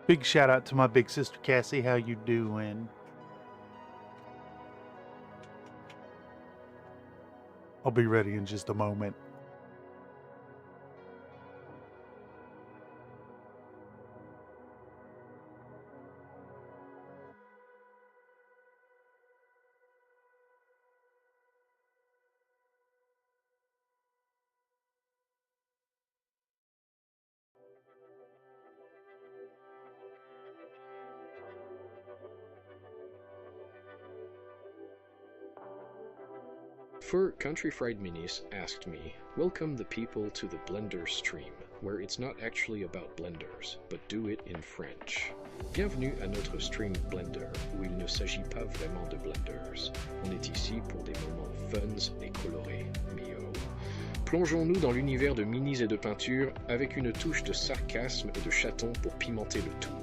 Big shout out to my big sister Cassie. How you doing? I'll be ready in just a moment. For Country Fried Minis asked me, welcome the people to the Blimder stream, where it's not actually about blenders, but do it in French. Bienvenue à notre stream Blimder, où il ne s'agit pas vraiment de blenders. On est ici pour des moments funs et colorés, mio. Plongeons-nous dans l'univers de minis et de peinture avec une touche de sarcasme et de chaton pour pimenter le tout.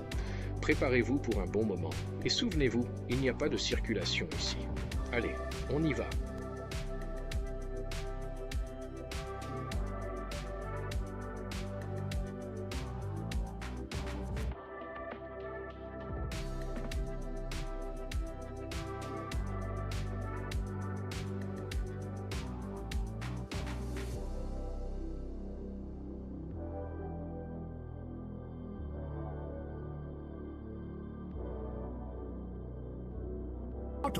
Préparez-vous pour un bon moment, et souvenez-vous, il n'y a pas de circulation ici. Allez, on y va. Hot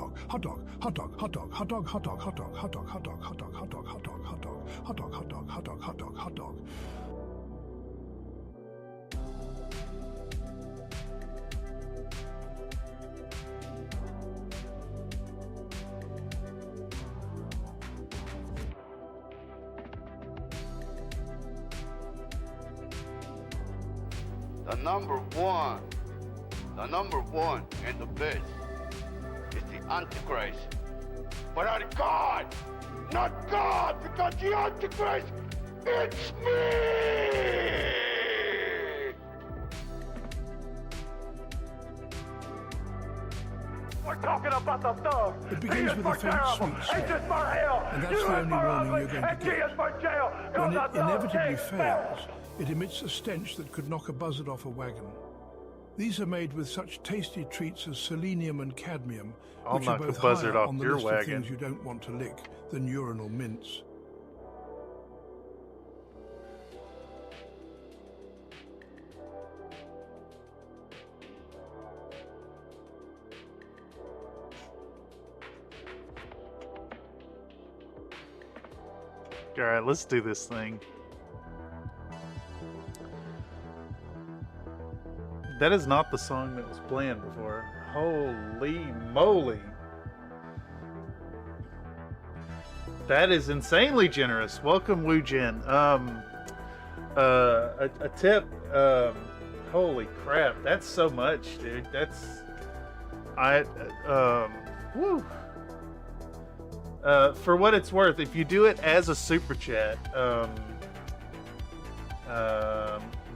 dog, hot dog, hot dog, hot dog, hot dog, hot dog, hot dog, hot dog, hot dog, hot dog, hot dog, hot dog, hot dog, hot dog, hot dog, hot dog, hot dog, hot dog. The number one and the best is the Antichrist. But not God! Not God! Because the Antichrist, it's me! We're talking about the thug. It begins with a faint sweet smell, and that's the only warning you're going to get. When it inevitably fails, it emits a stench that could knock a buzzard off a wagon. These are made with such tasty treats as selenium and cadmium, which are both higher on the list of things you don't want to lick than urinal mints. All right, let's do this thing. That is not the song that was playing before. Holy moly. That is insanely generous. Welcome, Wu Jin. A tip. Holy crap. That's so much, dude. That's... woo. For what it's worth, if you do it as a super chat,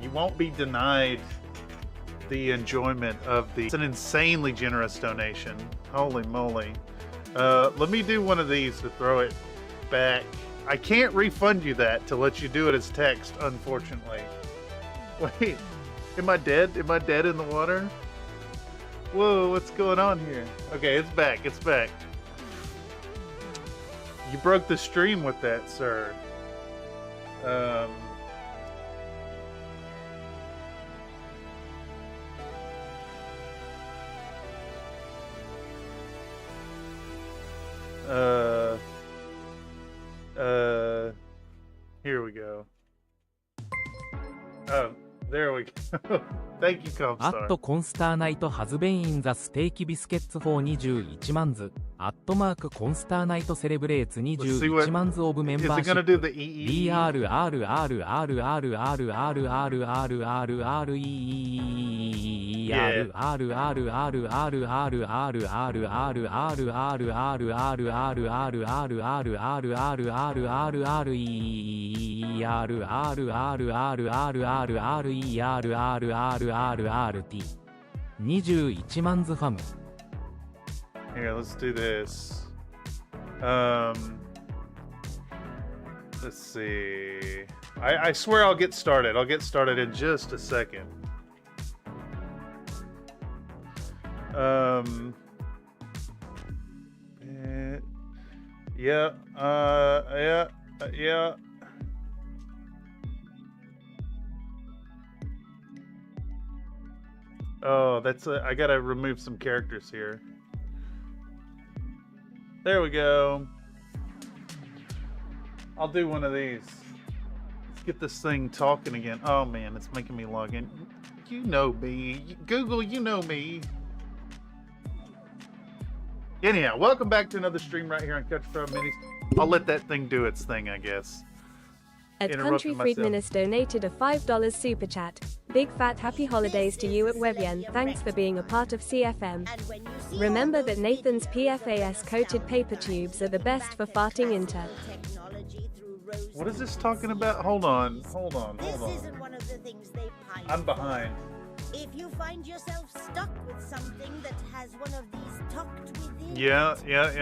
you won't be denied the enjoyment of the... It's an insanely generous donation. Holy moly. Let me do one of these to throw it back. I can't refund you that to let you do it as text, unfortunately. Wait, am I dead? Am I dead in the water? Whoa, what's going on here? Okay, it's back, it's back. You broke the stream with that, sir. Here we go. Oh, there we go. Thank you, Comstar. @Consternite has been in the steak biscuits for 21 months. @Consternite celebrates 21 months of membership. Is it gonna do the EE? Here, let's do this. Let's see. I swear I'll get started. I'll get started in just a second. Yeah. Yeah. Oh, that's I gotta remove some characters here. There we go. I'll do one of these. Let's get this thing talking again. Oh man, it's making me log in. You know me. Google, you know me. Anyhow, welcome back to another stream right here on Country Fried Minis. I'll let that thing do its thing, I guess. At Country Fried Minis donated a $5 super chat. Big fat happy holidays to you at Webian. Thanks for being a part of CFM. Remember that Nathan's PFAS coated paper tubes are the best for farting into. What is this talking about? Hold on. I'm behind. If you find yourself stuck with something that has one of these tucked within, Yeah. bin it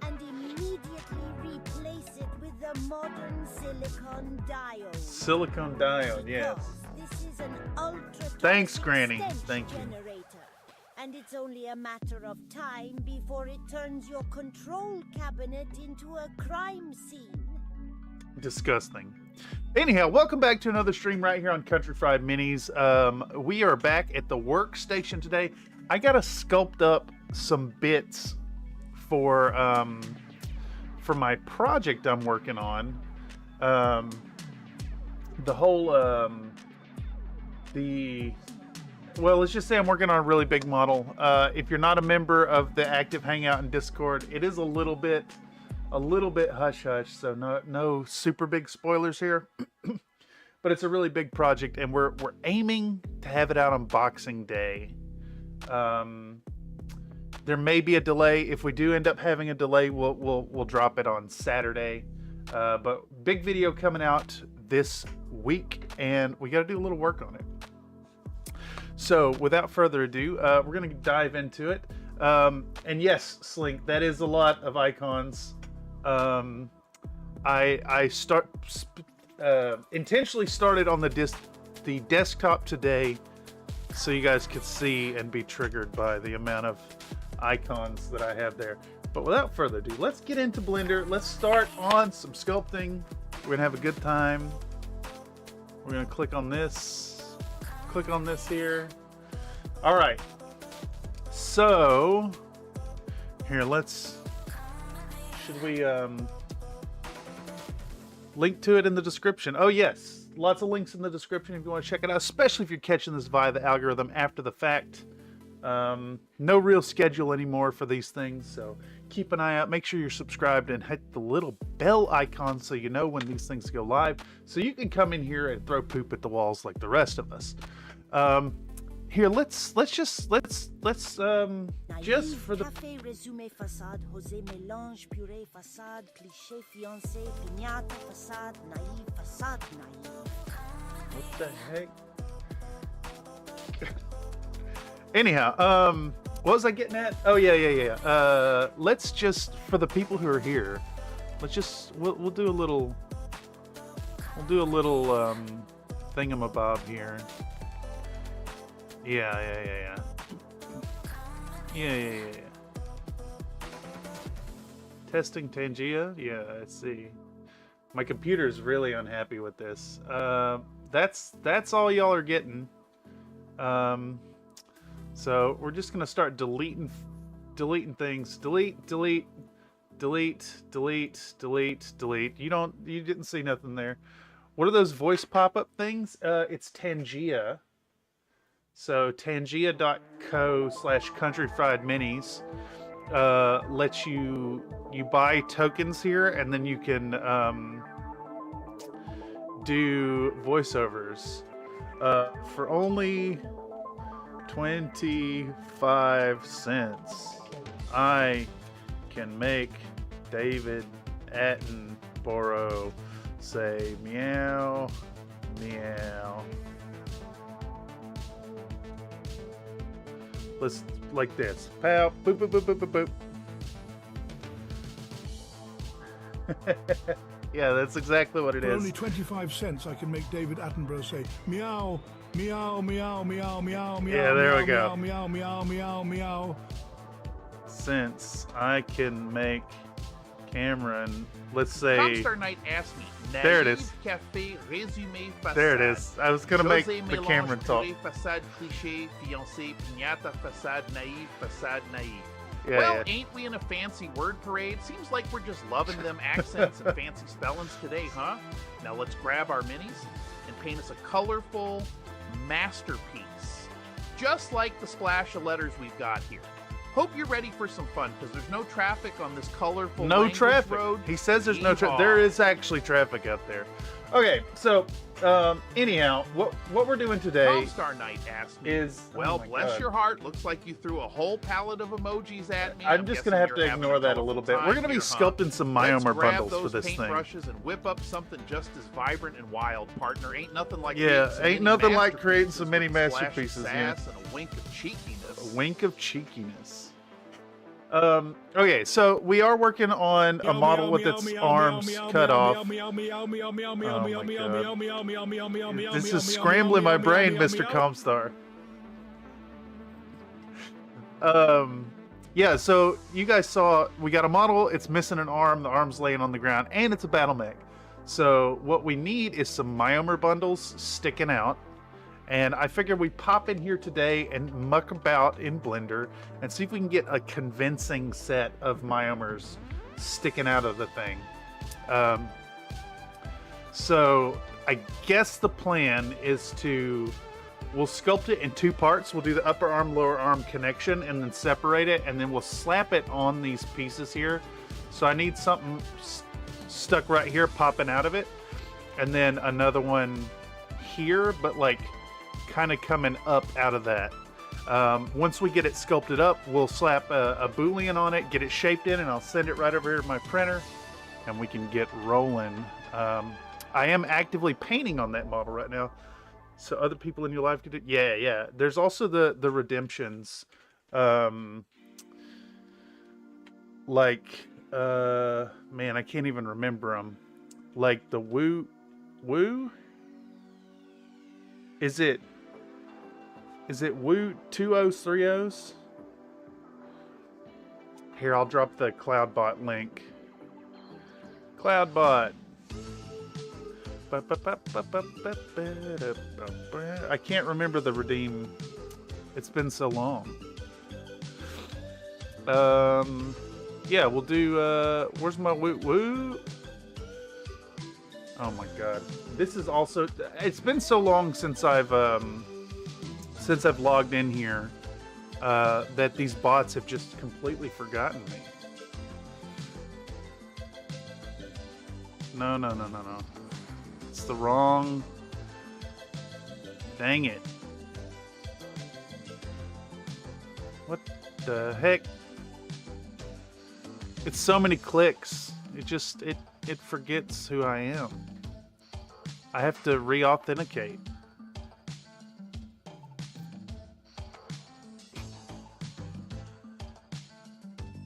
and immediately replace it with the modern silicone diode. Silicone diode, yes. This is an ultra. Thanks, Granny. Thank you. And it's only a matter of time before it turns your control cabinet into a crime scene. Disgusting. Anyhow, welcome back to another stream right here on Country Fried Minis. We are back at the workstation today. I gotta sculpt up some bits for my project I'm working on. Well, let's just say I'm working on a really big model. If you're not a member of the active Hangout and Discord, it is a little bit hush-hush, so no super big spoilers here. But it's a really big project, and we're aiming to have it out on Boxing Day. There may be a delay. If we do end up having a delay, we'll drop it on Saturday. But big video coming out this week, and we got to do a little work on it. So without further ado, we're going to dive into it. And yes, Slink, that is a lot of icons. I intentionally started on the desktop today so you guys could see and be triggered by the amount of icons that I have there. But without further ado, let's get into Blender. Let's start on some sculpting. We're gonna have a good time. We're gonna click on this here. All right, so here, should we link to it in the description? Oh yes, lots of links in the description if you want to check it out, especially if you're catching this via the algorithm after the fact. No real schedule anymore for these things, so keep an eye out. Make sure you're subscribed and hit the little bell icon so you know when these things go live, so you can come in here and throw poop at the walls like the rest of us. Here, let's just for the café résumé façade José mélange purée façade cliché fiancé piñata façade naïve façade naïve. What the heck? Anyhow, what was I getting at? Oh yeah. Let's just, for the people who are here, we'll do a little thingamabob here. Yeah. Testing Tangia? Yeah, I see. My computer's really unhappy with this. That's all y'all are getting. So we're just gonna start deleting things. Delete. You didn't see nothing there. What are those voice pop-up things? It's Tangia. So tangia.co/countryfriedminis lets you buy tokens here, and then you can do voiceovers for only 25 cents. I can make David Attenborough say meow, meow. Let's like this. Pow, boop, boop, boop, boop, boop, boop. Yeah, that's exactly what it For is. only 25 cents, I can make David Attenborough say meow, Meow, meow, meow, meow, meow. Yeah, there we go. Meow, meow, meow, meow, meow. Since I can make camera and let's say Comstar Knight asked me. There it is. Café, résumé, façade. there it is. I was gonna make José the mélange camera talk. purée, façade cliché, fiancé, piñata, façade naïve, façade naïve. Yeah, Well, yeah. ain't we in a fancy word parade? Seems like we're just loving them accents and fancy spellings today, huh? Now let's grab our minis and paint us a colorful masterpiece. Just like the splash of letters we've got here. Hope you're ready for some fun, because there's no traffic on this colorful No language traffic. road. He says there's no traffic. Yeehaw. There is actually traffic out there. Okay, so anyhow, what we're doing today Comstar Knight asked me, is well, oh my bless God. your heart, looks like you threw a whole palette of emojis at me. I'm just gonna have to guessing you're ignore having that a little bit. colorful We're gonna be time here, huh? sculpting some Let's Myomer grab bundles those for this thing. paintbrushes and whip up something just as vibrant and wild, partner. Ain't nothing like Yeah, creating some ain't mini nothing like creating some mini with a splash of masterpieces, yeah. sass and a wink of cheekiness. A wink of cheekiness. Okay, so we are working on a model with its arms cut off. This is scrambling my brain, Mr. Comstar. Yeah, so you guys saw we got a model, it's missing an arm, the arm's laying on the ground, and it's a battle mech. So what we need is some Myomer bundles sticking out. And I figured we'd pop in here today and muck about in Blender and see if we can get a convincing set of Myomers sticking out of the thing. So I guess the plan is we'll sculpt it in two parts. We'll do the upper arm, lower arm connection and then separate it, and then we'll slap it on these pieces here. So I need something stuck right here popping out of it, and then another one here, but like kind of coming up out of that. Once we get it sculpted up, we'll slap a boolean on it, get it shaped in, and I'll send it right over here to my printer and we can get rolling. I am actively painting on that model right now, so other people in your life could do. Yeah. There's also the redemptions, man, I can't even remember them. Like the woo. Is it Woo 2030s? Here, I'll drop the CloudBot link. CloudBot. I can't remember the redeem. It's been so long. Yeah, we'll do, where's my woo? Oh my god. This is also, it's been so long since I've logged in here, that these bots have just completely forgotten me. No. It's the wrong, dang it. What the heck? It's so many clicks. It forgets who I am. I have to re-authenticate.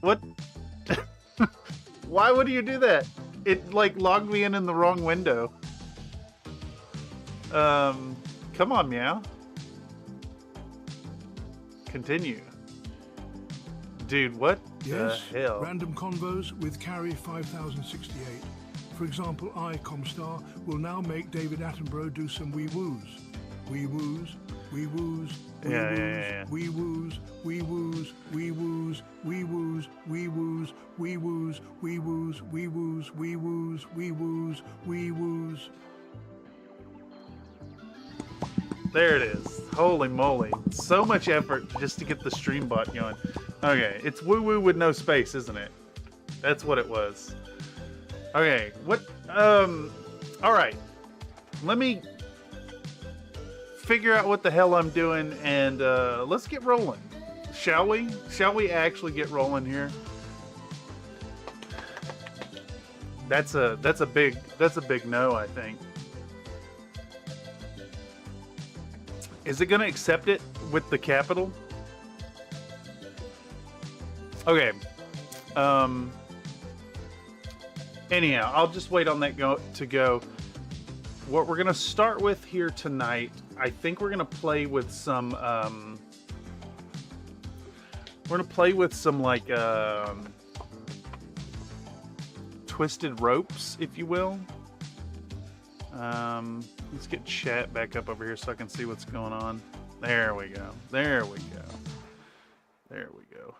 What? Why would you do that? It like logged me in the wrong window. Come on, meow. Continue. Dude, what Yes, the hell? random convos with carry 5068. For example, I, Comstar, will now make David Attenborough do some wee-woos. Wee-woos, wee-woos, Yeah. wee-woos, wee-woos, wee-woos, wee-woos, wee-woos, wee-woos, wee-woos, wee-woos, wee-woos, wee-woos, wee-woos. There it is. Holy moly. So much effort just to get the stream bot going. Okay, it's woo woo with no space, isn't it? That's what it was. Okay, what, alright. Let me figure out what the hell I'm doing and, let's get rolling. Shall we? Shall we actually get rolling here? That's a big no, I think. Is it going to accept it with the capital? Okay. Anyhow, I'll just wait on that to go. What we're going to start with here tonight, I think we're gonna play with some like twisted ropes, if you will. Let's get chat back up over here so I can see what's going on. There we go. There we go. There we go.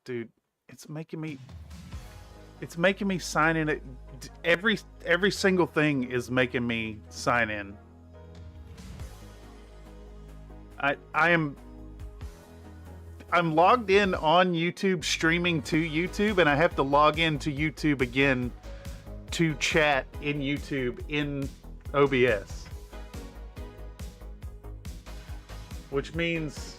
Dude, it's making me sign in. Every single thing is making me sign in. I'm logged in on YouTube, streaming to YouTube, and I have to log into YouTube again to chat in YouTube in OBS. Which means,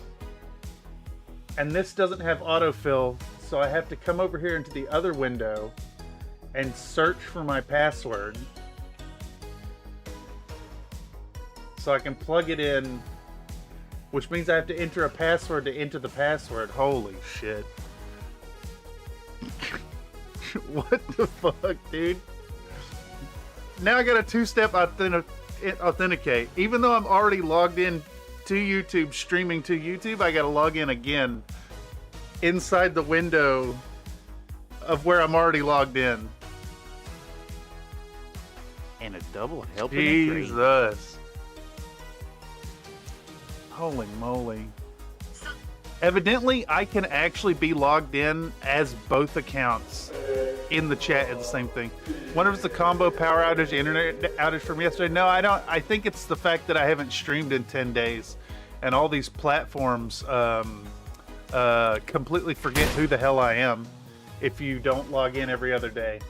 and this doesn't have autofill, so I have to come over here into the other window and search for my password so I can plug it in, which means I have to enter a password to enter the password. Holy shit. What the fuck, dude? Now I got a two-step authenticate. Even though I'm already logged in to YouTube, streaming to YouTube, I gotta log in again inside the window of where I'm already logged in. And a double helping. Jesus. Holy moly. Evidently, I can actually be logged in as both accounts in the chat at the same thing. Wonder if it's the combo power outage, internet outage from yesterday. No, I don't. I think it's the fact that I haven't streamed in 10 days. And all these platforms completely forget who the hell I am if you don't log in every other day.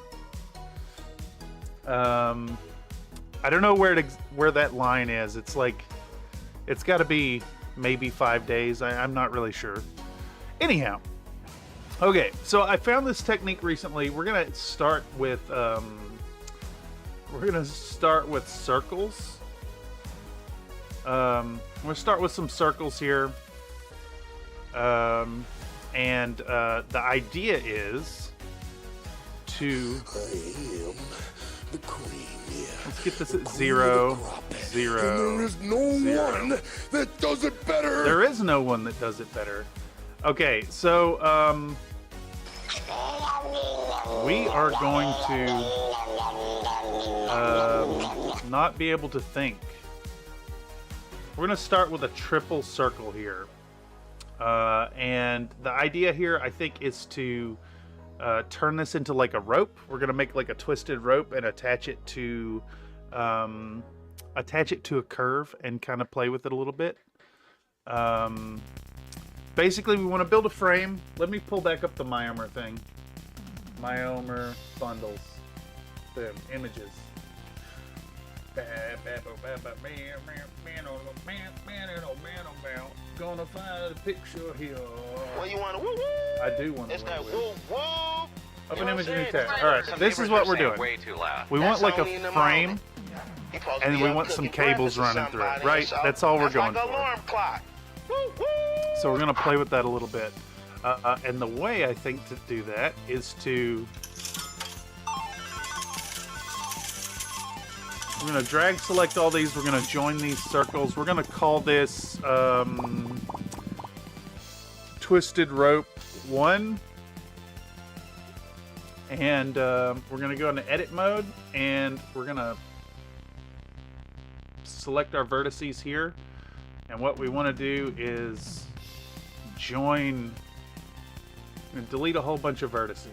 I don't know where that line is. It's like, it's got to be maybe 5 days. I'm not really sure. Anyhow, okay. So I found this technique recently. We're gonna start with circles. We're gonna start with some circles here. And the idea is to. The cream, yeah. Let's get this at 0, 0. And there is no 0. one that does it better. There is no one that does it better. Okay, so we are going to not be able to think. We're going to start with a triple circle here. And the idea here, I think, is to turn this into like a rope. We're gonna make like a twisted rope and attach it to a curve and kind of play with it a little bit. Basically, we want to build a frame. Let me pull back up the Myomer thing. Myomer bundles, the images. Gonna find a picture here. Well, you want to woo woo? I do want to. It's that woo woo. Open image, new tab. All right, this is what we're doing. Way too loud. We want like a frame, and we want some cables running through it, right? That's all we're going for. So we're gonna play with that a little bit, and the way I think to do that is to. We're going to drag select all these. We're going to join these circles. We're going to call this Twisted Rope 1. And we're going to go into edit mode. And we're going to select our vertices here. And what we want to do is join. I'm going to delete a whole bunch of vertices.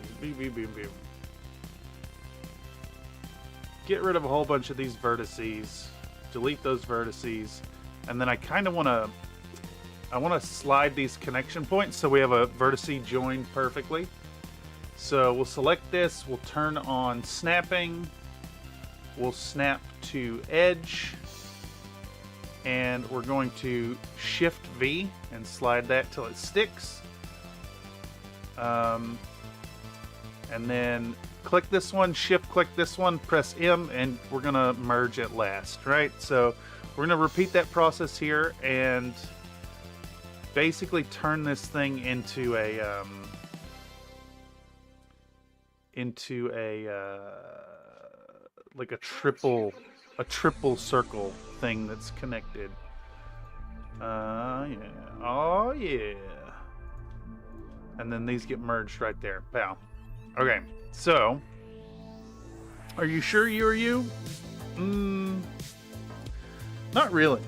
Get rid of a whole bunch of these vertices, delete those vertices, and then I kind of want to slide these connection points so we have a vertice joined perfectly. So we'll select this, we'll turn on snapping, we'll snap to edge, and we're going to Shift V and slide that till it sticks. And then click this one, shift click this one, press M, and we're gonna merge at last, right? So we're gonna repeat that process here and basically turn this thing into a like a triple circle thing that's connected. Yeah. Oh, yeah. And then these get merged right there. Pow. Okay, so... Are you sure you're you? Not really,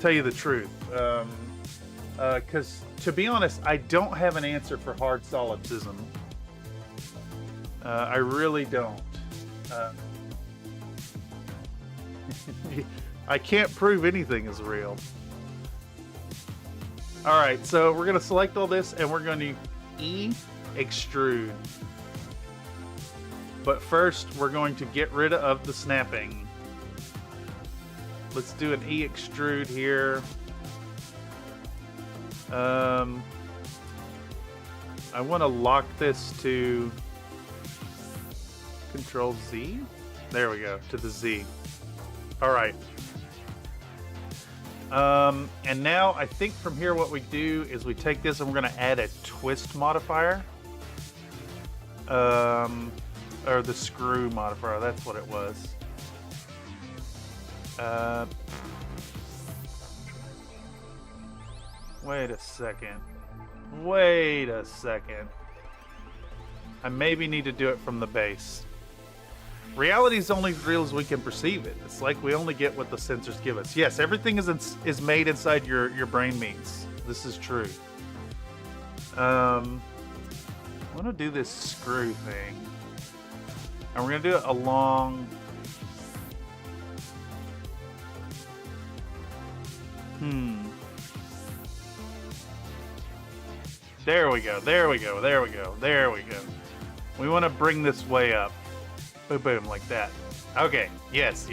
tell you the truth. Because, to be honest, I don't have an answer for hard solipsism. I really don't. I can't prove anything is real. Alright, so we're going to select all this and we're going to extrude. But first, we're going to get rid of the snapping. Let's do an extrude here. I want to lock this to Control Z. There we go, to the Z. All right. And now I think from here what we do is we take this and we're going to add a twist modifier. Or the screw modifier, that's what it was. Wait a second. I maybe need to do it from the base. Reality is only as real as we can perceive it. It's like we only get what the sensors give us. Yes, everything is made inside your brain meats. This is true. I want to do this screw thing. And we're going to do it along... There we go. We want to bring this way up. Boom, boom, like that. Okay, yes.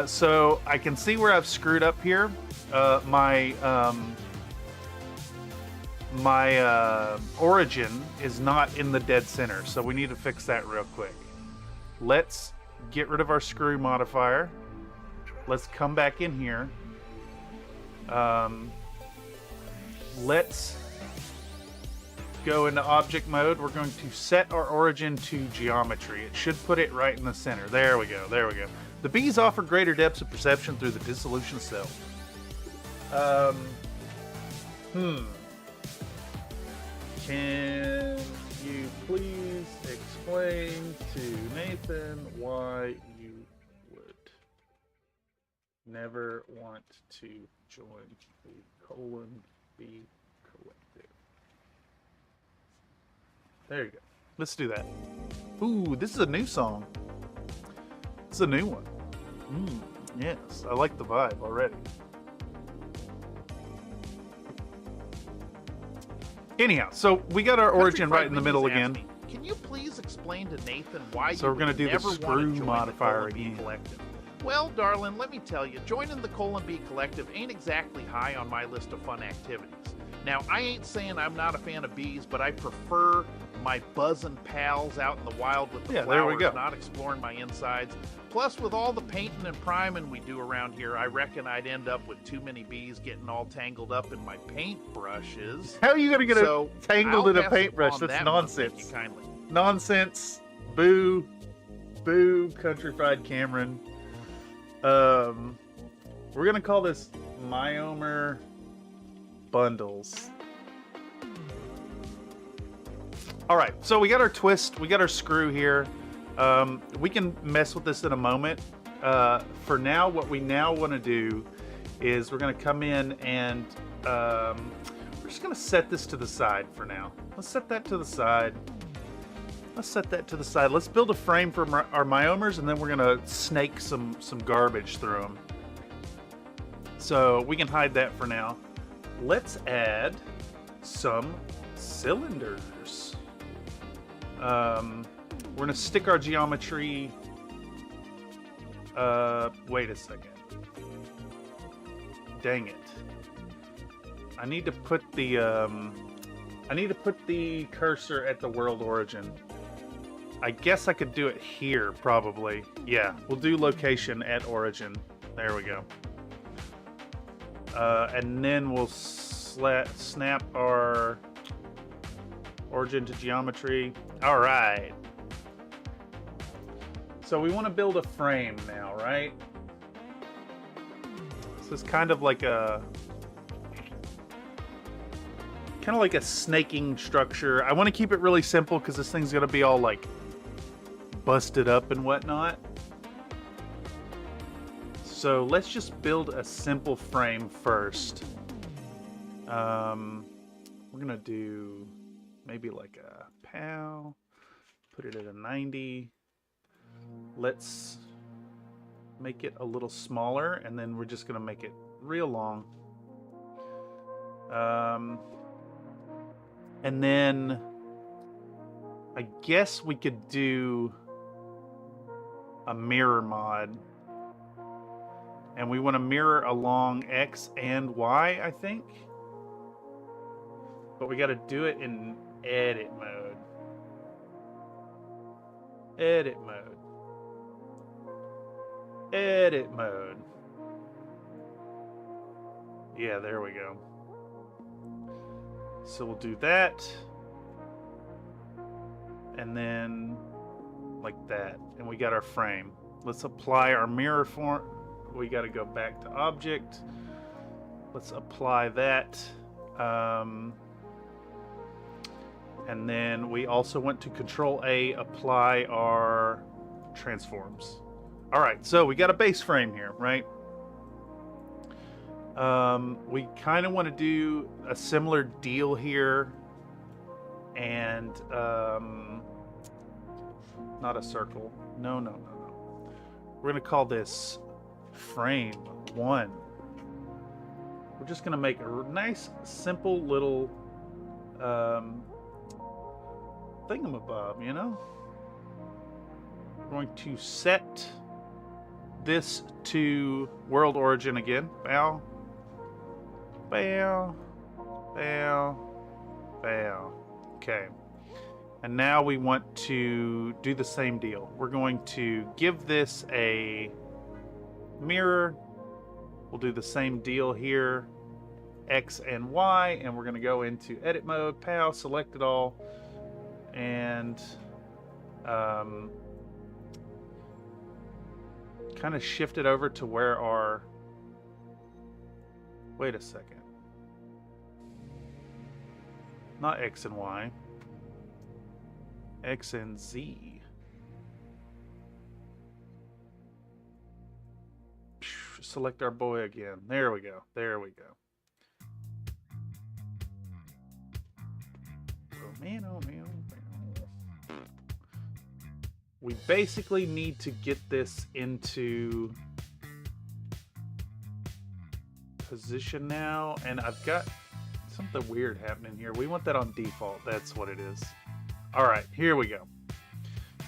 So I can see where I've screwed up here. My origin is not in the dead center, so we need to fix that real quick. Let's get rid of our screw modifier. Let's come back in here. Let's go into object mode. We're going to set our origin to geometry. It should put it right in the center. There we go. The bees offer greater depths of perception through the dissolution of self. Can you please explain to Nathan why you would never want to join the B collective? There you go. Let's do that. Ooh, this is a new song. It's a new one. Yes, I like the vibe already. Anyhow, so we got our origin right in the middle again. Me, can you please explain to Nathan why so you we're going to do the screw modifier again? Collective? Well, darling, let me tell you, joining the B collective ain't exactly high on my list of fun activities. Now, I ain't saying I'm not a fan of bees, but I prefer my buzzing pals out in the wild with the flowers, there we go. Not exploring my insides. Plus, with all the painting and priming we do around here, I reckon I'd end up with too many bees getting all tangled up in my paintbrushes. How are you going to get tangled in a paintbrush? That's nonsense. Nonsense. Boo. Boo, Country Fried Cameron. We're going to call this Myomer Bundles. All right, so we got our twist, we got our screw here. We can mess with this in a moment. For now, what we now want to do is we're going to come in and we're just going to set this to the side for now. Let's set that to the side. Let's build a frame for our myomers, and then we're going to snake some garbage through them. So we can hide that for now. Let's add some cylinders. We're going to stick our geometry. Wait a second. Dang it. I need to put the cursor at the world origin. I guess I could do it here, probably. Yeah, we'll do location at origin. There we go. And then we'll snap our origin to geometry. All right. So we want to build a frame now, right? So it's kind of like a snaking structure. I want to keep it really simple because this thing's gonna be all like busted up and whatnot. So let's just build a simple frame first. We're gonna do maybe like a POW, put it at a 90. Let's make it a little smaller, and then we're just gonna make it real long. And then I guess we could do a mirror mod. And we want to mirror along X and Y, I think. But we got to do it in edit mode. Edit mode. Edit mode. Yeah, there we go. So we'll do that. And then like that. And we got our frame. Let's apply our mirror form. We got to go back to object. Let's apply that. And then we also want to Control A, apply our transforms. All right, so we got a base frame here, right? We kind of want to do a similar deal here, and not a circle. No. We're gonna call this frame 1. We're just gonna make a nice, simple little thingamabob, you know? We're going to set this to world origin again. Bow. Bow. Bow. Bow. Okay. And now we want to do the same deal. We're going to give this a mirror. We'll do the same deal here. X and Y. And we're going to go into edit mode. POW. Select it all. And kind of shift it over to where our... Wait a second. Not X and Y. X and Z. Select our boy again. There we go. There we go. Oh man, oh man. We basically need to get this into position now, and I've got something weird happening here. We want that on default. That's what it is. All right, here we go.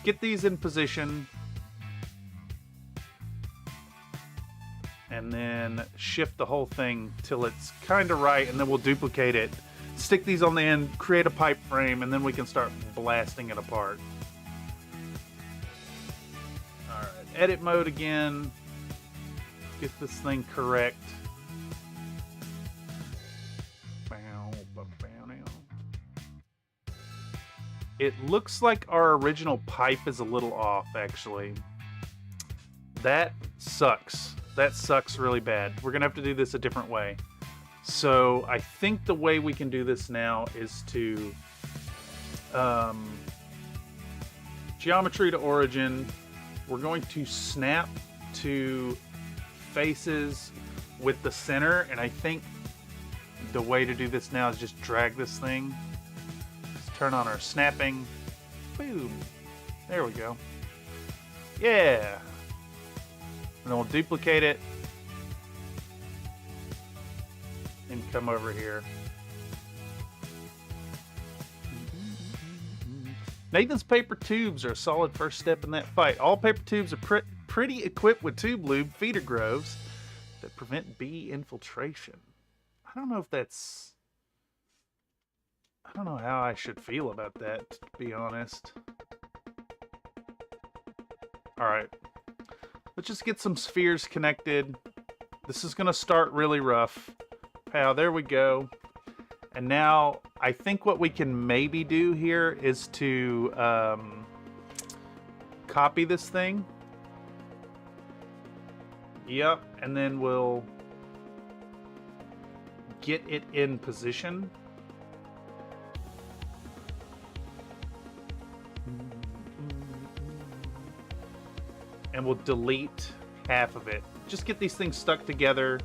Get these in position, and then shift the whole thing till it's kind of right, and then we'll duplicate it. Stick these on the end, create a pipe frame, and then we can start blasting it apart. All right, edit mode again. Get this thing correct. It looks like our original pipe is a little off, actually. That sucks. That sucks really bad. We're gonna have to do this a different way. So I think the way we can do this now is to geometry to origin. We're going to snap to faces with the center, and I think the way to do this now is just drag this thing. Turn on our snapping. Boom. There we go. Yeah. And then we'll duplicate it. And come over here. Nathan's paper tubes are a solid first step in that fight. All paper tubes are pretty equipped with tube lube feeder groves that prevent bee infiltration. I don't know if that's... I don't know how I should feel about that, to be honest. Alright. Let's just get some spheres connected. This is going to start really rough. Pow, there we go. And now, I think what we can maybe do here is to copy this thing. Yep, and then we'll get it in position. And we'll delete half of it. Just get these things stuck together.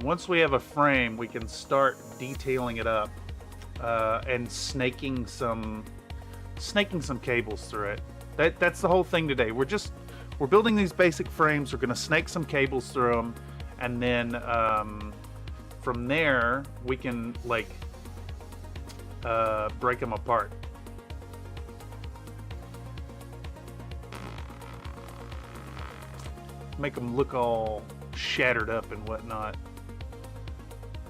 Once we have a frame, we can start detailing it up and snaking some cables through it. That's the whole thing today. We're building these basic frames. We're going to snake some cables through them, and then from there we can like break them apart. Make them look all shattered up and whatnot.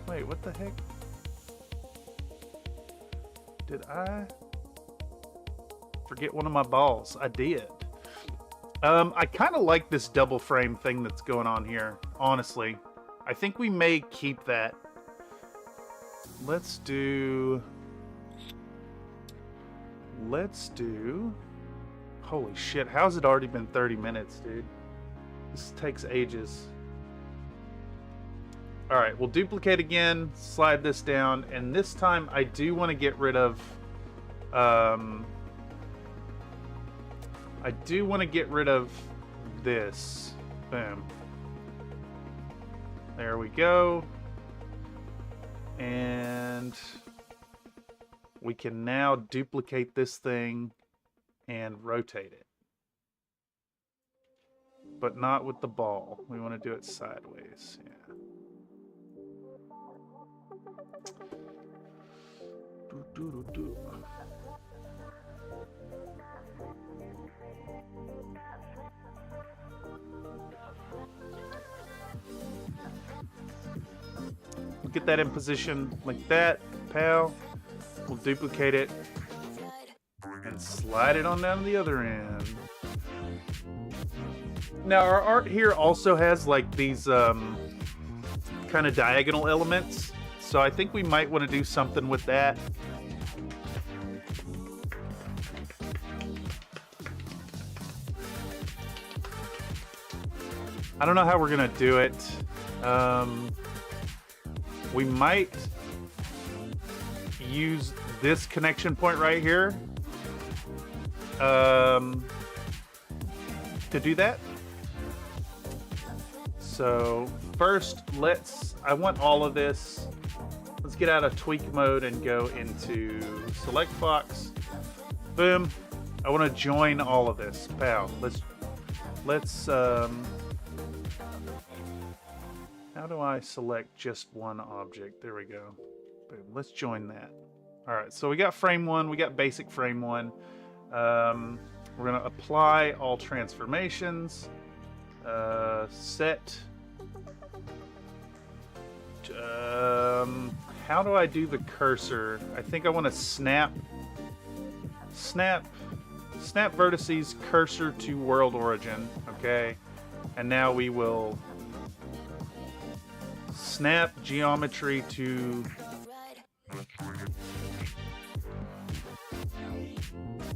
Wait, what the heck? Did I forget one of my balls? I did. I kind of like this double frame thing that's going on here, honestly. I think we may keep that. Let's do... Holy shit, how's it already been 30 minutes, dude? This takes ages. Alright, we'll duplicate again, slide this down, and this time I do want to get rid of... I do want to get rid of this. Boom. There we go. And we can now duplicate this thing and rotate it. But not with the ball. We want to do it sideways. Yeah. We'll get that in position like that, pal. We'll duplicate it and slide it on down to the other end. Now our art here also has like these kind of diagonal elements, so I think we might want to do something with that. I don't know how we're gonna do it. We might use this connection point right here to do that. So first, I want all of this. Let's get out of tweak mode and go into select box. Boom. I want to join all of this. Pow. Let's how do I select just one object? There we go. Boom. Let's join that. All right, so we got frame one, we got basic frame one. We're gonna apply all transformations. Set. How do I do the cursor? I think I want to snap vertices cursor to world origin. Okay, and now we will snap geometry to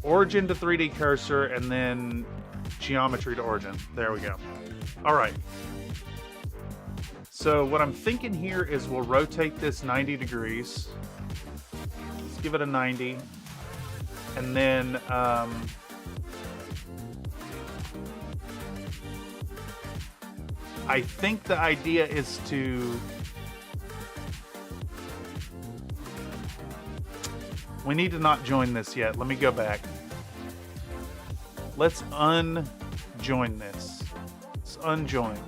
origin to 3D cursor, and then geometry to origin. There we go. All right. So what I'm thinking here is we'll rotate this 90 degrees. Let's give it a 90. And then I think the idea is to... We need to not join this yet. Let me go back. Let's unjoin this. Let's unjoin.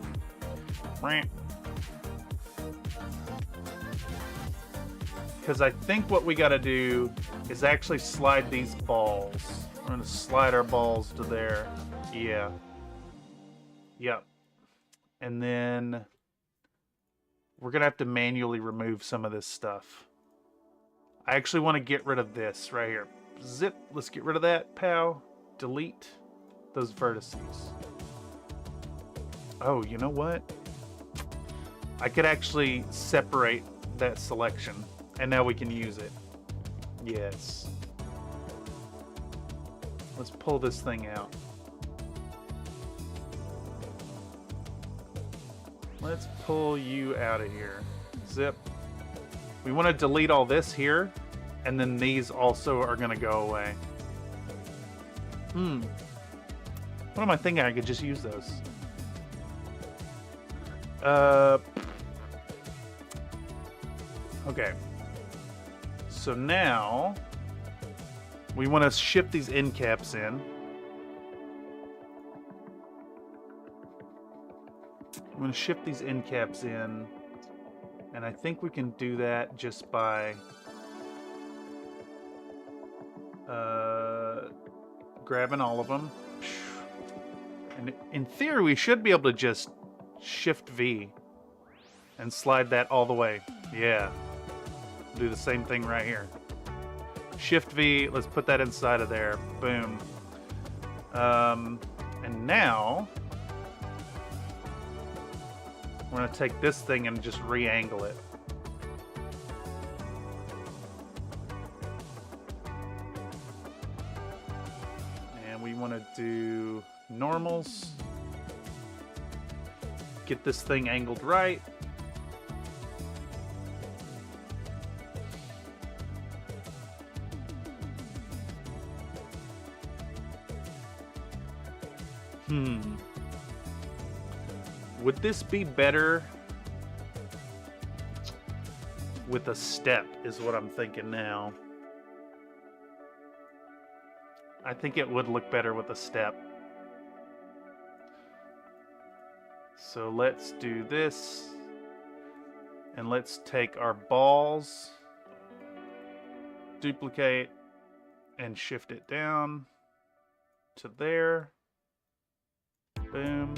Because I think what we got to do is actually slide these balls. We're going to slide our balls to there. Yeah. Yep. And then we're going to have to manually remove some of this stuff. I actually want to get rid of this right here. Zip. Let's get rid of that. Pow. Delete those vertices. Oh, you know what? I could actually separate that selection. And now we can use it. Yes. Let's pull this thing out. Let's pull you out of here. Zip. We want to delete all this here, and then these also are going to go away. What am I thinking? I could just use those. Okay. So now we want to shift these end caps in. I'm going to shift these end caps in, and I think we can do that just by grabbing all of them. And in theory, we should be able to just Shift V and slide that all the way. Yeah. Do the same thing right here. Shift V, let's put that inside of there. Boom. And now we're going to take this thing and just re-angle it. And we want to do normals. Get this thing angled right. Would this be better with a step, is what I'm thinking now. I think it would look better with a step. So let's do this. And let's take our balls, duplicate, and shift it down to there. Boom.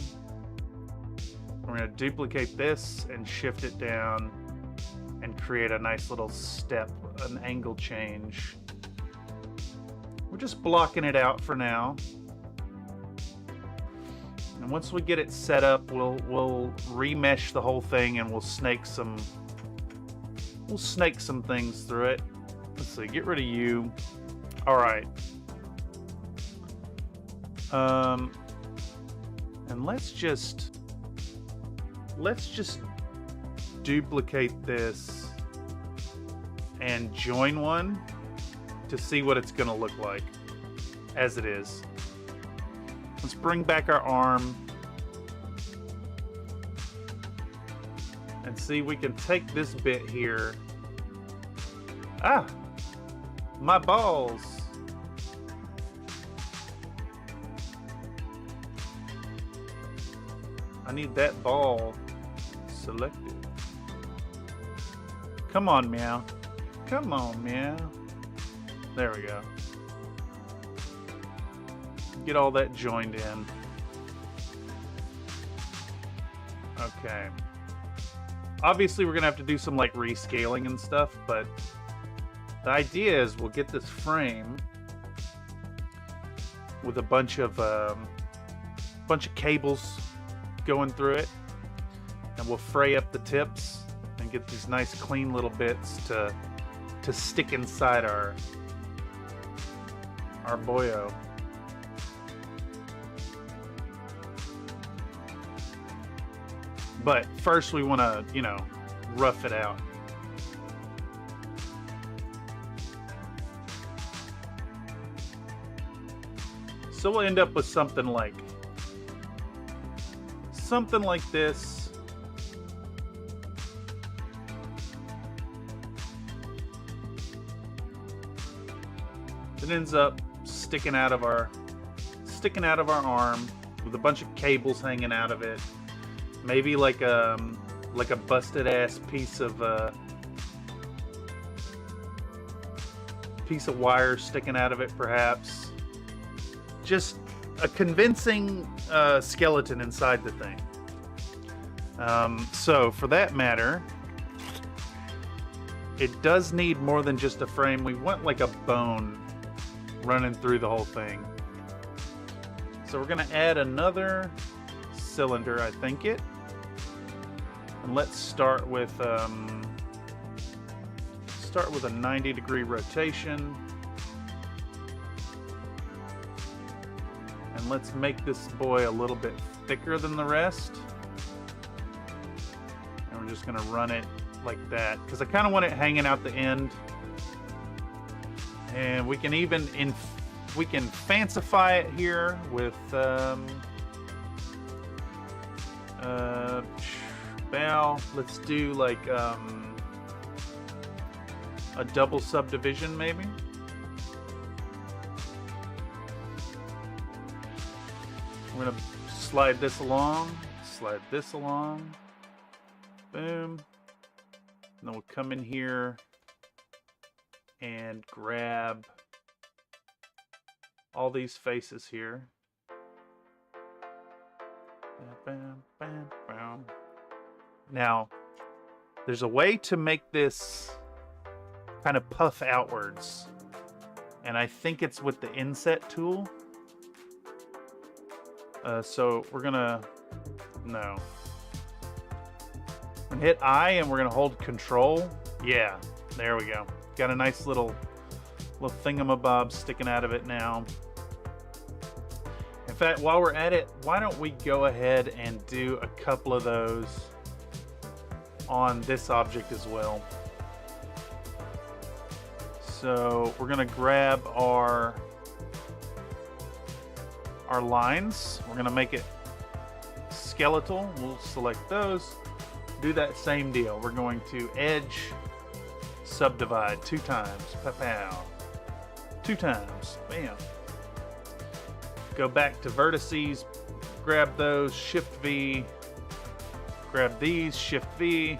We're going to duplicate this and shift it down and create a nice little step, an angle change. We're just blocking it out for now. And once we get it set up, we'll remesh the whole thing and we'll snake some things through it. Let's see, get rid of you. All right. And let's just duplicate this and join one to see what it's going to look like as it is. Let's bring back our arm and see, we can take this bit here. Ah, my balls. I need that ball selected. Come on, meow. Come on, meow. There we go. Get all that joined in. Okay. Obviously, we're gonna have to do some like rescaling and stuff, but the idea is we'll get this frame with a bunch of cables going through it, and we'll fray up the tips and get these nice clean little bits to stick inside our boyo. But first we want to, you know, rough it out. So we'll end up with something like this. It ends up sticking out of our arm with a bunch of cables hanging out of it. Maybe like a busted ass piece of wire sticking out of it, perhaps. Just a convincing skeleton inside the thing. So for that matter, it does need more than just a frame. We want like a bone running through the whole thing. So we're gonna add another cylinder, I think it. And let's start with a 90-degree rotation. And let's make this boy a little bit thicker than the rest. we're just gonna run it like that because I kind of want it hanging out the end. And we can even we can fancify it here with well, let's do like a double subdivision maybe. We're gonna slide this along, boom. And then we'll come in here and grab all these faces here. Now, there's a way to make this kind of puff outwards, and I think it's with the inset tool. So we're gonna hit I and we're gonna hold Control. Yeah, there we go. Got a nice little thingamabob sticking out of it now. In fact, while we're at it, why don't we go ahead and do a couple of those on this object as well. So we're gonna grab our lines. We're gonna make it skeletal. We'll select those. Do that same deal. We're going to edge subdivide 2 times. Pow. 2 times. Bam. Go back to vertices. Grab those. Shift V. Grab these. Shift V.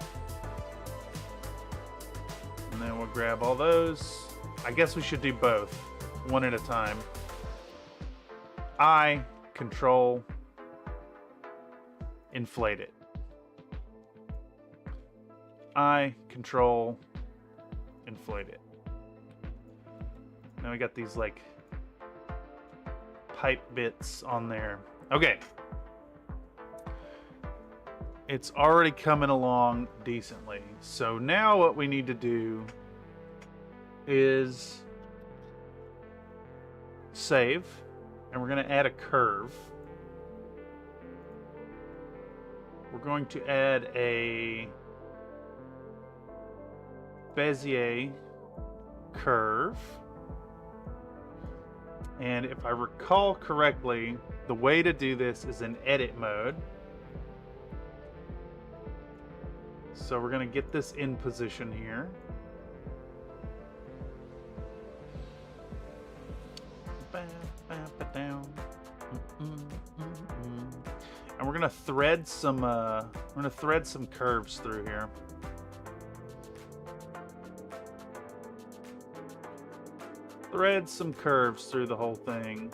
And then we'll grab all those. I guess we should do both. One at a time. I, Control, inflate it. I, Control, inflate it. Now we got these like pipe bits on there. Okay. It's already coming along decently. So now what we need to do is save, and we're going to add a curve. We're going to add a Bezier curve. And if I recall correctly, the way to do this is in edit mode. So we're going to get this in position here. And we're going to thread some curves through here. Thread some curves through the whole thing.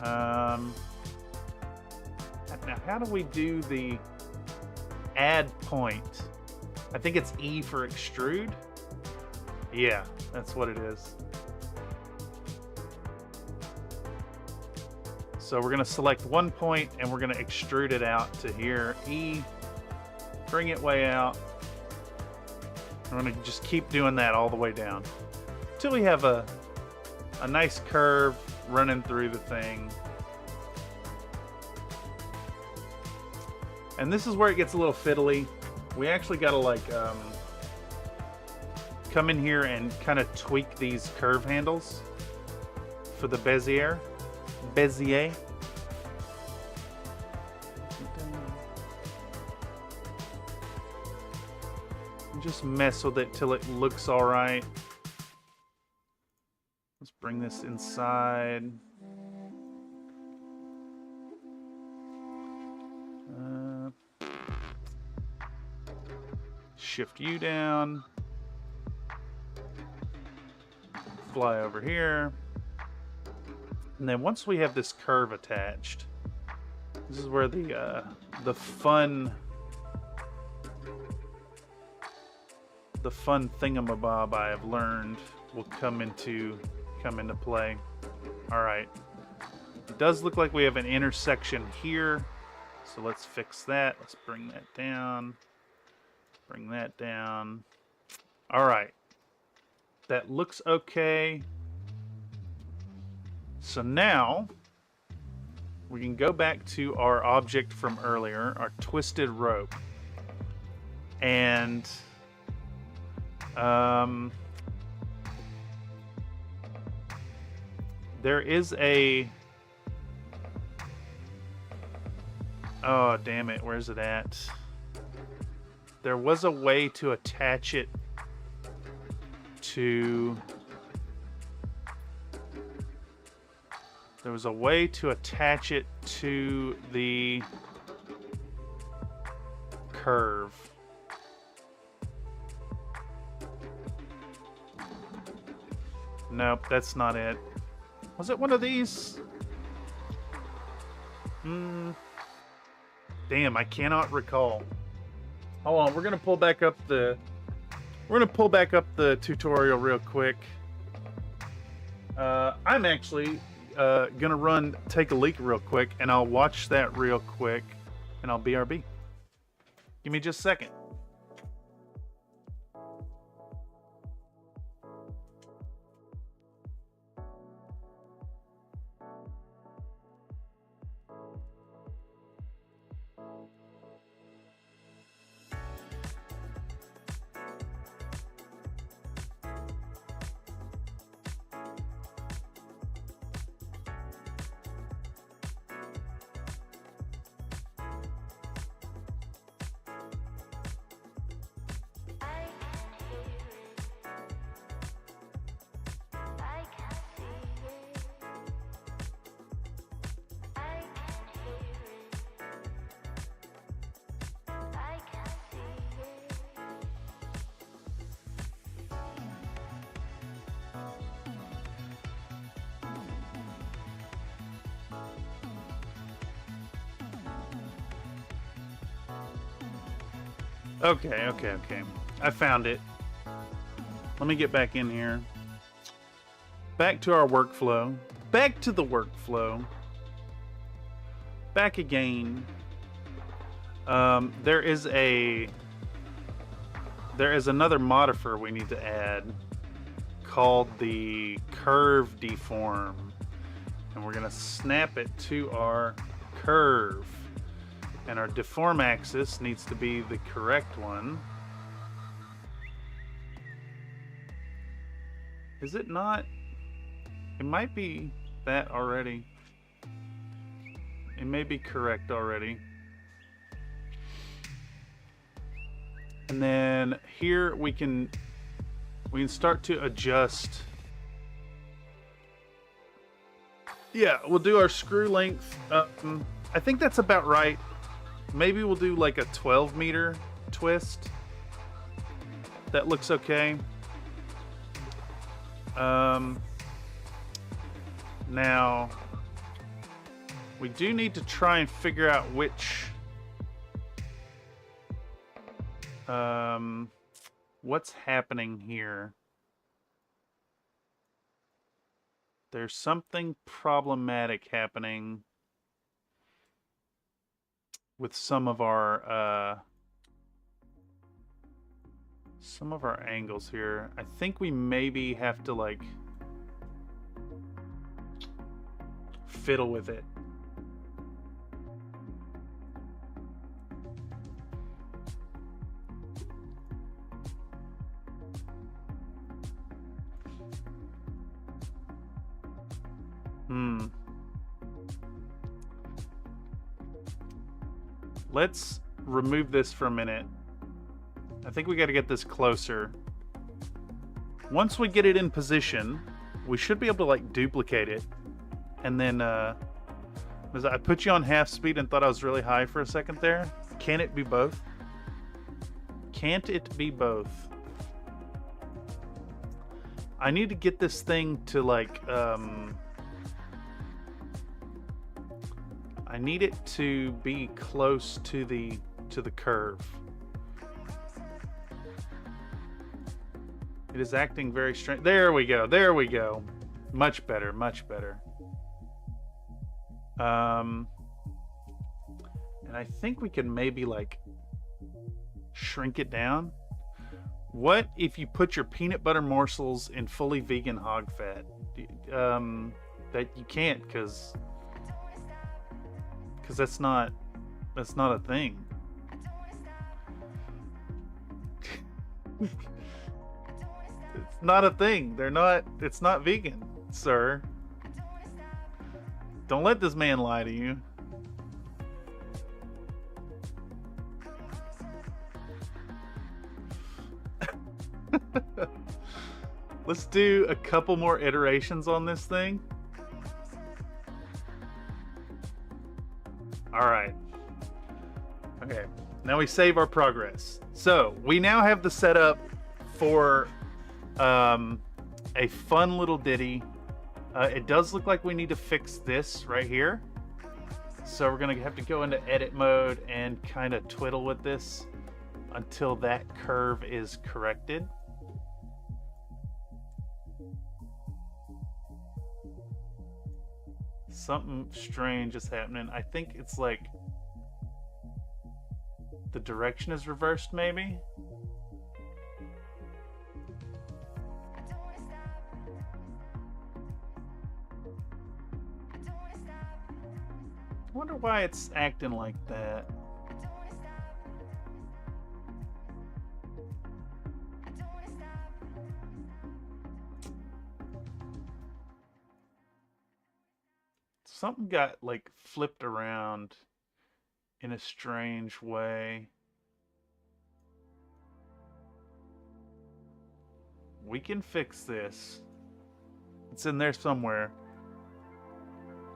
Now, how do we do the add point? I think it's E for extrude. Yeah, that's what it is. So we're going to select one point and we're going to extrude it out to here. E, bring it way out. We're going to just keep doing that all the way down until we have a nice curve running through the thing. And this is where it gets a little fiddly. We actually got to like come in here and kind of tweak these curve handles for the Bezier. Just mess with it till it looks all right. Let's bring this inside. Shift U down. Fly over here. And then once we have this curve attached, this is where the fun thingamabob I have learned will come into play. All right. It does look like we have an intersection here, so let's fix that. Let's bring that down. Bring that down. All right. That looks okay. So now we can go back to our object from earlier, our twisted rope. And there is a, oh damn it, where's it at? There was a way to attach it to, there was a way to attach it to the curve. Nope, that's not it. Was it one of these? Damn, I cannot recall. Hold on, we're gonna pull back up the tutorial real quick. I'm actually gonna take a leak real quick, and I'll watch that real quick, and I'll BRB. Give me just a second. Okay. I found it. Let me get back in here. Back to our workflow. Back to the workflow. Back again. There is another modifier we need to add called the curve deform. And we're gonna snap it to our curve. And our deform axis needs to be the correct one. Is it not? It might be that already. It may be correct already. And then here we can start to adjust. Yeah, we'll do our screw length. I think that's about right. Maybe we'll do like a 12 meter twist. That looks okay. Now, we do need to try and figure out which, what's happening here. There's something problematic happening with some of our angles here. I think we maybe have to like fiddle with it. Let's remove this for a minute. I think we got to get this closer. Once we get it in position, we should be able to like duplicate it. And then, I put you on half speed and thought I was really high for a second there. Can it be both? Can't it be both? I need to get this thing to like, I need it to be close to the curve. It is acting very strange. There we go. There we go. Much better. Much better. And I think we can maybe like shrink it down. What if you put your peanut butter morsels in fully vegan hog fat? That you can't, because that's not a thing. It's not a thing. It's not vegan, sir. Don't let this man lie to you. Let's do a couple more iterations on this thing. All right. Okay. Now we save our progress. So we now have the setup for a fun little ditty. It does look like we need to fix this right here. So we're gonna have to go into edit mode and kind of twiddle with this until that curve is corrected. Something strange is happening. I think it's like the direction is reversed, maybe? I wonder why it's acting like that. Something got like flipped around in a strange way. We can fix this. It's in there somewhere.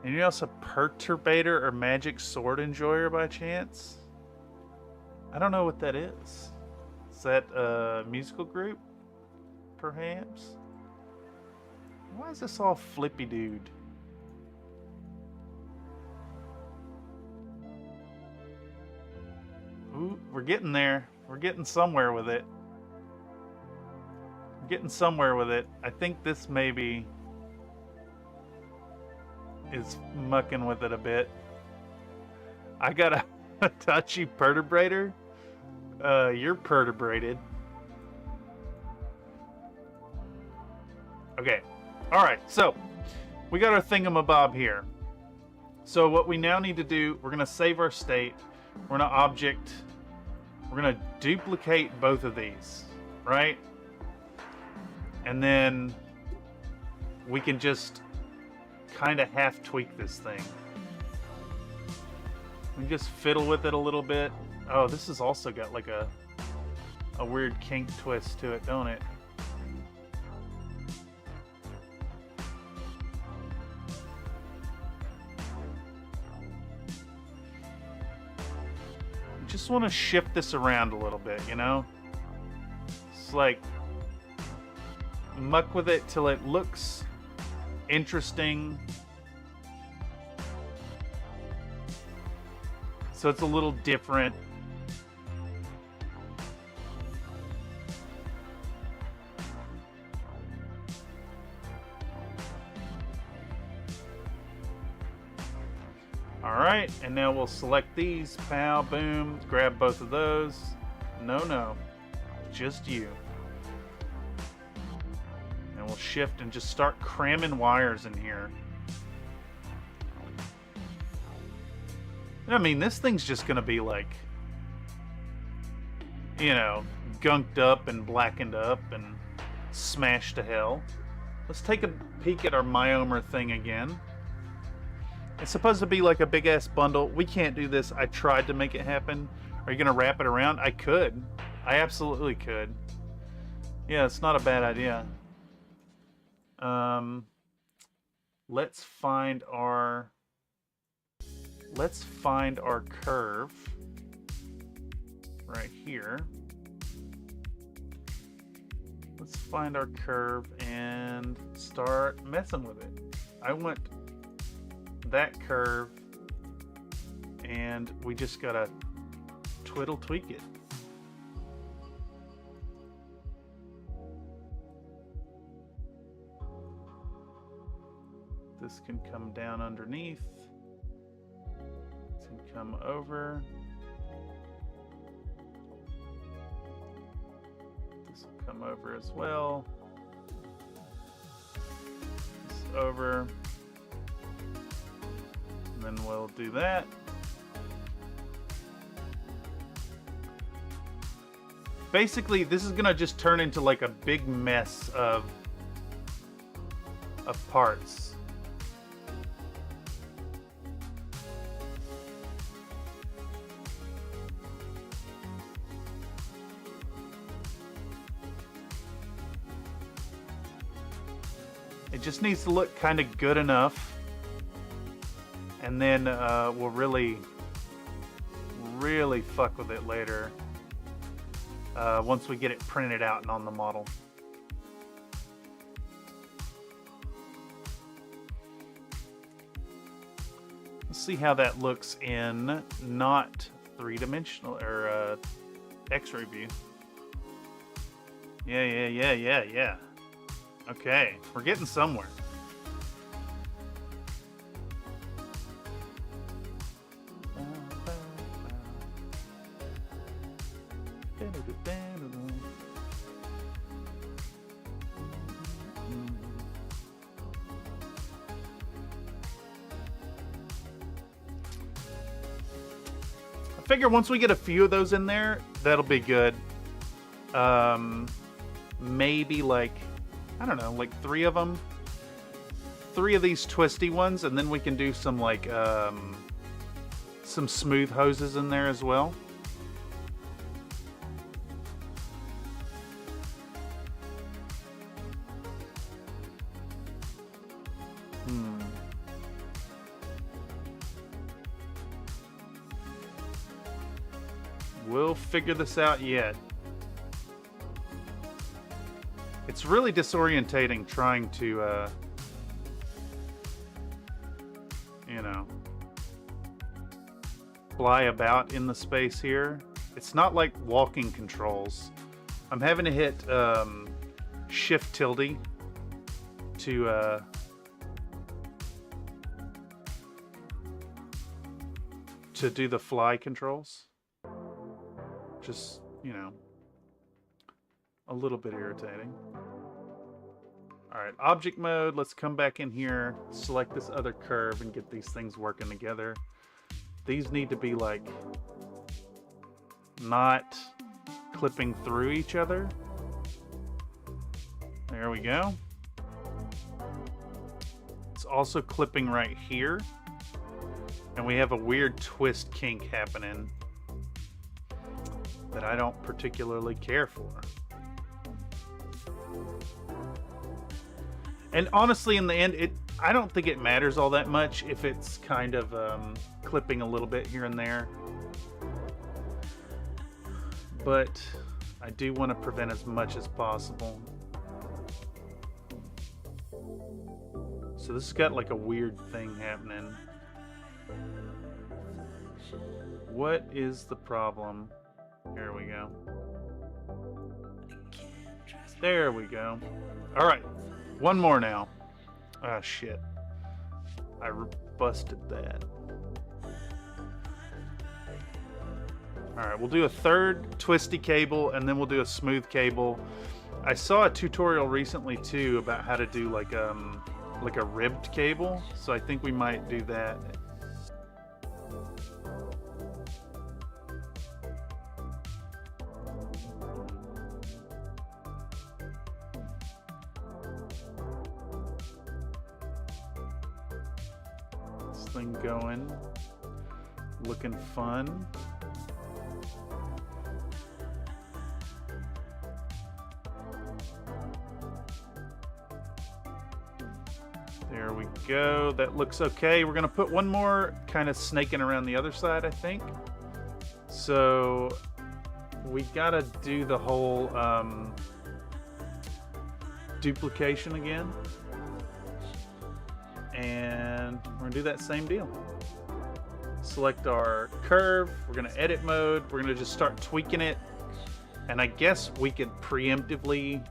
And you're also a perturbator or magic sword enjoyer by chance? I don't know what that is. Is that a musical group? Perhaps? Why is this all flippy dude? Ooh, we're getting there. We're getting somewhere with it. We're getting somewhere with it. I think this maybe is mucking with it a bit. I got a touchy perturbator. You're perturbated. Okay. Alright, so we got our thingamabob here. So what we now need to do, we're going to save our state. We're going to object. We're going to duplicate both of these, right? And then we can just kind of half tweak this thing. We just fiddle with it a little bit. Oh, this has also got like a weird kink twist to it, don't it? Just want to shift this around a little bit, you know? It's like muck with it till it looks interesting. So it's a little different. Alright, and now we'll select these. Pow, boom, grab both of those. No, just you. And we'll shift and just start cramming wires in here. I mean, this thing's just gonna be like, you know, gunked up and blackened up and smashed to hell. Let's take a peek at our myomer thing again. It's supposed to be like a big ass bundle. We can't do this. I tried to make it happen. Are you gonna wrap it around? I could. I absolutely could. Yeah, it's not a bad idea. Let's find our curve right here. Let's find our curve and start messing with it. I want that curve and we just gotta twiddle tweak it. This can come down underneath. This can come over. This will come over as well. This over. And then we'll do that. Basically, this is gonna just turn into like a big mess of parts. It just needs to look kind of good enough, and then we'll really fuck with it later once we get it printed out and on the model. Let's see how that looks in not three-dimensional or X-ray view. Yeah. Okay, we're getting somewhere. I figure once we get a few of those in there, that'll be good. Maybe like, I don't know, like 3 of them. 3 of these twisty ones, and then we can do some like some smooth hoses in there as well. We'll figure this out yet. It's really disorientating trying to, you know, fly about in the space here. It's not like walking controls. I'm having to hit Shift tilde to do the fly controls. Just, you know, a little bit irritating. Alright, object mode. Let's come back in here, select this other curve, and get these things working together. These need to be like not clipping through each other. There we go. It's also clipping right here. And we have a weird twist kink happening that I don't particularly care for. And honestly, in the end, I don't think it matters all that much if it's kind of clipping a little bit here and there. But I do want to prevent as much as possible. So this has got like a weird thing happening. What is the problem? Here we go. There we go. All right. One more now. Ah, shit. I busted that. Alright, we'll do a third twisty cable, and then we'll do a smooth cable. I saw a tutorial recently, too, about how to do like a ribbed cable, so I think we might do that. Thing going, looking fun. There we go. That looks okay. We're gonna put one more kind of snaking around the other side, I think. So we gotta do the whole duplication again. And we're gonna do that same deal. Select our curve, we're gonna edit mode, we're gonna just start tweaking it, and I guess we could preemptively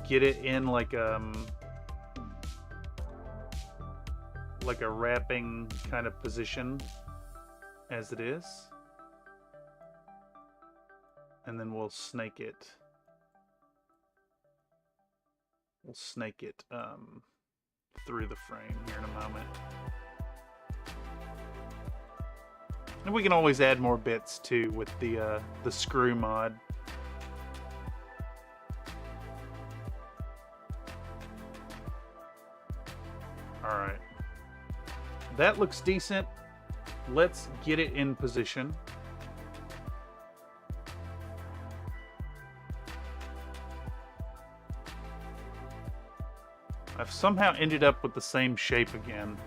get it in like a wrapping kind of position as it is, and then we'll snake it. We'll snake it through the frame here in a moment. And we can always add more bits too with the screw mod. All right, that looks decent. Let's get it in position. I've somehow ended up with the same shape again.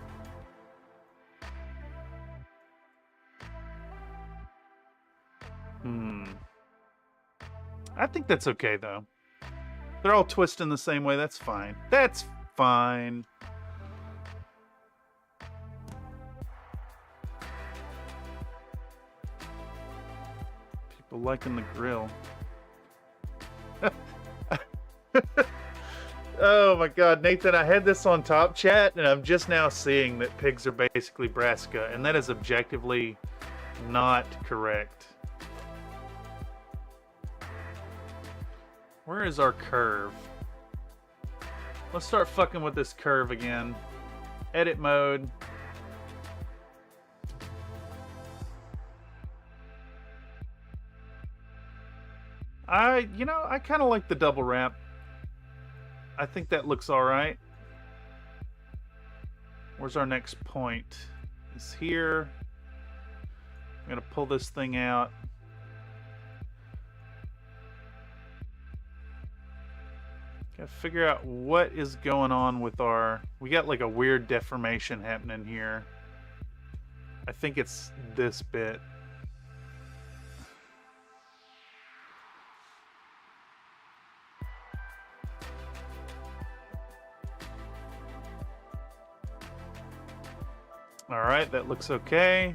I think that's okay, though. They're all twisting the same way. That's fine. That's fine. People liking the grill. Oh my god, Nathan, I had this on Top Chat, and I'm just now seeing that pigs are basically brassica, and that is objectively not correct. Where is our curve? Let's start fucking with this curve again. Edit mode. I kind of like the double wrap. I think that looks all right. Where's our next point? It's here. I'm gonna pull this thing out. Gotta figure out what is going on with our... We got like a weird deformation happening here. I think it's this bit. All right, that looks okay.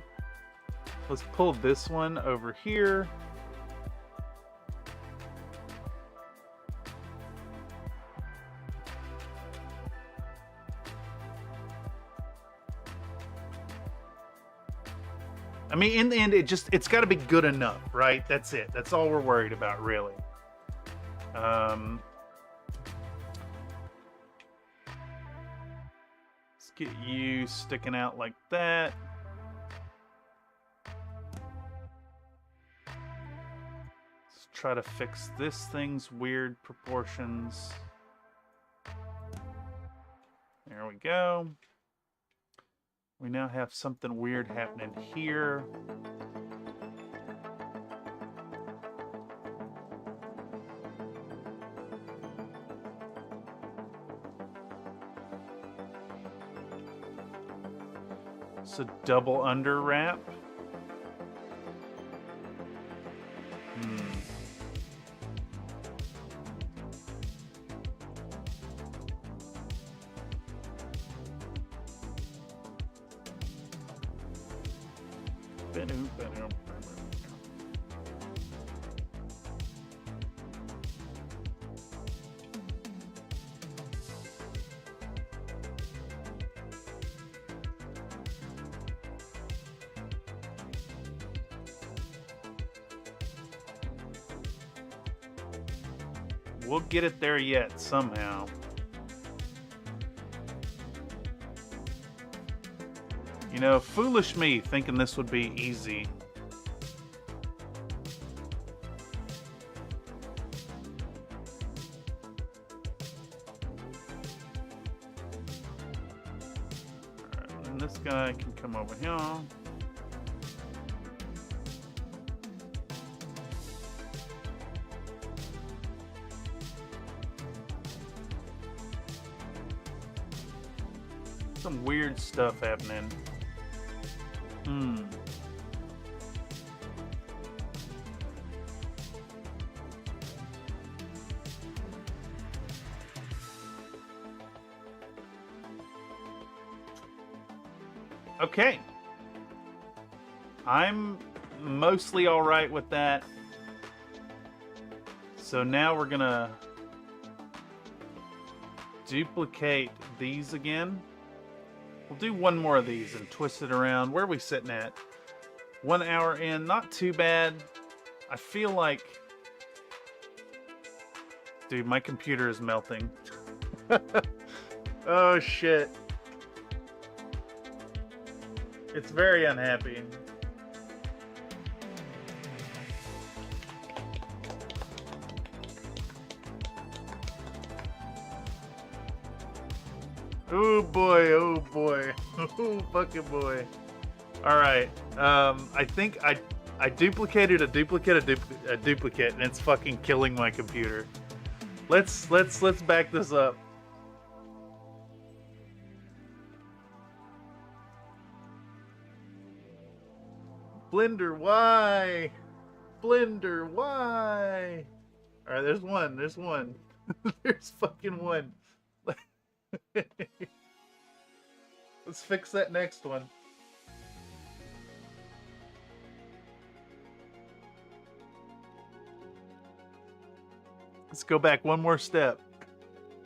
Let's pull this one over here. I mean, in the end, it's got to be good enough, right? That's it. That's all we're worried about, really. Let's get you sticking out like that. Let's try to fix this thing's weird proportions. There we go. We now have something weird happening here. It's a double under wrap. We'll get it there yet, somehow. You know, foolish me thinking this would be easy. Alright, and this guy can come over here. Some weird stuff happening. Okay. I'm mostly all right with that. So now we're gonna duplicate these again. We'll do one more of these and twist it around. Where are we sitting at? 1 hour in, not too bad. I feel like... Dude, my computer is melting. Oh, shit. It's very unhappy. Oh boy, oh boy. Oh fucking boy. Alright. I think I duplicated a duplicate, and it's fucking killing my computer. Let's back this up. Blender, why? Blender, why? Alright, there's one. There's one. There's fucking one. Let's fix that next one. Let's go back one more step.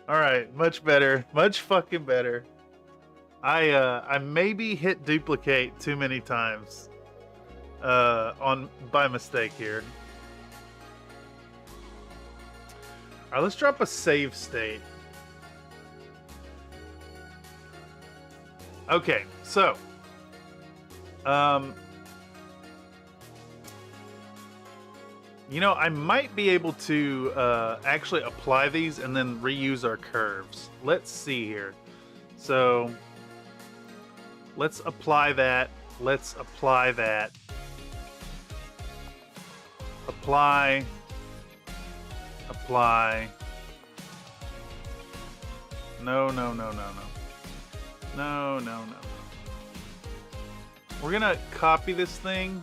Alright, much better. Much fucking better. I maybe hit duplicate too many times. By mistake here. Alright, let's drop a save state. Okay, so you know, I might be able to actually apply these and then reuse our curves. Let's see here. So let's apply that. Let's apply that. Apply. Apply. No. We're gonna copy this thing.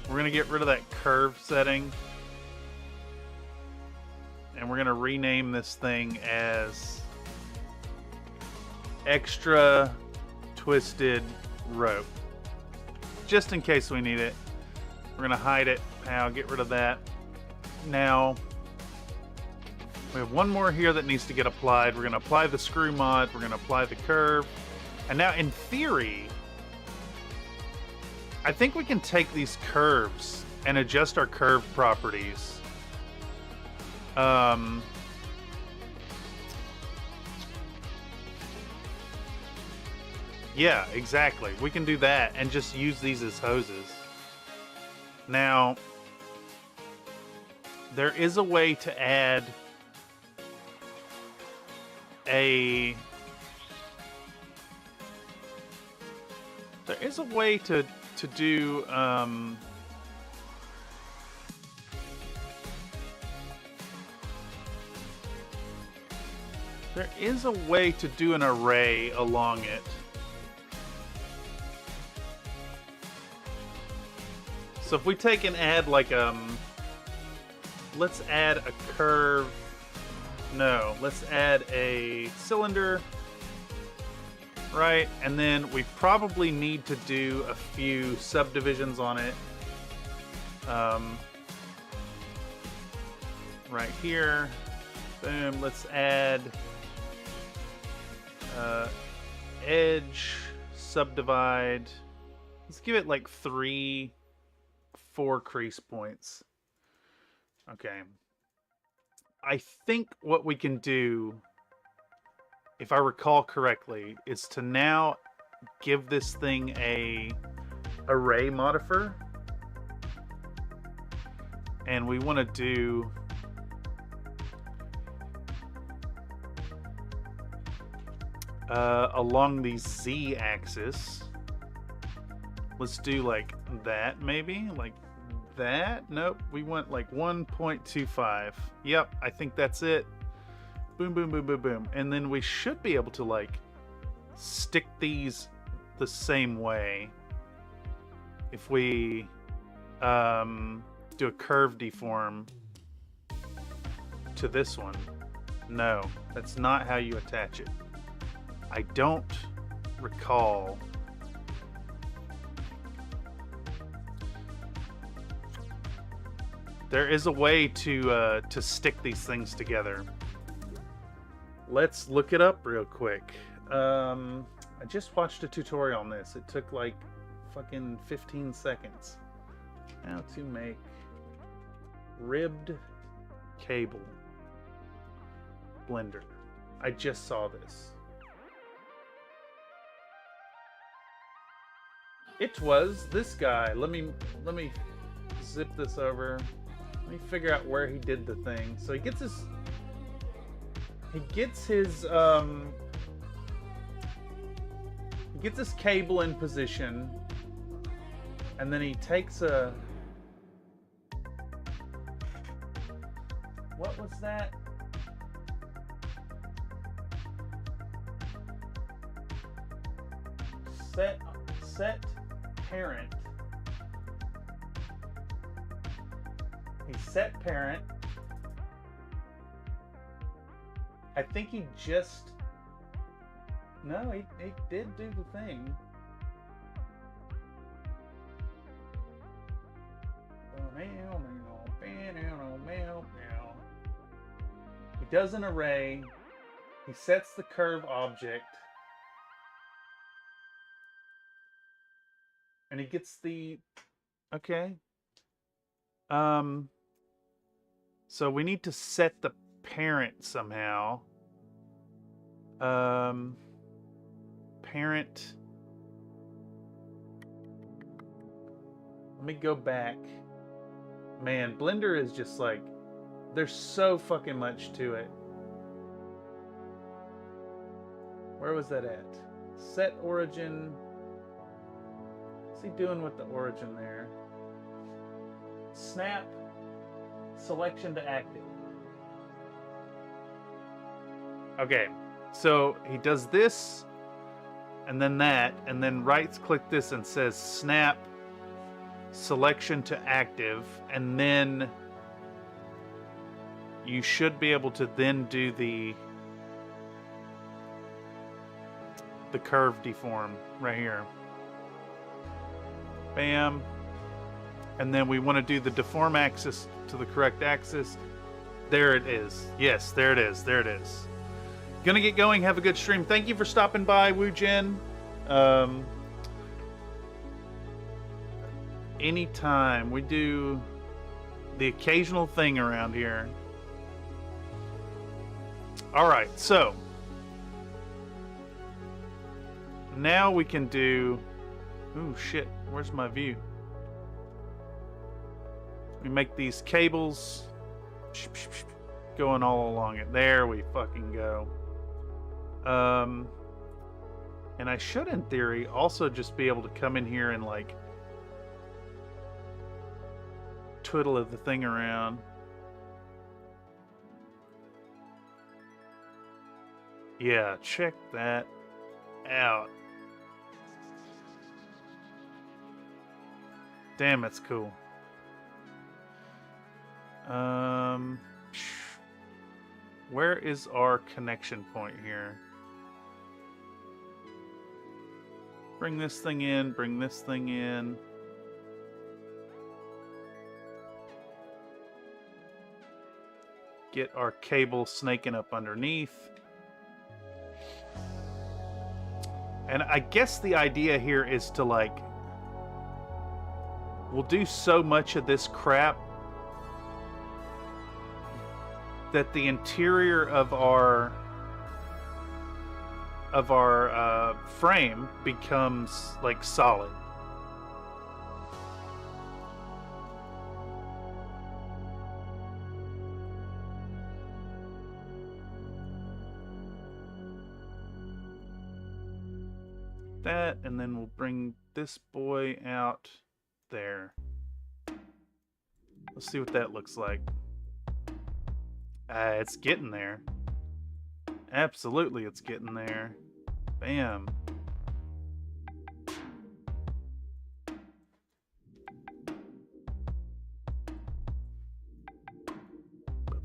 We're gonna get rid of that curve setting. And we're gonna rename this thing as extra twisted rope. Just in case we need it. We're gonna hide it. Now get rid of that. Now we have one more here that needs to get applied. We're gonna apply the screw mod. We're gonna apply the curve. And now in theory, I think we can take these curves and adjust our curve properties. Yeah, exactly. We can do that and just use these as hoses. Now, there is a way to add a... There is a way to do... There is a way to do an array along it. So if we take and add like let's add a curve. No, let's add a cylinder. Right, and then we probably need to do a few subdivisions on it. Right here. Boom, let's add edge, subdivide. Let's give it like 4 crease points. Okay. I think what we can do, if I recall correctly, is to now give this thing a array modifier. And we want to do along the z-axis. Let's do like that, maybe? Like that? Nope, we want like 1.25. Yep, I think that's it. Boom, boom, boom, boom, boom. And then we should be able to like stick these the same way. If we do a curve deform to this one. No, that's not how you attach it. I don't recall. There is a way to stick these things together. Let's look it up real quick. I just watched a tutorial on this. It took like fucking 15 seconds. How to make ribbed cable blender. I just saw this. It was this guy. Let me zip this over. Let me figure out where he did the thing. So he gets his He gets his cable in position, and then he takes a... What was that? Set parent. He set parent. I think he just... No, he did do the thing. He does an array. He sets the curve object. And he gets the... Okay. So we need to set the parent somehow. Parent. Let me go back. Man, Blender is just like... There's so fucking much to it. Where was that at? Set origin. What's he doing with the origin there? Snap. Selection to active. Okay, so he does this, and then that, and then right-click this and says snap selection to active, and then you should be able to then do the curve deform right here. Bam. And then we want to do the deform axis to the correct axis. There it is. Yes, there it is. There it is. Gonna get going. Have a good stream. Thank you for stopping by, Woo Jin. Anytime. We do the occasional thing around here. Alright, so now we can do... Ooh, shit. Where's my view? We make these cables going all along it. There we fucking go. And I should, in theory, also just be able to come in here and, like, twiddle the thing around. Yeah, check that out. Damn, that's cool. Where is our connection point here? Bring this thing in, bring this thing in. Get our cable snaking up underneath. And I guess the idea here is to, like, we'll do so much of this crap that the interior of our frame becomes, like, solid. That, and then we'll bring this boy out there. Let's see what that looks like. It's getting there. Absolutely, it's getting there. Bam.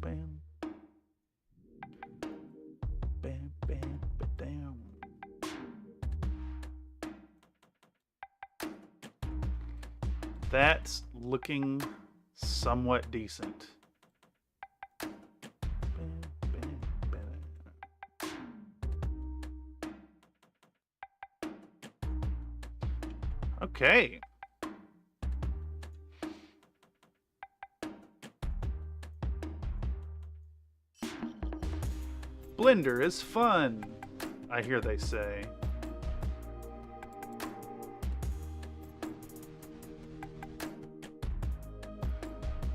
Bam. Bam, bam, ba-dam. That's looking somewhat decent. Okay. Blender is fun, I hear they say.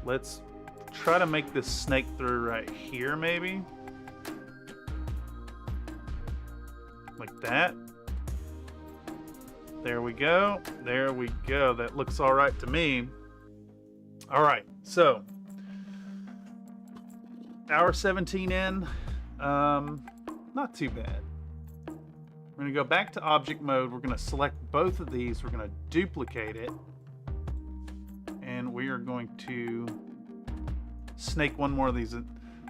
Let's try to make this snake through right here, maybe. Like that. There we go. There we go. That looks all right to me. All right, so hour 17 in, not too bad. We're gonna go back to object mode. We're gonna select both of these. We're gonna duplicate it, and we are going to snake one more of these.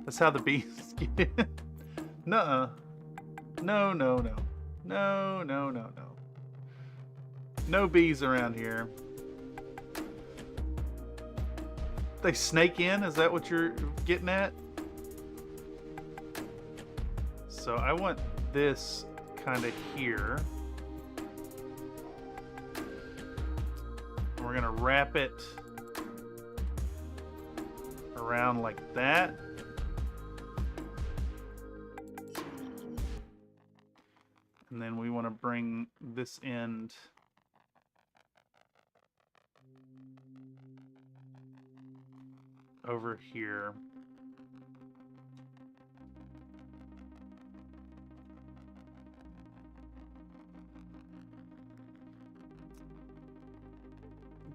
That's how the bees get in. Nuh-uh. No, no, no. No, no, no, no. No bees around here. They snake in? Is that what you're getting at? So I want this kind of here. We're gonna wrap it around like that. And then we want to bring this end over here.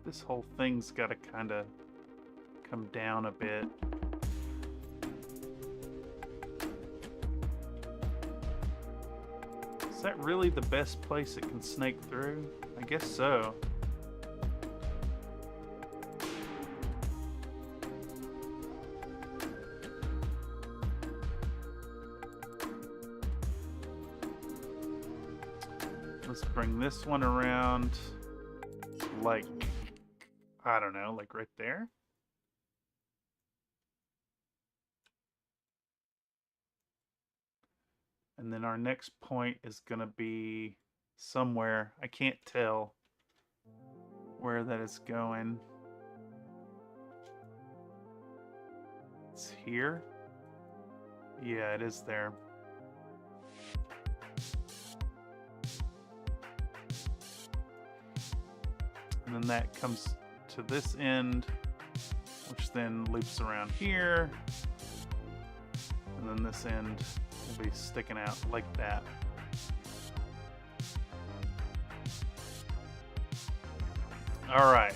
This whole thing's got to kind of come down a bit. Is that really the best place it can snake through? I guess so. Let's bring this one around like, I don't know, like right there. And then our next point is going to be somewhere. I can't tell where that is going. It's here. Yeah, it is there. And then that comes to this end, which then loops around here. And then this end will be sticking out like that. All right.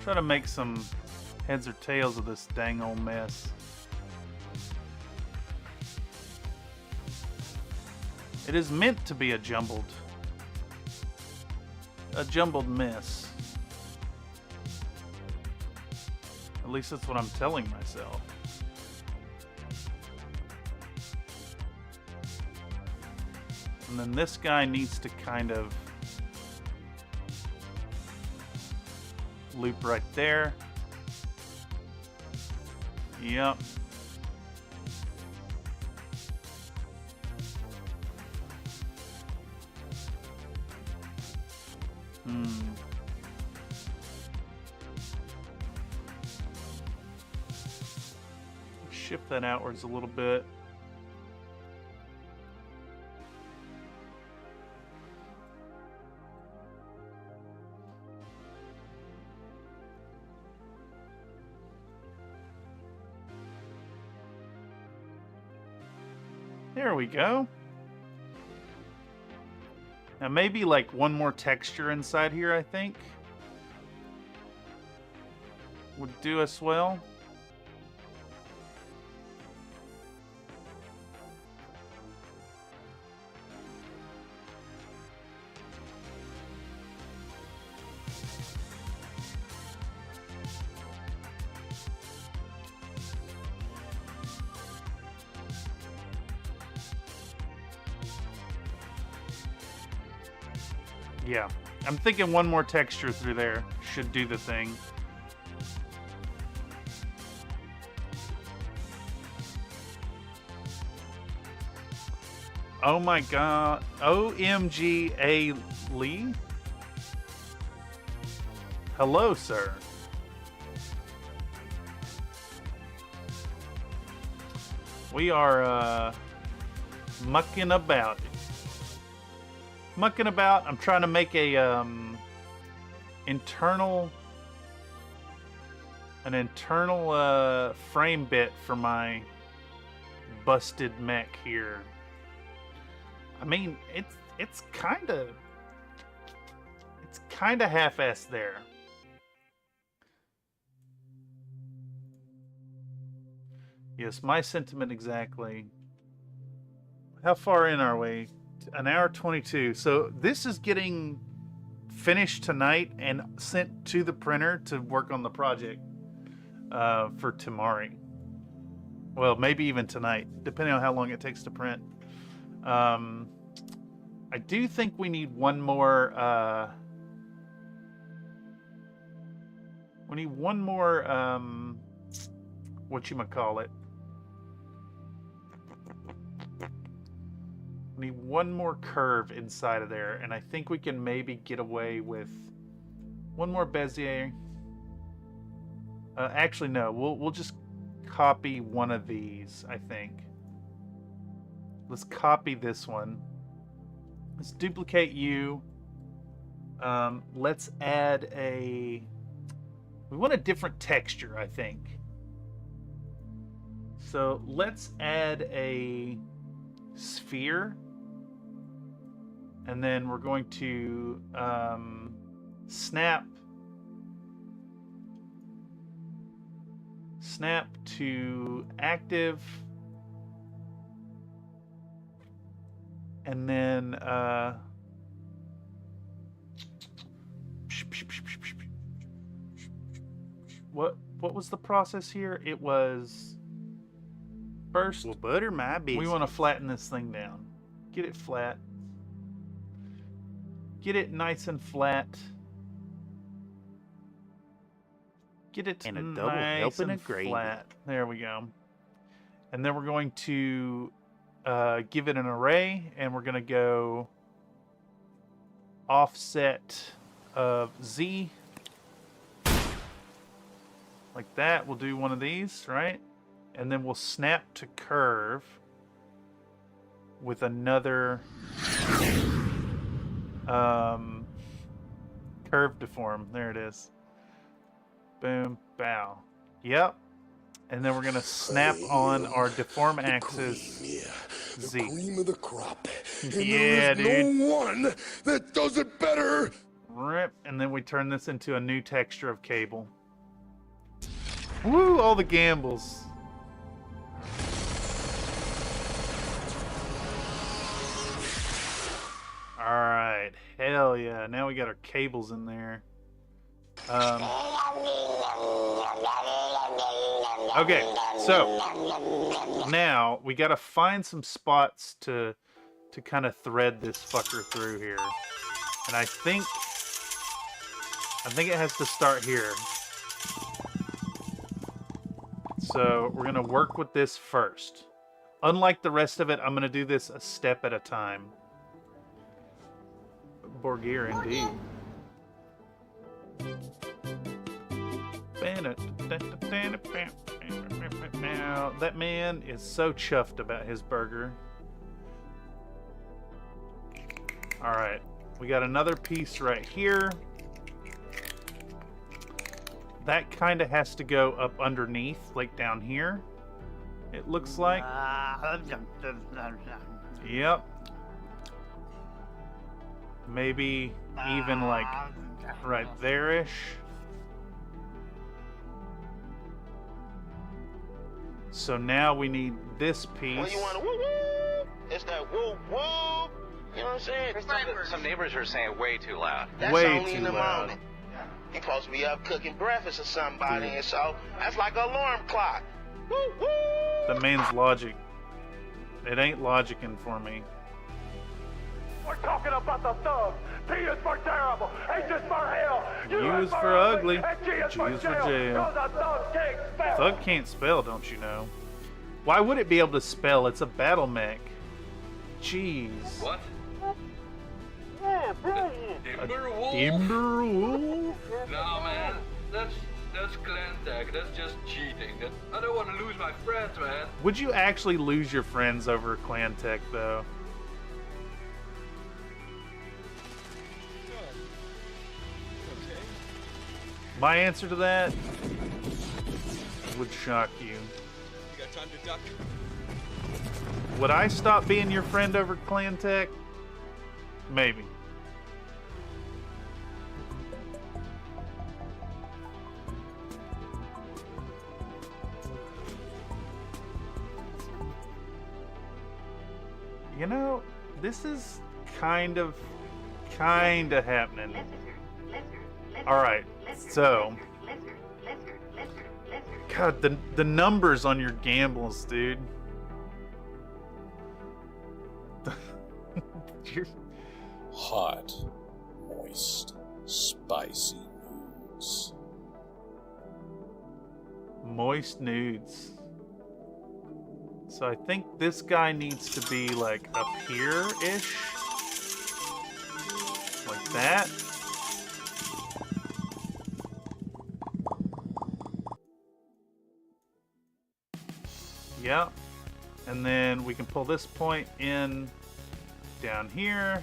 Try to make some heads or tails of this dang old mess. It is meant to be a jumbled mess. At least that's what I'm telling myself. And then this guy needs to kind of loop right there. Yep. Shift that outwards a little bit. There we go. Now maybe like one more texture inside here, I think, would do us well. Yeah, I'm thinking one more texture through there should do the thing. Oh my god. OMG A. Lee? Hello, sir. We are mucking about. I'm trying to make a internal frame bit for my busted mech here. I mean, it's kind of kind of half-assed there. Yes, my sentiment exactly. How far in are we? An hour 22. So this is getting finished tonight and sent to the printer to work on the project for tomorrow. Well, maybe even tonight, depending on how long it takes to print. I do think we need one more. We need one more. Whatchamacallit? We need one more curve inside of there, and I think we can maybe get away with one more Bezier. Actually, no. We'll just copy one of these. I think. Let's copy this one. Let's duplicate you. Let's add a. We want a different texture, I think. So let's add a sphere. And then we're going to snap to active. And then what was the process here? It was first. Well, butter my business. We want to flatten this thing down. Get it flat. Get it nice and flat. Get it and a nice double helping and of gravy. Flat. There we go. And then we're going to give it an array, and we're going to go offset of Z. Like that. We'll do one of these, right? And then we'll snap to curve with another curve deform. There it is. Boom, bow. Yep. And then we're going to snap on our deform axis Z. The cream of the crop. And Yeah, there is dude. no one that does it better. Rip. And then we turn this into a new texture of cable. Woo, all the gambles. Alright, hell yeah. Now we got our cables in there. Okay, so now we gotta find some spots to kind of thread this fucker through here. And I think it has to start here. So we're gonna work with this first. Unlike the rest of it, I'm gonna do this a step at a time. Borgir indeed. Now, that man is so chuffed about his burger. Alright, we got another piece right here. That kind of has to go up underneath, like down here, it looks like. Yep. Maybe even like right there-ish. So now we need this piece. Well, you want to woo woo? It's that woo woo. You know what I'm saying? Some neighbors are saying way too loud. That's Way only too in the loud. morning. You're supposed to be up cooking breakfast or somebody, and so that's like an alarm clock. Woo woo. The man's logic. It ain't logicking for me. We're talking about the thugs. P is for terrible. H is for hell. U is for ugly. And G is for G is for jail. jail. 'Cause a thug can't spell. Thug can't spell, don't you know? Why would it be able to spell? It's a battle mech. Jeez. What? Timberwolf? Timberwolf? No, man. That's clan tag. That's just cheating. I don't want to lose my friends, man. Would you actually lose your friends over clan tech, though? My answer to that would shock you. You got time to duck? Would I stop being your friend over clan tech? Maybe. You know, this is kind of happening. All right, so God, the numbers on your gambles, dude. Hot, moist, spicy nudes. Moist nudes. So I think this guy needs to be like up here-ish. Like that. Yep. And then we can pull this point in down here.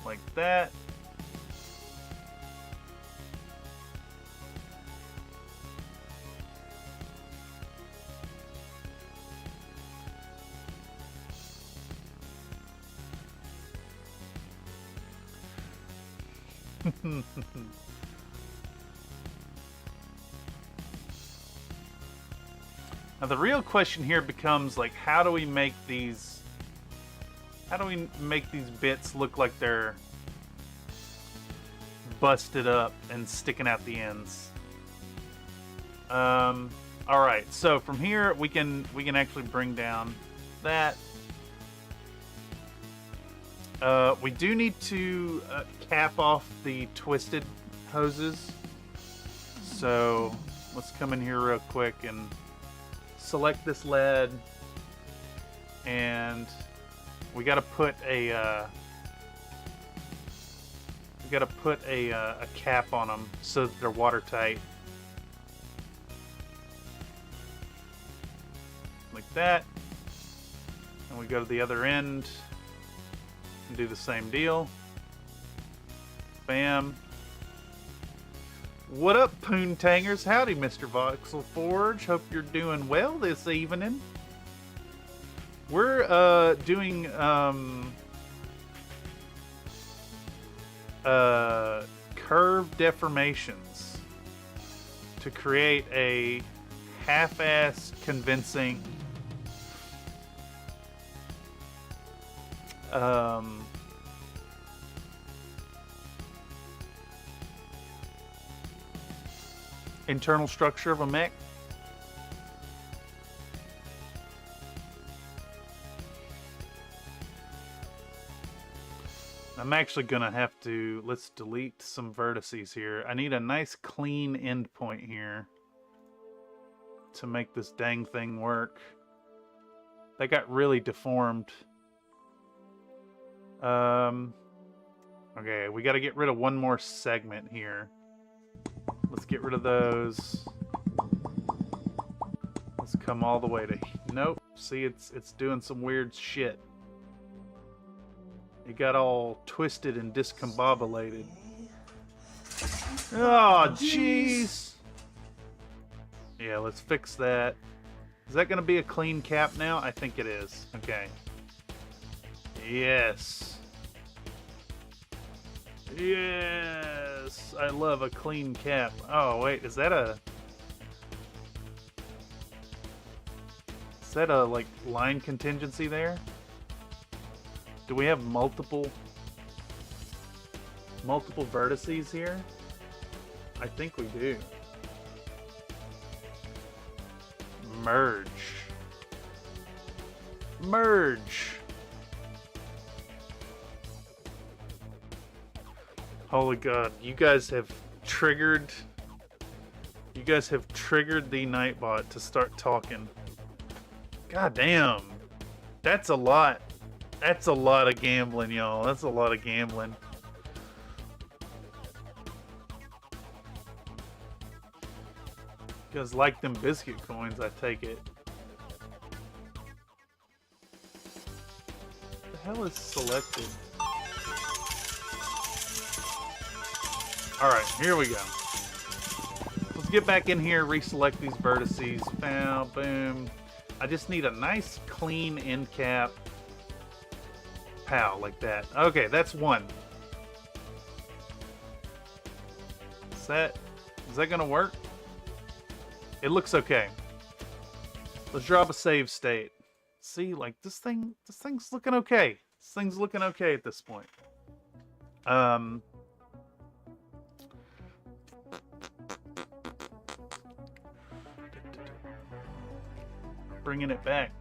Like that. Now the real question here becomes like, how do we make these bits look like they're busted up and sticking out the ends? All right, so from here we can actually bring down that. We do need to cap off the twisted hoses. So let's come in here real quick and select this lead, and we got to put a cap on them so that they're watertight, like that. And we go to the other end and do the same deal. Bam. What up, Poontangers? Howdy, Mr. Voxel Forge. Hope you're doing well this evening. We're doing curve deformations to create a half-ass convincing internal structure of a mech. I'm actually gonna have to, let's delete some vertices here. I need a nice clean endpoint here to make this dang thing work. That got really deformed. Okay, we got to get rid of one more segment here. Let's get rid of those. Let's come all the way to... Nope. See, it's doing some weird shit. It got all twisted and discombobulated. Oh, jeez. Yeah, let's fix that. Is that going to be a clean cap now? I think it is. Okay. Yes. Yes. I love a clean cap. Oh, wait. Is that a... Is that a, like, line contingency there? Do we have multiple vertices here? I think we do. Merge. Merge. Holy God, you guys have triggered the Nightbot to start talking. God damn. That's a lot. That's a lot of gambling, y'all. That's a lot of gambling. You guys like them biscuit coins, I take it. What the hell is selected? Alright, here we go. Let's get back in here, reselect these vertices. Bow, boom. I just need a nice clean end cap. Pow, like that. Okay, that's one. Is that gonna work? It looks okay. Let's drop a save state. See, like this thing's looking okay. This thing's looking okay at this point. Bringing it back.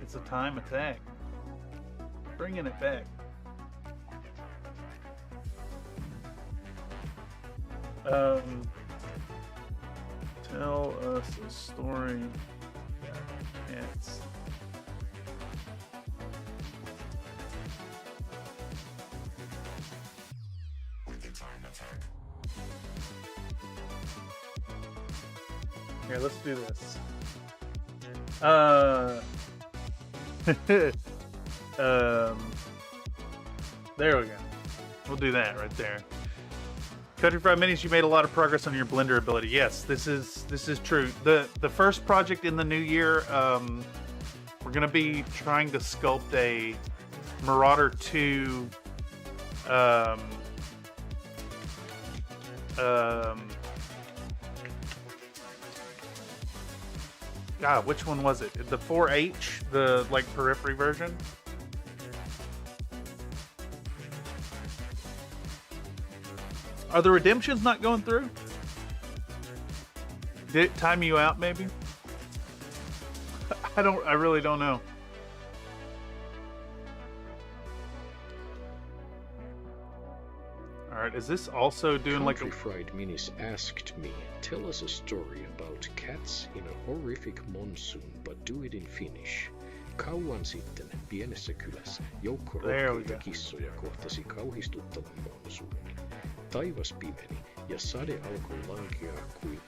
It's a time attack. Bringing it back. Tell us a story. Cats. Here, let's do this. There we go. We'll do that right there. Country Fried Minis, you made a lot of progress on your Blender ability. Yes, this is true. The first project in the new year, we're gonna be trying to sculpt a Marauder 2 God, which one was it? The 4H, the like periphery version? Are the redemptions not going through? Did it time you out maybe? I really don't know. Alright, is this also doing like a... Fried Minis asked me, tell us a story about cats in a horrific monsoon, but do it in Finnish. Kauan sitten pienessä kylässä joukko rohkeita kissoja kohtasi kauhistuttavan monsuunin. Taivas pimeni ja sade alkoi lankea kuin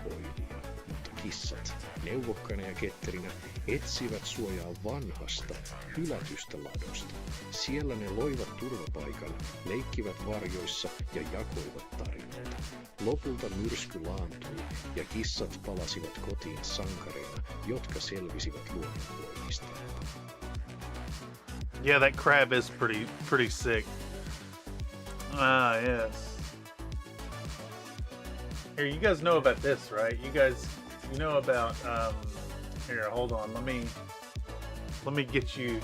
oilia, mutta kissat, neuvokkana ja ketterinä, etsivät suojaa vanhasta, hylätystä ladosta. Siellä ne loivat turvapaikan, leikkivät varjoissa ja jakoivat tarinoita. Lopulta myrsky laantui ja kissat palasivat kotiin sankareina, jotka selvisivät luonnonvoimista. Yeah, that crab is pretty sick. Ah, yes. Here, you guys know about this, right? You know about, here, hold on. Let me get you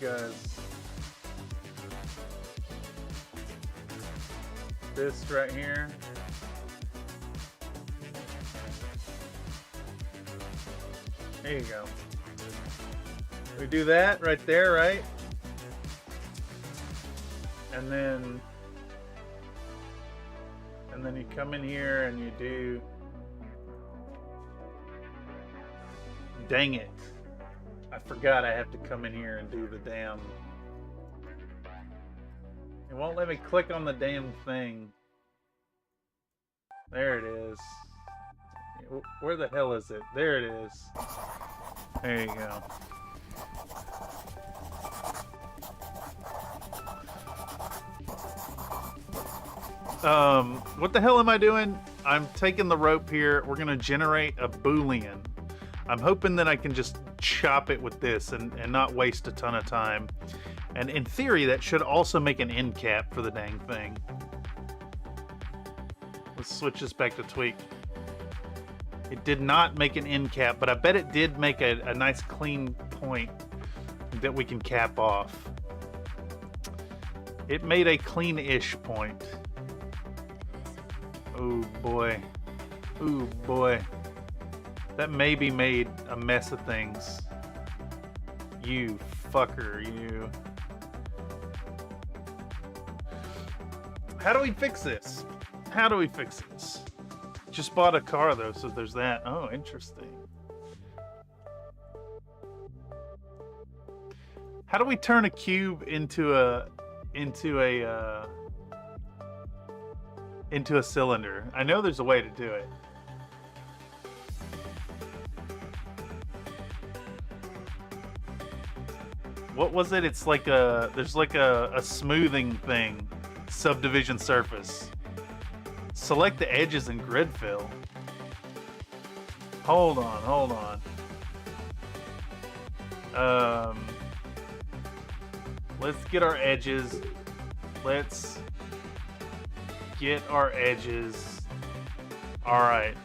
guys this right here. There you go. We do that right there, right? And then you come in here and you do... Dang it. I forgot I have to come in here and do the damn... It won't let me click on the damn thing. There it is. Where the hell is it? There it is. There you go. What the hell am I doing? I'm taking the rope here. We're gonna generate a Boolean. I'm hoping that I can just chop it with this and not waste a ton of time. And in theory, that should also make an end cap for the dang thing. Let's switch this back to tweak. It did not make an end cap, but I bet it did make a nice clean point that we can cap off. It made a clean-ish point. Oh boy. Oh boy. That maybe made a mess of things. You fucker, you. How do we fix this? How do we fix this? Just bought a car though, so there's that. Oh, interesting. How do we turn a cube into a cylinder? I know there's a way to do it. What was it? It's like there's like a smoothing thing, subdivision surface. Select the edges and grid fill. Hold on. Let's get our edges. Let's get our edges. All right.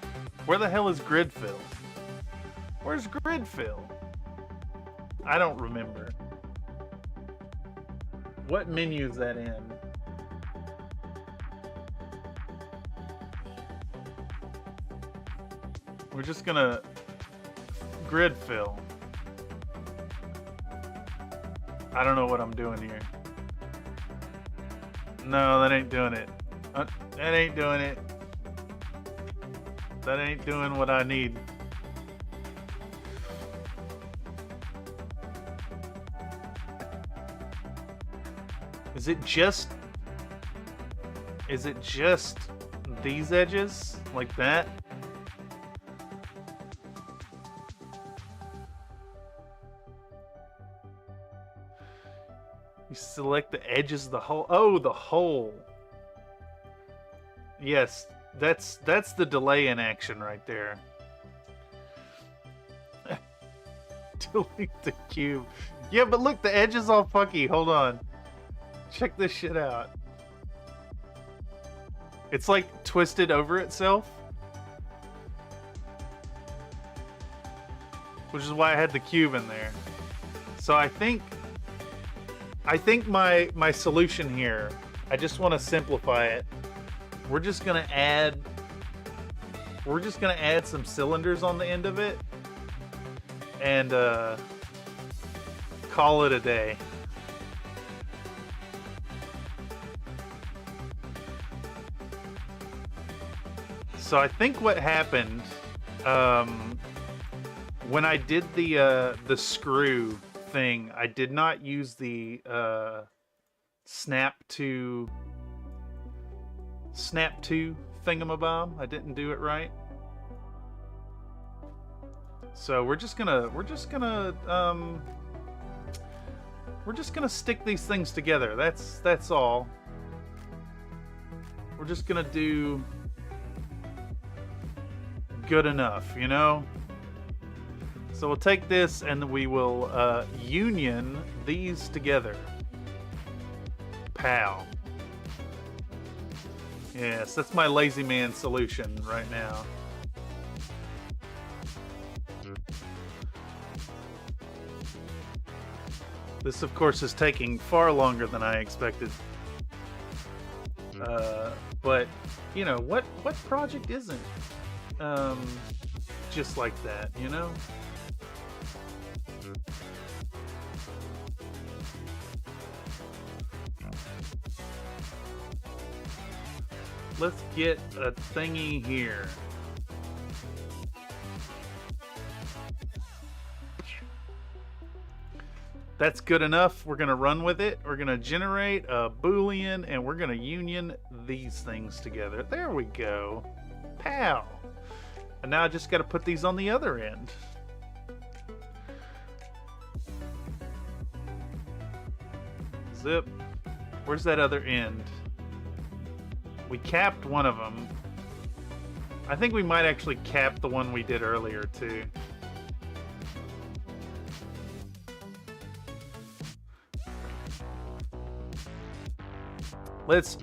Where the hell is grid fill? Where's grid fill? I don't remember. What menu is that in? We're just gonna grid fill. I don't know what I'm doing here. No, that ain't doing it. That ain't doing it. That ain't doing what I need. Is it just these edges like that? You select the edges of the hole. Oh, the hole. Yes, that's the delay in action right there. Delete the cube. Yeah, but look, the edge is all funky. Hold on. Check this shit out. It's like twisted over itself. Which is why I had the cube in there. So I think my solution here, I just want to simplify it. We're just gonna add some cylinders on the end of it and call it a day. So I think what happened when I did the screw thing, I did not use the snap to thingamabob. I didn't do it right. So we're just gonna stick these things together. That's all. We're just gonna do good enough, you know? So we'll take this and we will union these together. Pow. Yes, that's my lazy man solution right now. This, of course, is taking far longer than I expected. But, you know, what project isn't just like that, you know? Let's get a thingy here. That's good enough. We're gonna run with it. We're gonna generate a Boolean and we're gonna union these things together. There we go. Pow! And now I just gotta put these on the other end. Zip. Where's that other end? We capped one of them. I think we might actually cap the one we did earlier too. Let's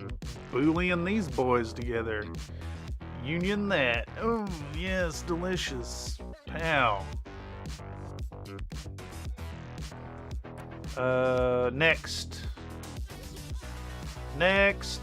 Boolean these boys together. Union that. Oh, yes, delicious. Pow. Next. Next.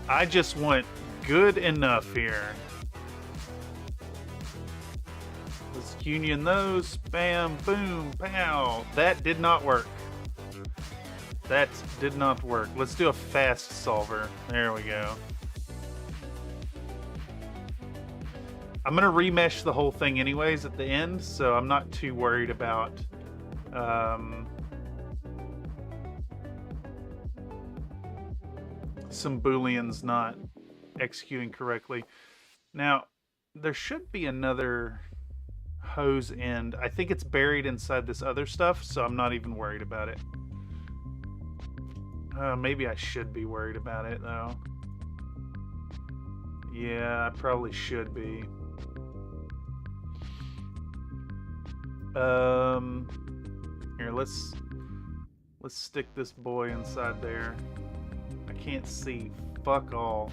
I just want good enough here. Let's union those. Bam, boom, pow. That did not work. That did not work. Let's do a fast solver. There we go. I'm going to remesh the whole thing anyways at the end, so I'm not too worried about some Booleans not executing correctly. Now, there should be another hose end. I think it's buried inside this other stuff, so I'm not even worried about it. Maybe I should be worried about it, though. Yeah, I probably should be. Here, let's stick this boy inside there. I can't see fuck all.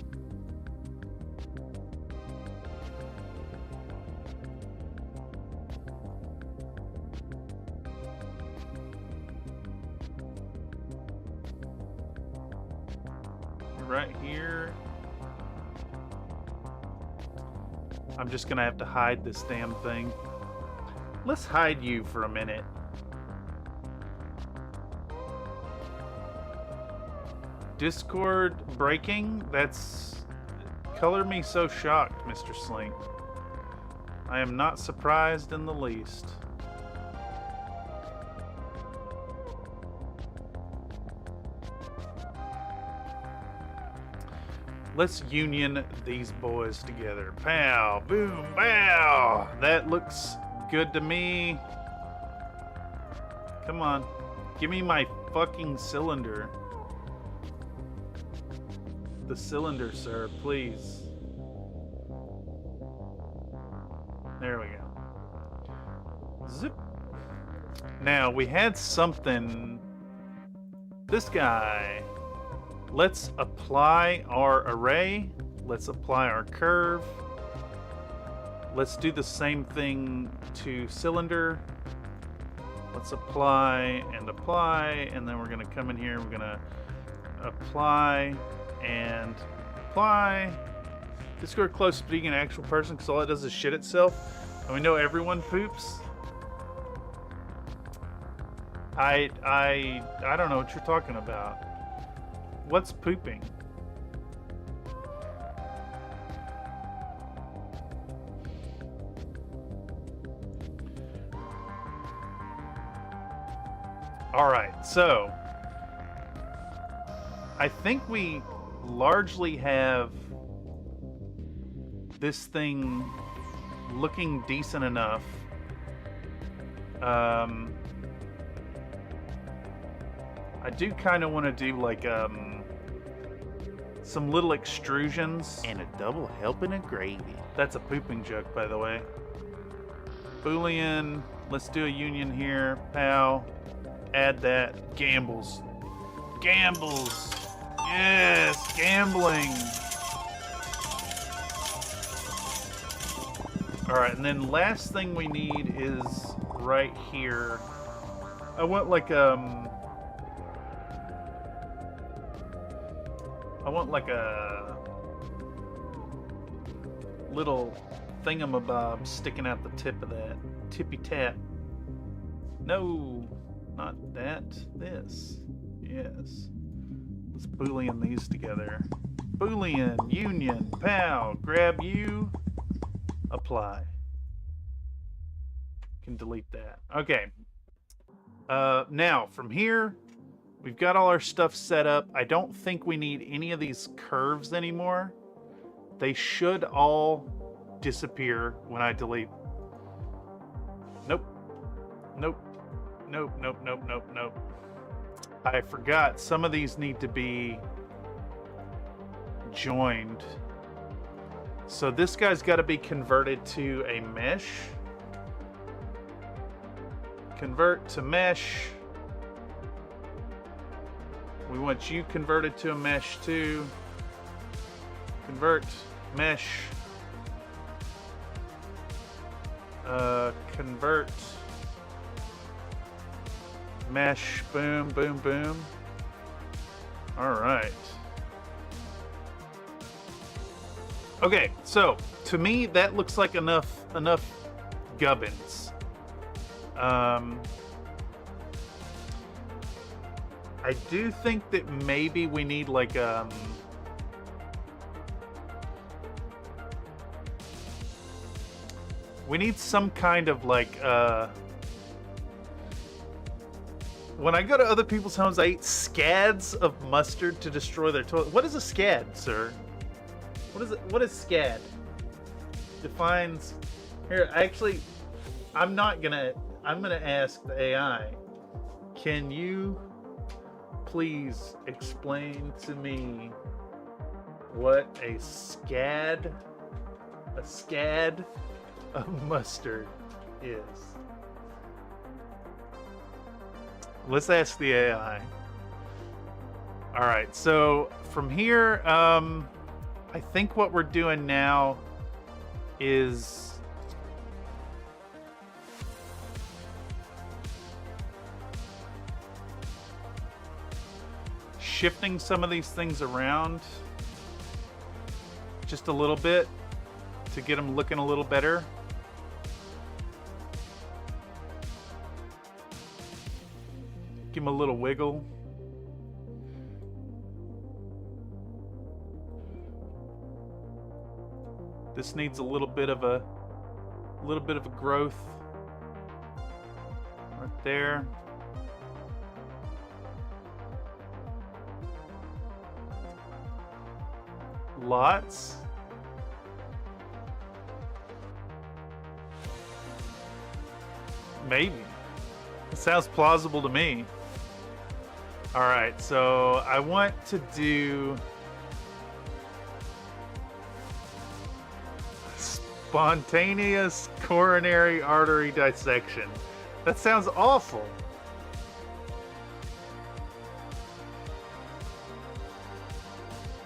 Right here. I'm just gonna have to hide this damn thing. Let's hide you for a minute. Discord breaking? That's... Color me so shocked, Mr. Slink. I am not surprised in the least. Let's union these boys together. Pow, boom, pow. That looks good to me. Come on. Give me my fucking cylinder. The cylinder, sir, please. There we go. Zip. Now, we had something... This guy... Let's apply our array. Let's apply our curve. Let's do the same thing to cylinder. Let's apply, and then we're gonna come in here, we're gonna apply and apply. Discord close to being an actual person because all it does is shit itself. And we know everyone poops. I don't know what you're talking about. What's pooping? All right, so I think we largely have this thing looking decent enough. I do kind of want to do like some little extrusions and a double helping of gravy. That's a pooping joke, by the way. Boolean. Let's do a union here. Pow. Add that. Gambles. Gambles. Yes, gambling. All right, and then last thing we need is right here. I want like a little thingamabob sticking out the tip of that. Tippy tap. No, not that. This. Yes. Let's Boolean these together. Boolean, union, pow, grab you, apply. Can delete that. Okay. Now, from here, we've got all our stuff set up. I don't think we need any of these curves anymore. They should all disappear when I delete. Nope. Nope. Nope, nope, nope, nope, nope. I forgot some of these need to be joined. So this guy's got to be converted to a mesh. Convert to mesh. We want you converted to a mesh too. Convert, mesh. Convert, mesh, boom, boom, boom. All right. Okay, so to me that looks like enough gubbins. I do think that maybe we need like we need some kind of like when I go to other people's homes, I eat scads of mustard to destroy their toilet. What is a scad, sir? What is it? What is scad? Defines here. Actually, I'm gonna ask the AI. Can you please explain to me what a scad of mustard is. Let's ask the AI. All right, so from here, I think what we're doing now is shifting some of these things around just a little bit to get them looking a little better. Give them a little wiggle. This needs a little bit of a growth right there. Lots. Maybe. It sounds plausible to me. All right, so I want to do spontaneous coronary artery dissection. That sounds awful.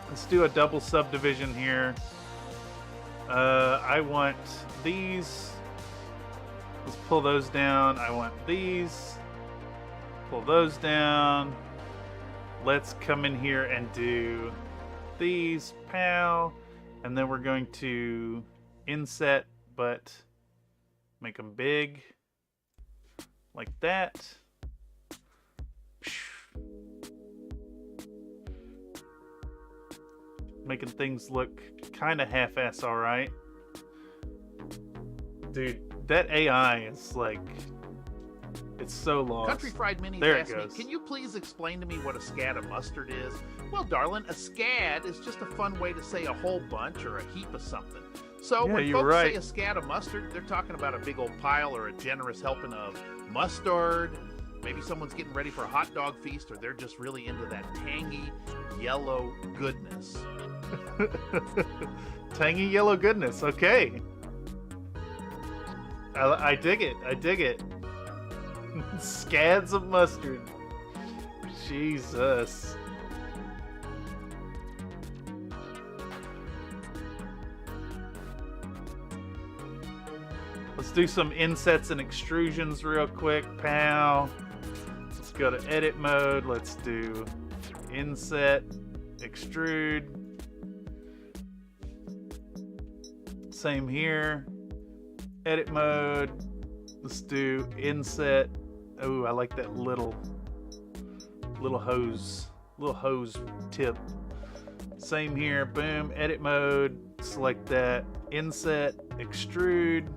Let's do a double subdivision here. I want these. Let's pull those down. I want these. Pull those down. Let's come in here and do these. Pow. And then we're going to inset, but make them big. Like that. Making things look kind of half-ass all right. Dude, that AI is like, it's so lost. Country Fried Minis there asked me, can you please explain to me what a scad of mustard is? Well, darling, a scad is just a fun way to say a whole bunch or a heap of something. So Yeah, when you're folks right. say a scad of mustard, they're talking about a big old pile or a generous helping of mustard. Maybe someone's getting ready for a hot dog feast, or they're just really into that tangy yellow goodness. Tangy yellow goodness. Okay. I dig it. I dig it. Scads of mustard. Jesus. Let's do some insets and extrusions real quick. Pow. Let's go to edit mode. Let's do inset, extrude. Same here. Edit mode. Let's do inset. Oh, I like that little hose tip. Same here. Boom. Edit mode. Select that. Inset. Extrude.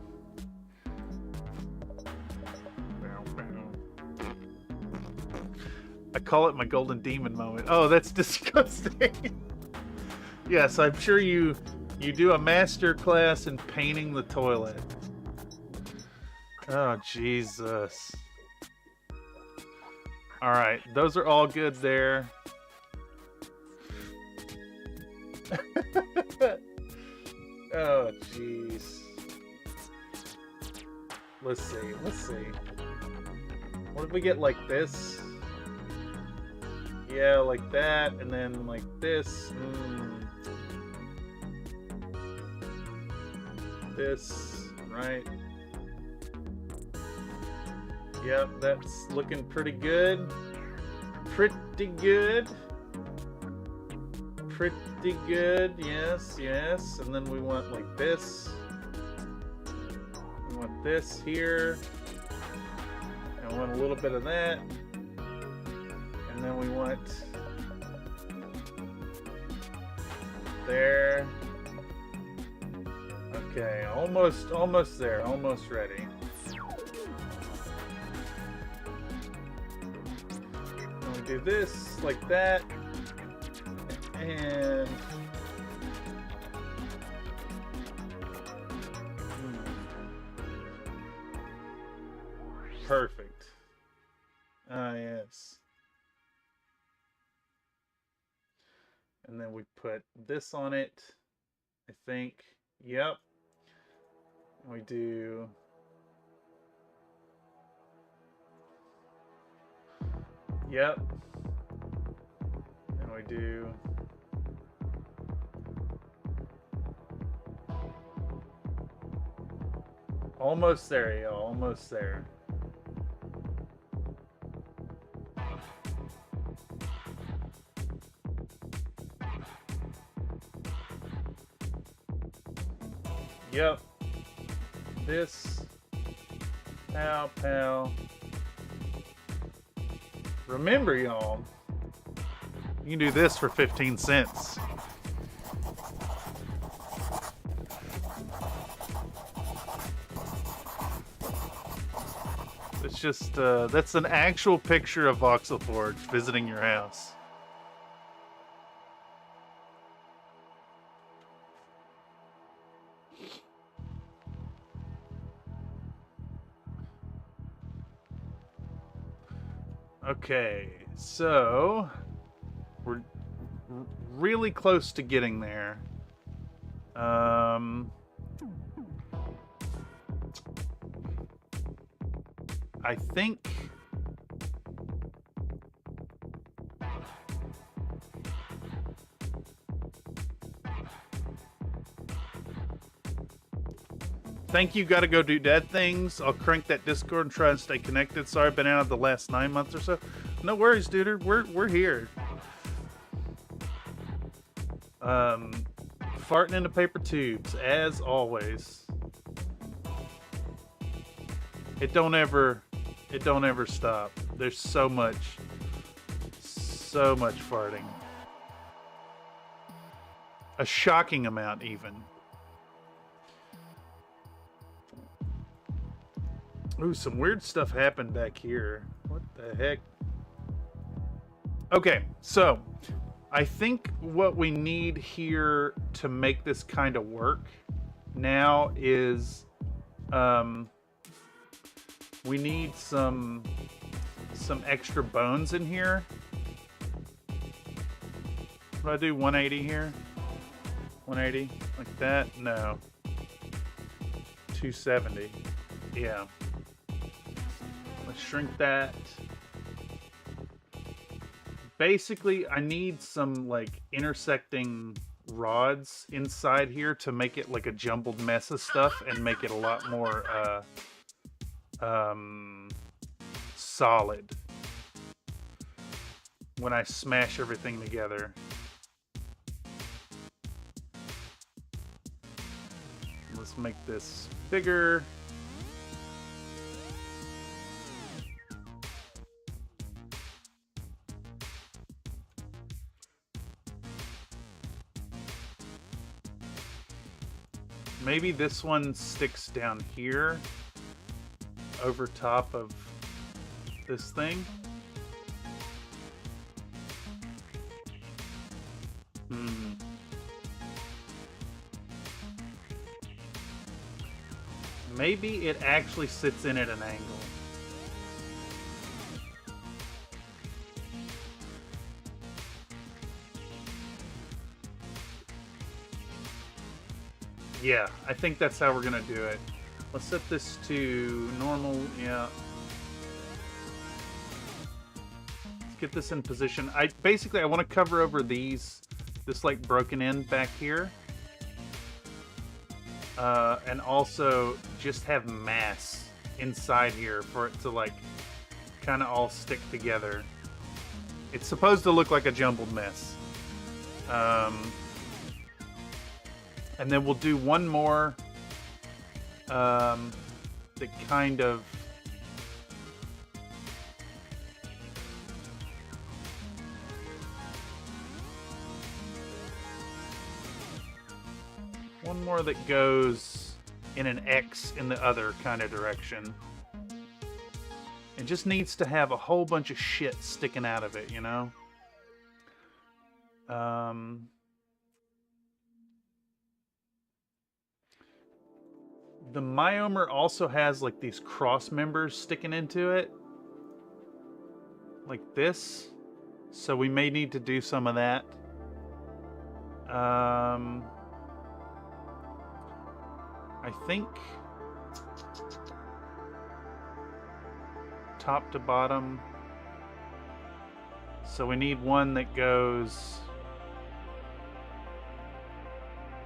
I call it my golden demon moment. Oh, that's disgusting. Yes, I'm sure you do a master class in painting the toilet. Oh, Jesus. All right, those are all good there. Oh, jeez. Let's see. What if we get like this? Yeah, like that, and then like this. This, right? Yep, that's looking pretty good. Pretty good. Pretty good, yes. And then we want like this. We want this here. And we want a little bit of that. And then we want there. Okay, almost there, almost ready. And we do this like that, and perfect. Ah, yes. And then we we put this on it, I think. Yep. And we do... Yep. And we do... Almost there, y'all. Almost there. Yep. This. Pow, pow. Remember, y'all, you can do this for 15 cents. It's just, that's an actual picture of Voxel Forge visiting your house. Okay, so we're really close to getting there. I think thank you, gotta go do dad things. I'll crank that Discord and try and stay connected. Sorry I've been out of the last 9 months or so. No worries, dude. We're here. Farting into paper tubes, as always. It don't ever stop. There's so much farting. A shocking amount, even. Ooh, some weird stuff happened back here. What the heck? Okay, so I think what we need here to make this kind of work now is we need some extra bones in here. What do I do? 180 here? 180? Like that? No. 270. Yeah. Let's shrink that. Basically, I need some like intersecting rods inside here to make it like a jumbled mess of stuff and make it a lot more solid when I smash everything together. Let's make this bigger. Maybe this one sticks down here over top of this thing. Maybe it actually sits in at an angle. Yeah, I think that's how we're gonna do it. Let's set this to normal, yeah. Let's get this in position. Basically I want to cover over this like broken end back here. And also just have mass inside here for it to like kind of all stick together. It's supposed to look like a jumbled mess. And then we'll do one more that kind of that goes in an X in the other kind of direction. It just needs to have a whole bunch of shit sticking out of it, you know? The Myomer also has like these cross members sticking into it. Like this. So we may need to do some of that. I think top to bottom. So we need one that goes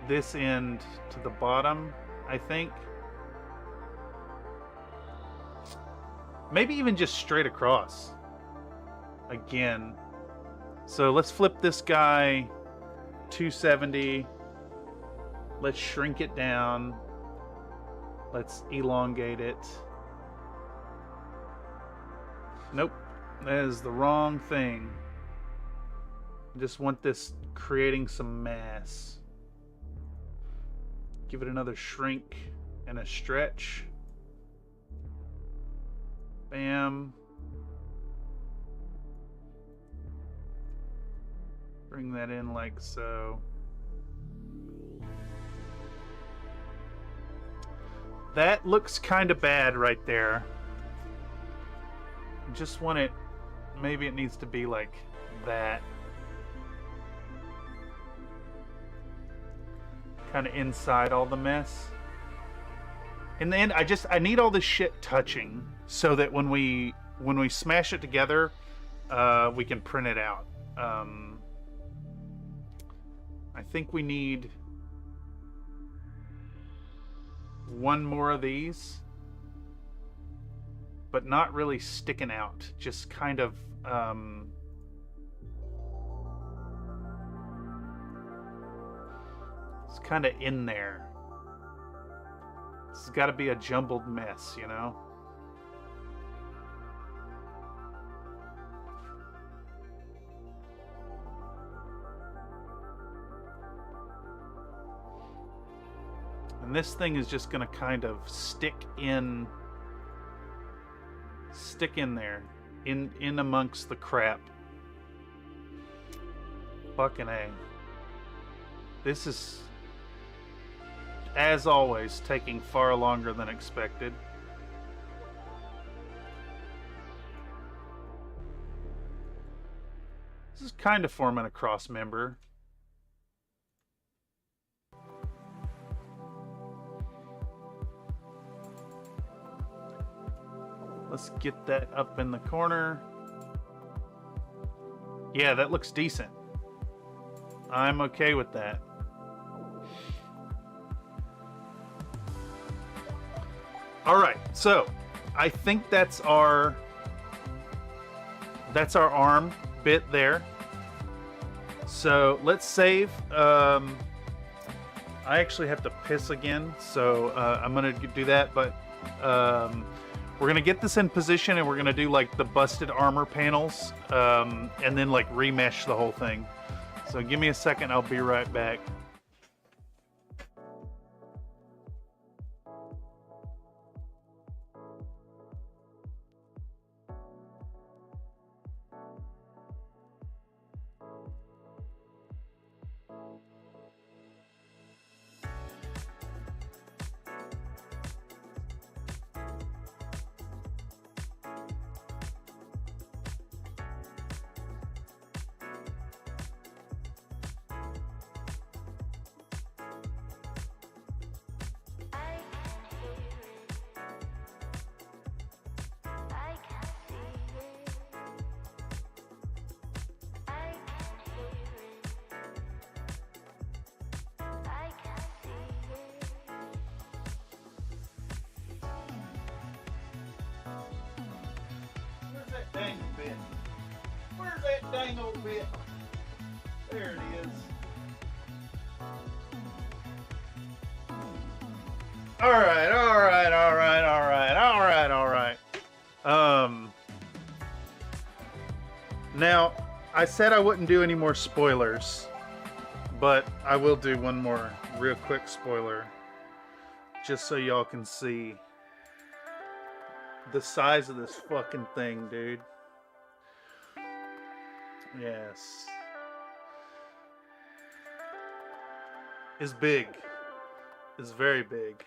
this end to the bottom, I think. Maybe even just straight across. Again. So let's flip this guy 270. Let's shrink it down. Let's elongate it. Nope, that is the wrong thing. I just want this creating some mass. Give it another shrink and a stretch. Bam. Bring that in like so. That looks kind of bad right there. Just want it, maybe it needs to be like that. Kind of inside all the mess. In the end, I need all this shit touching so that when we smash it together, we can print it out. I think we need one more of these, but not really sticking out, just kind of it's kind of in there. It's got to be a jumbled mess, you know? And this thing is just going to kind of stick in there, in amongst the crap. Fucking A. This is, as always, taking far longer than expected. This is kind of forming a cross member. Let's get that up in the corner. Yeah, that looks decent. I'm okay with that. All right, so I think that's our arm bit there. So let's save. I actually have to piss again, so I'm gonna do that, but we're gonna get this in position and we're gonna do like the busted armor panels, and then like remesh the whole thing. So give me a second, I'll be right back. Dang bit. Where's that dang old bit? There it is. All right. Now, I said I wouldn't do any more spoilers, but I will do one more real quick spoiler, just so y'all can see the size of this fucking thing, dude. Yes. It's big. It's very big.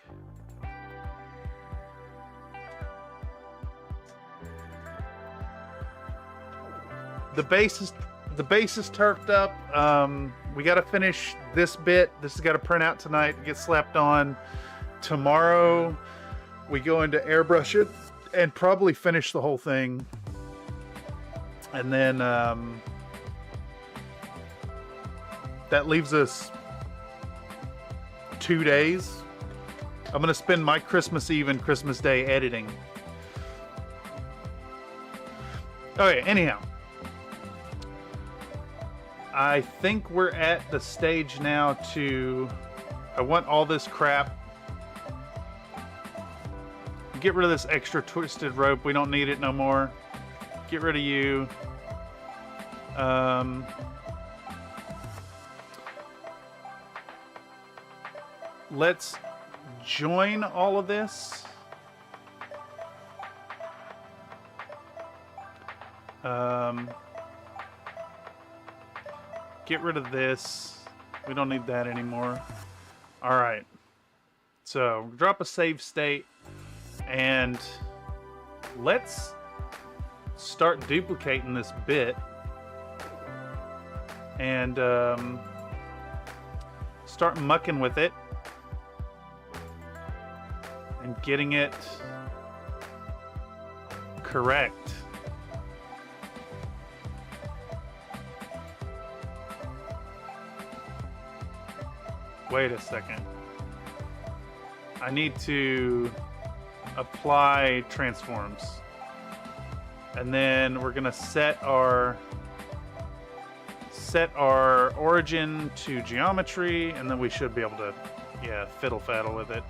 The base the base is turfed up. We got to finish this bit. This has got to print out tonight, get slapped on. Tomorrow, we go into airbrush it and probably finish the whole thing. And then that leaves us 2 days. I'm going to spend my Christmas Eve and Christmas Day editing. Okay, anyhow. I think we're at the stage now to... I want all this crap. Get rid of this extra twisted rope. We don't need it no more. Get rid of you. Let's join all of this. Get rid of this. We don't need that anymore. All right. So drop a save state and let's start duplicating this bit and start mucking with it and getting it correct. Wait a second. I need to apply transforms. And then we're gonna set our origin to geometry, and then we should be able to, yeah, fiddle faddle with it.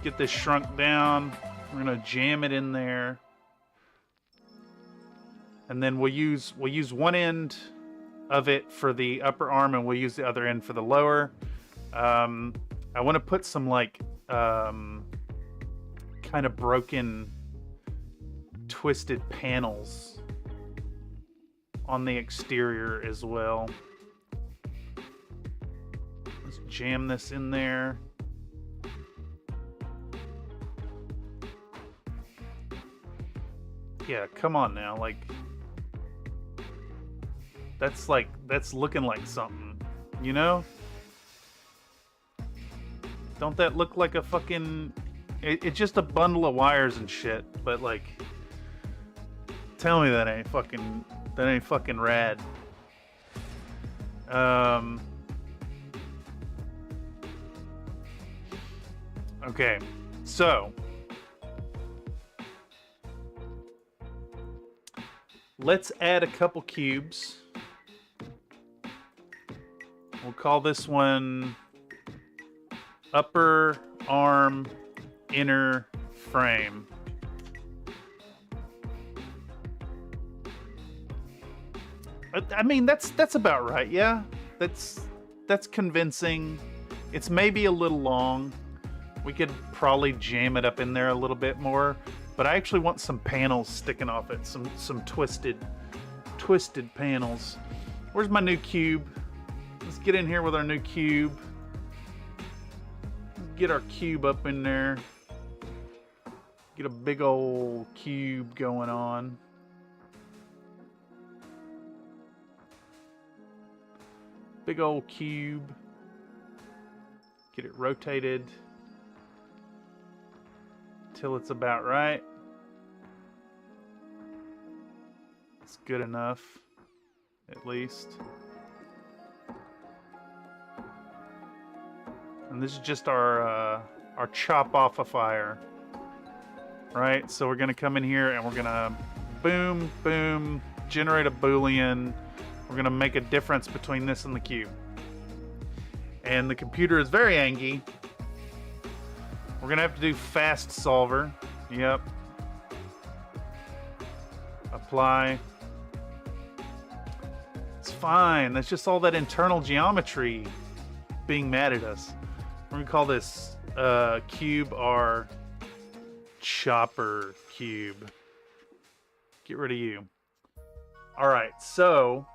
Get this shrunk down. We're gonna jam it in there. And then we'll use one end of it for the upper arm, and we'll use the other end for the lower. I want to put some like kind of broken, twisted panels on the exterior as well. Let's jam this in there. Yeah, come on now, like. That's looking like something, you know? Don't that look like a fucking... It's just a bundle of wires and shit, but like... Tell me that ain't fucking rad. Okay, so... Let's add a couple cubes. We'll call this one upper arm inner frame. I mean, that's about right, yeah? That's convincing. It's maybe a little long. We could probably jam it up in there a little bit more, but I actually want some panels sticking off it, some twisted panels. Where's my new cube? Let's get in here with our new cube. Get our cube up in there. Get a big old cube going on. Big old cube. Get it rotated till it's about right. It's good enough, at least. And this is just our chop off a fire, right? So we're gonna come in here and we're gonna boom, boom, generate a Boolean. We're gonna make a difference between this and the cube. And the computer is very angry. We're gonna have to do fast solver. Yep. Apply. It's fine. That's just all that internal geometry being mad at us. We're gonna call this cube our chopper cube. Get rid of you. All right, so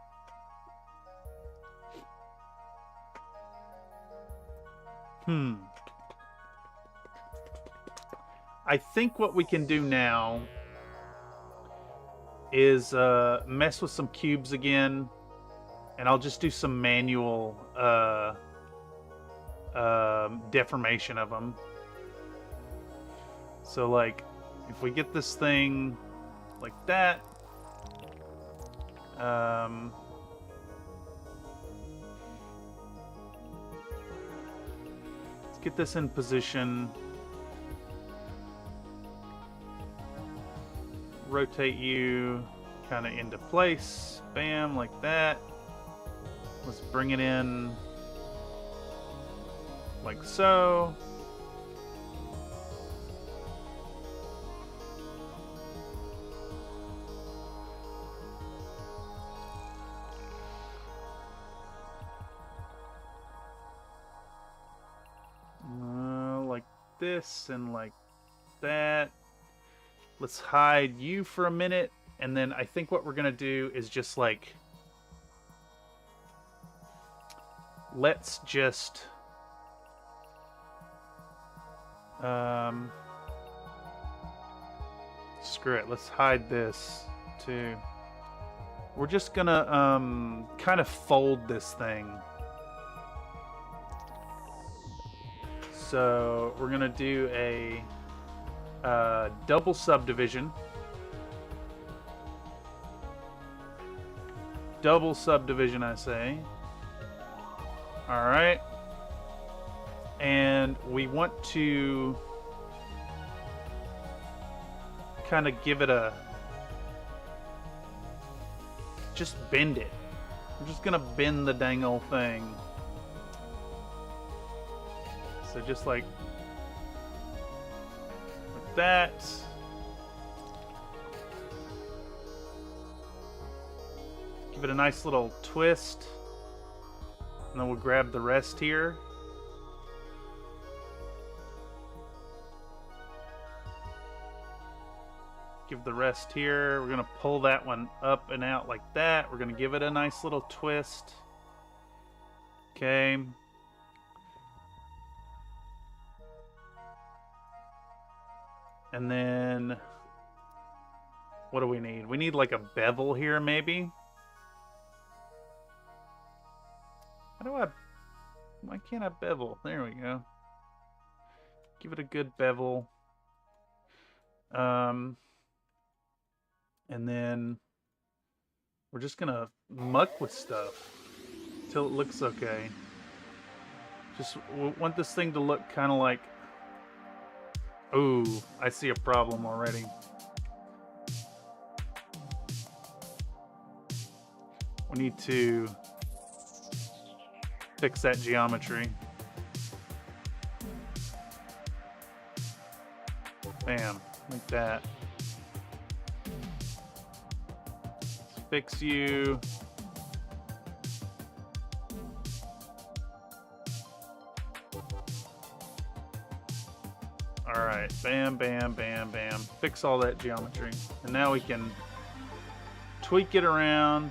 I think what we can do now is mess with some cubes again, and I'll just do some manual deformation of them. So like, if we get this thing like that, let's get this in position. Rotate you kind of into place. Bam, like that. Let's bring it in like so. Like this and like that. Let's hide you for a minute, and then I think what we're gonna do is just like, let's just screw it, let's hide this too. We're just gonna kind of fold this thing. So we're gonna do a double subdivision. Double subdivision, I say. All right. And we want to kind of give it a, just bend it. I'm just gonna bend the dang old thing. So just like that. Give it a nice little twist. And then we'll grab the rest here. Give the rest here. We're gonna pull that one up and out like that. We're gonna give it a nice little twist. Okay. And then, what do we need? We need like a bevel here, maybe? Why can't I bevel? There we go. Give it a good bevel. And then we're just gonna muck with stuff till it looks okay. Just want this thing to look kind of like, ooh, I see a problem already. We need to fix that geometry. Bam, like that. Let's fix you. All right, bam, bam, bam, bam. Fix all that geometry. And now we can tweak it around.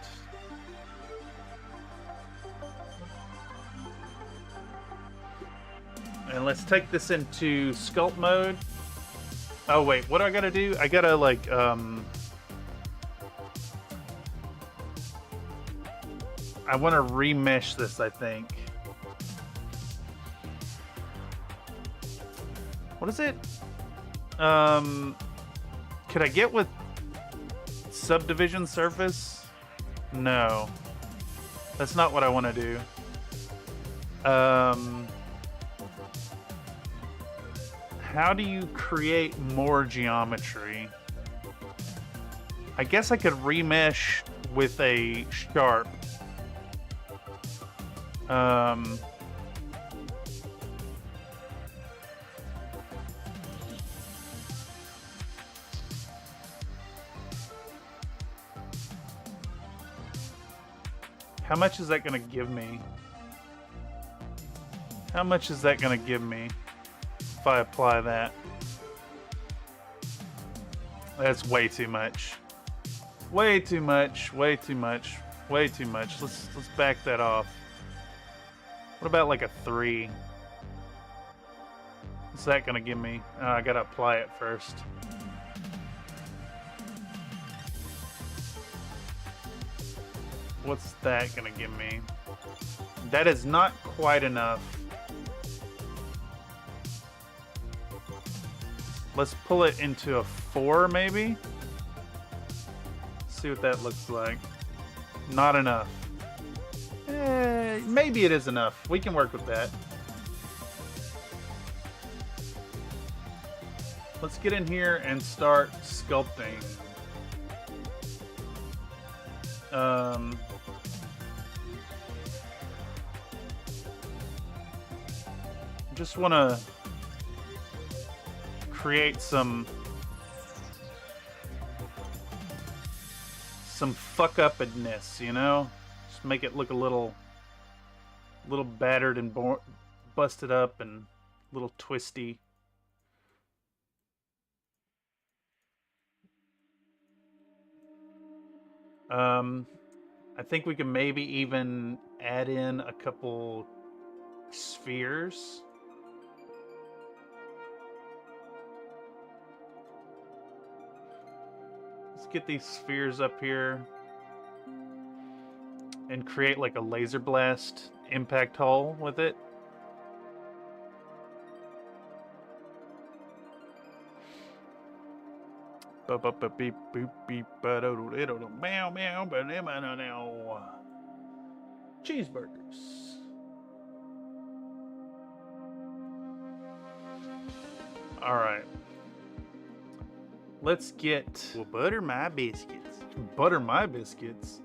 And let's take this into sculpt mode. Oh wait, what do I gotta do? I gotta like, I wanna remesh this, I think. What is it? Could I get with subdivision surface? No. That's not what I want to do. How do you create more geometry? I guess I could remesh with a sharp. How much is that going to give me? How much is that going to give me if I apply that? That's way too much. Way too much. Way too much. Way too much. Let's back that off. What about like a 3? What's that gonna give me? I gotta apply it first. What's that gonna give me? That is not quite enough. Let's pull it into a 4, maybe? See what that looks like. Not enough. Maybe it is enough. We can work with that. Let's get in here and start sculpting. Just want to create some fuck-upedness, you know? Just make it look a little battered and busted up and a little twisty. I think we can maybe even add in a couple spheres. Let's get these spheres up here and create like a laser blast impact hole with it. Cheeseburgers. All right. Let's get... Well, butter my biscuits. Butter my biscuits?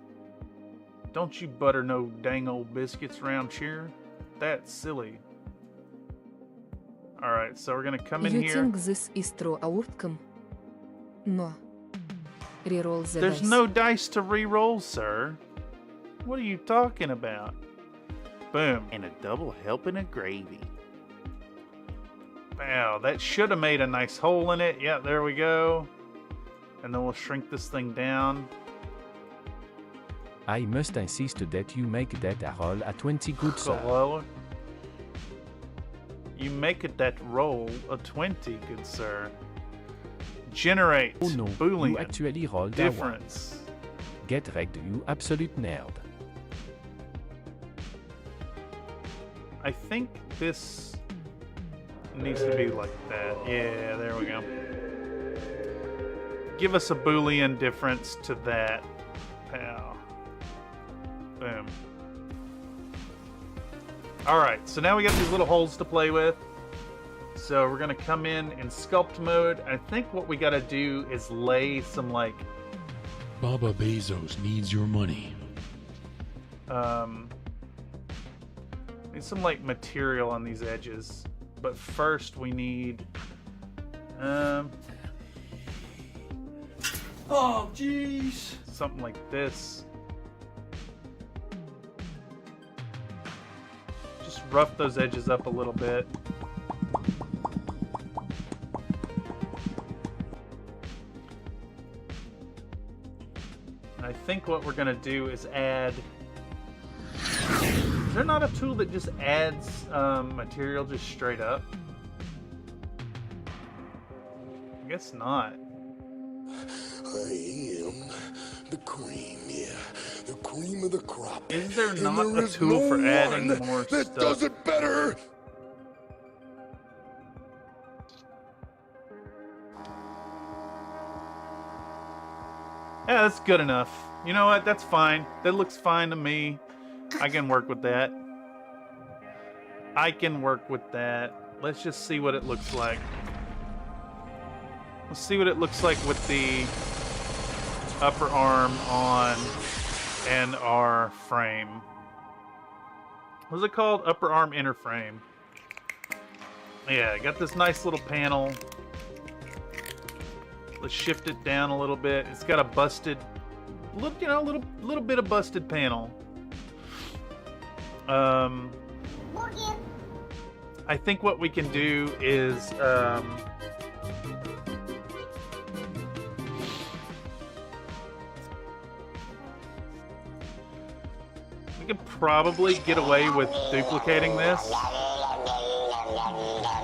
Don't you butter no dang old biscuits around here. That's silly. All right, so we're gonna come in You here. think this is true outcome? No. Reroll the There's dice. no dice to re-roll, sir. What are you talking about? Boom. And a double helping of gravy. Wow, that should have made a nice hole in it. Yeah, there we go. And then we'll shrink this thing down. I must insist that you make that a roll a 20, good sir. Hello? You make that roll a 20, good sir. Generate Oh no, Boolean you actually rolled difference. a 1. Get wrecked, you absolute nerd. I think this needs to be like that. Yeah, there we go. Give us a Boolean difference to that. Pow. Boom. Alright, so now we got these little holes to play with. So we're going to come in sculpt mode. I think what we got to do is lay some like... Baba Bezos needs your money. Need some like material on these edges. But first we need... Oh, jeez. Something like this. Just rough those edges up a little bit. I think what we're going to do is add... Is there not a tool that just adds material just straight up? I guess not. I am the cream, yeah. The cream of the crop. Is there And not there a is tool no for adding one more that stuff? does it better? Yeah, that's good enough. You know what? That's fine. That looks fine to me. I can work with that. I can work with that. Let's just see what it looks like. Let's see what it looks like with the upper arm on and our frame. What's it called? Upper arm inner frame. Yeah, got this nice little panel. Let's shift it down a little bit. It's got a busted, little bit of busted panel. I think what we can do is we could probably get away with duplicating this.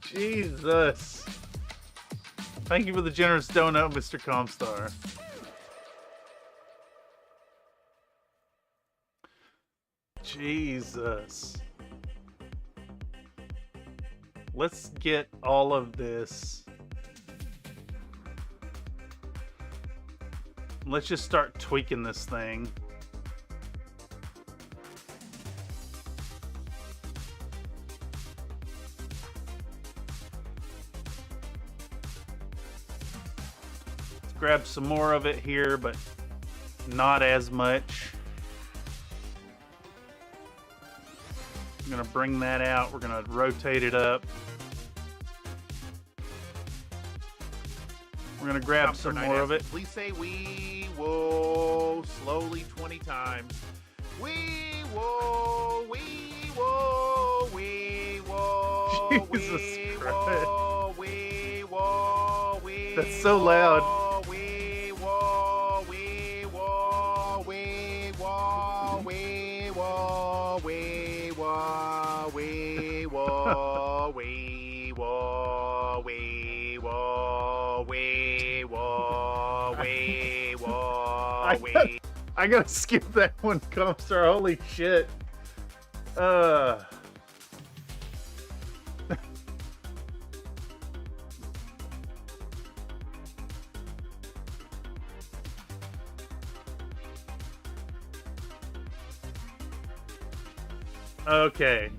Jesus. Thank you for the generous donut, Mr. Comstar. Jesus. Let's get all of this. Let's just start tweaking this thing. Let's grab some more of it here, but not as much. I'm gonna bring that out. We're gonna rotate it up. We're gonna grab some more of it. Please say we will slowly 20 times. We will, we will, we will. Jesus Christ. That's so loud. We will, we will, we will, we will, we will, we will, we will, we will, we will, we will. I gotta skip that one, Comstar. Holy shit. Okay.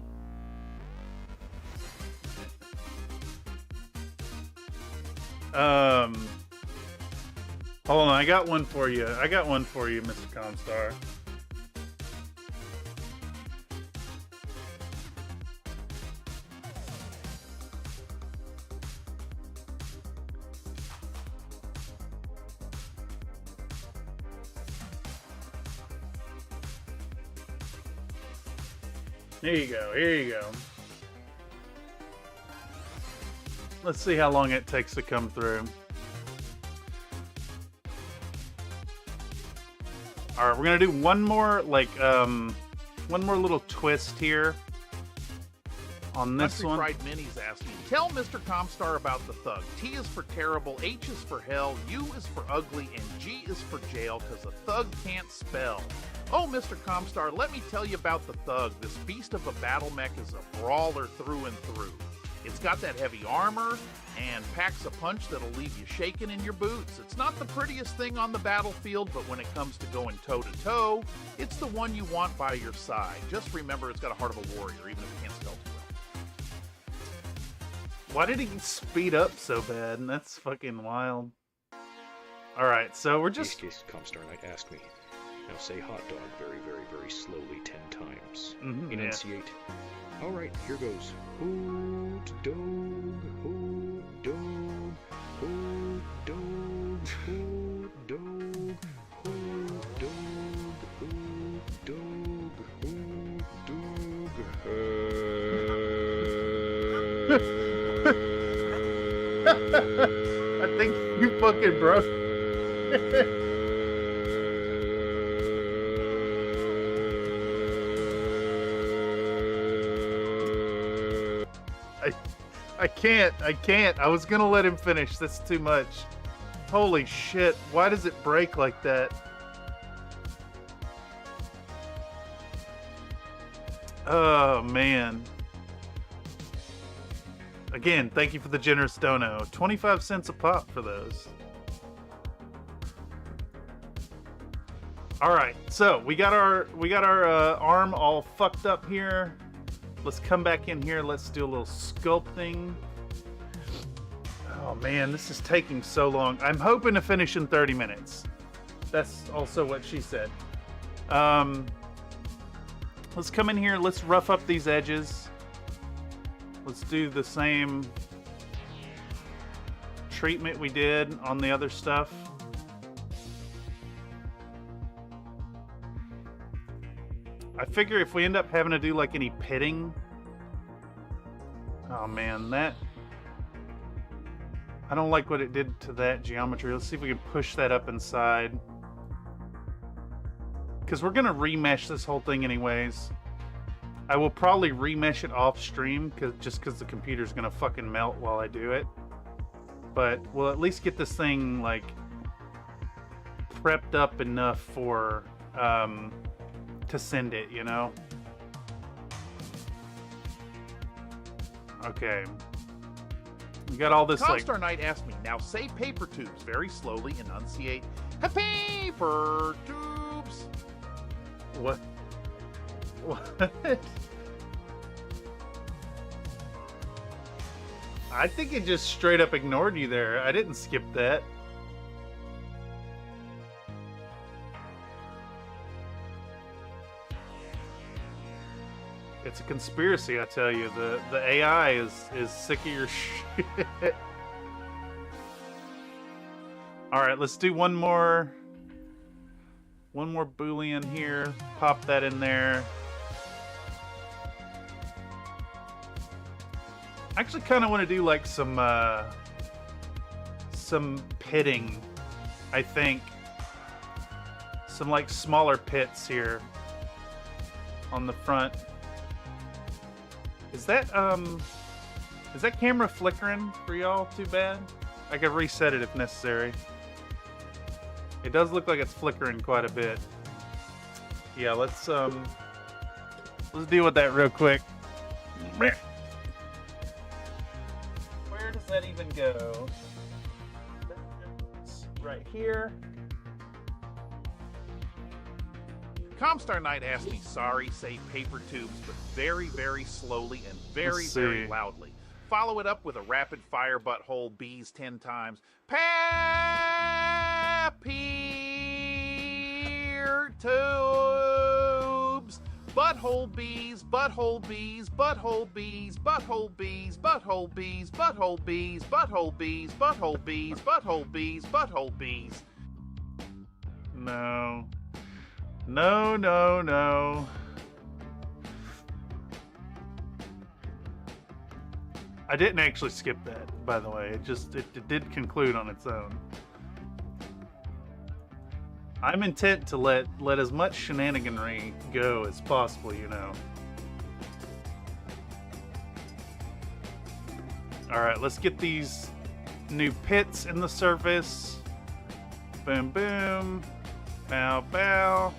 Hold on, I got one for you. I got one for you, Mr. Comstar. Here you go, here you go. Let's see how long it takes to come through. Alright, we're gonna do one more, like, one more little twist here on this one. Fried Minis asking, tell Mr. Comstar about the thug. T is for terrible, H is for hell, U is for ugly, and G is for jail, because a thug can't spell. Oh, Mr. Comstar, let me tell you about the thug. This beast of a battle mech is a brawler through and through. It's got that heavy armor and packs a punch that'll leave you shaking in your boots. It's not the prettiest thing on the battlefield, but when it comes to going toe-to-toe, it's the one you want by your side. Just remember, it's got a heart of a warrior, even if it can't spell too well. Why did he speed up so bad? And that's fucking wild. Alright, so we're just... Comstar Knight asked me. Now say hot dog very, very, very slowly 10 times. Enunciate. Yeah. Alright, here goes. Hoot dog, hoot dog, hoot dog, hoot dog, hoot dog, hoot dog, hoot I think you fucking broke. I can't. I was gonna let him finish. That's too much. Holy shit. Why does it break like that? Oh, man. Again, thank you for the generous dono. 25 cents a pop for those. Alright, so we got our arm all fucked up here. Let's come back in here. Let's do a little sculpting. Oh man, this is taking so long. I'm hoping to finish in 30 minutes. That's also what she said. Let's come in here. Let's rough up these edges. Let's do the same treatment we did on the other stuff. I figure if we end up having to do like any pitting, oh man, that, I don't like what it did to that geometry. Let's see if we can push that up inside. Because we're gonna remesh this whole thing anyways. I will probably remesh it off stream just because the computer's gonna fucking melt while I do it. But we'll at least get this thing like prepped up enough for to send it, you know? Okay. We got all this like... Comstar Knight asked me, now say paper tubes very slowly, enunciate paper tubes. What? What? I think it just straight up ignored you there. I didn't skip that. It's a conspiracy, I tell you. The AI is sick of your shit. All right, let's do one more Boolean here. Pop that in there. I actually kind of want to do like some pitting, I think. Some like smaller pits here on the front. Is that camera flickering for y'all too bad? I could reset it if necessary. It does look like it's flickering quite a bit. Yeah, let's deal with that real quick. Where does that even go? It's right here. Comstar Knight asked me, sorry, say paper tubes, but very, very slowly and very, very loudly. Follow it up with a rapid fire butthole bees 10 times. Paper tubes. Butthole bees, butthole bees, butthole bees, butthole bees, butthole bees, butthole bees, butthole bees, butthole bees, butthole bees, butthole bees. No. No, no, no. I didn't actually skip that, by the way. It did conclude on its own. I'm intent to let as much shenaniganry go as possible, you know. Alright, let's get these new pits in the surface. Boom, boom. Bow, bow.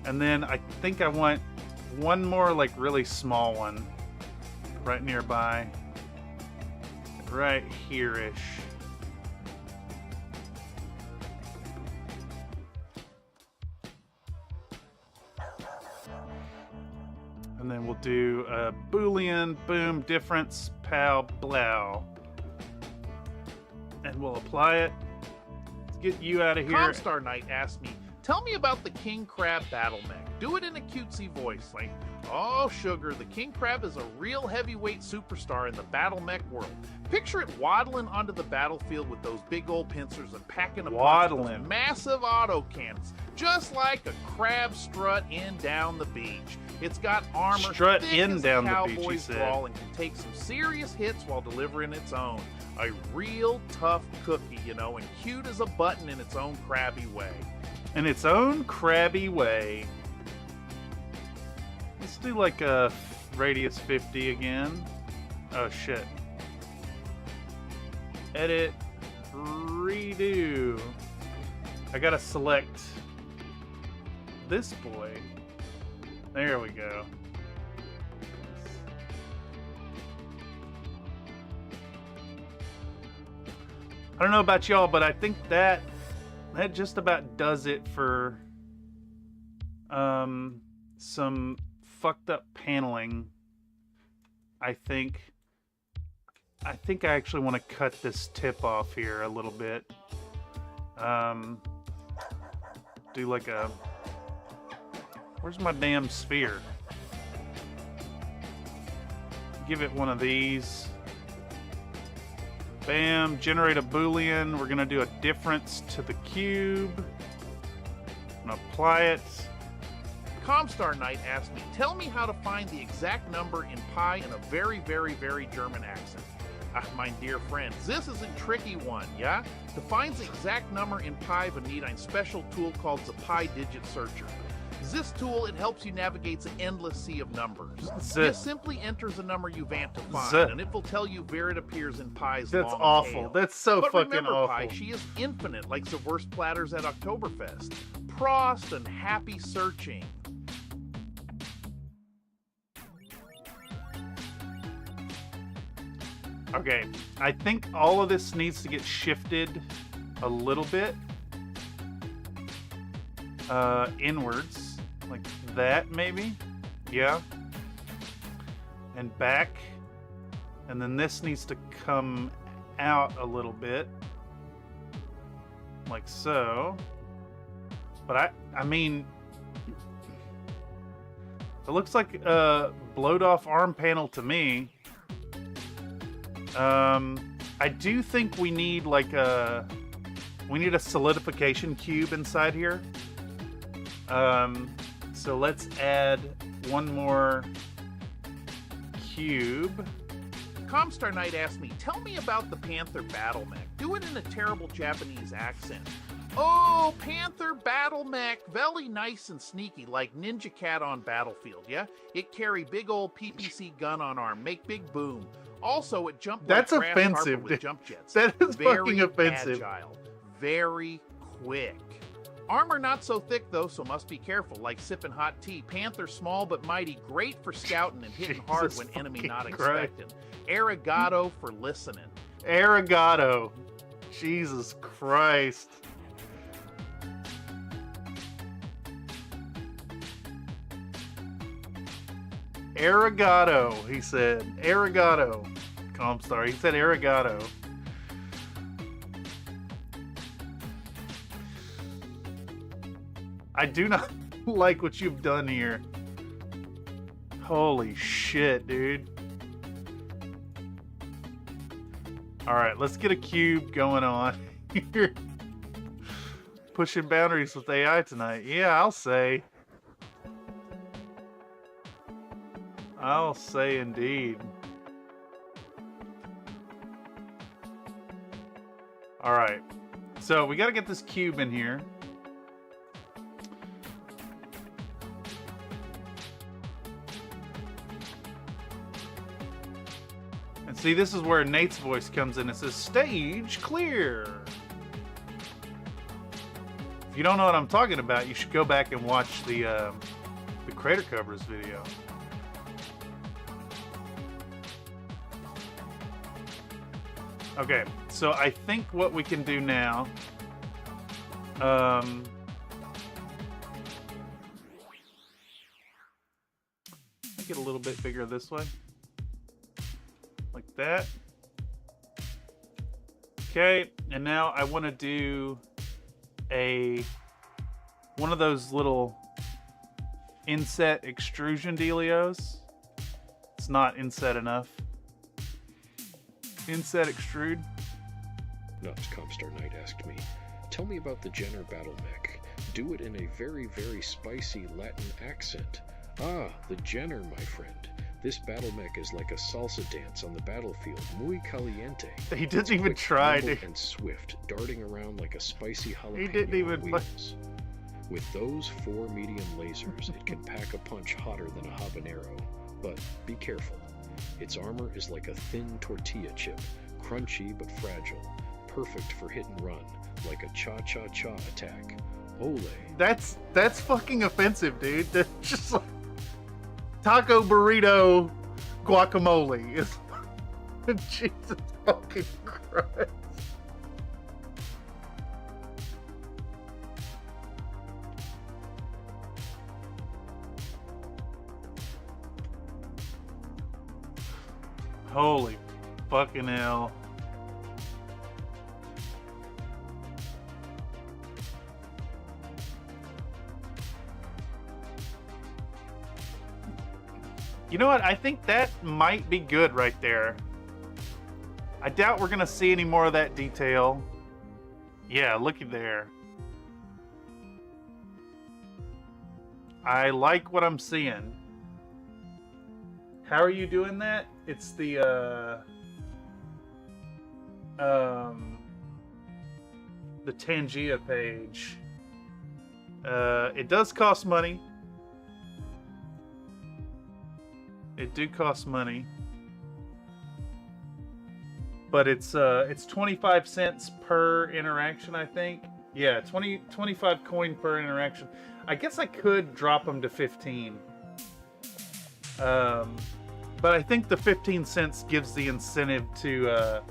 And then I think I want one more like really small one right nearby. Right here-ish. And then we'll do a Boolean, boom, difference, pow, blow. And we'll apply it. Let's get you out of here. Comstar Knight asked me, tell me about the King Crab battle mech. Do it in a cutesy voice, like, oh, sugar, the King Crab is a real heavyweight superstar in the battle mech world. Picture it waddling onto the battlefield with those big old pincers and packing a bunch of those massive auto cannons, just like a crab strut in down the beach. It's got armor strut thick in as down a the beach, cowboy's drawl and can take some serious hits while delivering its own. A real tough cookie, you know, and cute as a button in its own crabby way. In its own crabby way. Let's do like a radius 50 again. Oh shit. Edit. Redo. I gotta select this boy. There we go. I don't know about y'all, but I think that just about does it for some fucked up paneling. I think I actually want to cut this tip off here a little bit. Do like a... Where's my damn sphere? Give it one of these. Bam, generate a Boolean. We're gonna do a difference to the cube. And apply it. Comstar Knight asked me, tell me how to find the exact number in pi in a very, very, very German accent. My dear friends, this is a tricky one, yeah? To find the exact number in pi, we need a special tool called the Pi Digit Searcher. this tool, it helps you navigate the endless sea of numbers. Zit. You simply enter the number you want to find, Zit. and it will tell you where it appears in Pi's That's long awful. tail. That's so but fucking remember, awful. Pi, she is infinite, like the worst platters at Oktoberfest. Prost and happy searching. Okay, I think all of this needs to get shifted a little bit inwards, like that maybe, yeah, and back, and then this needs to come out a little bit, like so. But I mean, it looks like a blowed off arm panel to me. I do think we need like a solidification cube inside here. So let's add one more cube. Comstar Knight asked me, tell me about the Panther battle mech. Do it in a terrible Japanese accent. Oh, Panther battle mech, very nice and sneaky, like Ninja Cat on Battlefield, yeah? It carry big old PPC gun on arm, make big boom. Also, it jumped That's like grass offensive, carpet with dude. jump jets. That is very fucking offensive. Agile, very quick. Armor not so thick though, so must be careful. Like sipping hot tea. Panther small but mighty, great for scouting and hitting hard Jesus when enemy not fucking Christ. expecting. Arigato for listening. Arigato. Jesus Christ. Arigato, he said. Arigato. Comstar, he said arigato. I do not like what you've done here. Holy shit, dude. Alright, let's get a cube going on here. Pushing boundaries with AI tonight. Yeah, I'll say. I'll say indeed. Alright. So we gotta get this cube in here. And see, this is where Nate's voice comes in. It says, stage clear. If you don't know what I'm talking about, you should go back and watch the crater covers video. Okay, so I think what we can do now, make it a little bit bigger this way, like that. Okay, and now I want to do one of those little inset extrusion dealios. It's not inset enough. Inset extrude. Nuts Comstar Knight asked me, tell me about the Jenner battle mech. Do it in a very, very spicy Latin accent. Ah, the Jenner, my friend. This battle mech is like a salsa dance on the battlefield, muy caliente. He didn't even try, dude. And swift, darting around like a spicy jalapeno He didn't even on wheels. With those 4 medium lasers, it can pack a punch hotter than a habanero. But be careful. Its armor is like a thin tortilla chip, crunchy but fragile, perfect for hit and run, like a cha-cha-cha attack. Ole. That's fucking offensive, dude. That's just like taco burrito guacamole. Jesus fucking Christ. Holy fucking hell. You know what? I think that might be good right there. I doubt we're gonna see any more of that detail. Yeah, looky there. I like what I'm seeing. How are you doing that? It's the Tangia page. It does cost money. It do cost money. But it's 25 cents per interaction, I think. Yeah, 25 coin per interaction. I guess I could drop them to 15. But I think the 15 cents gives the incentive to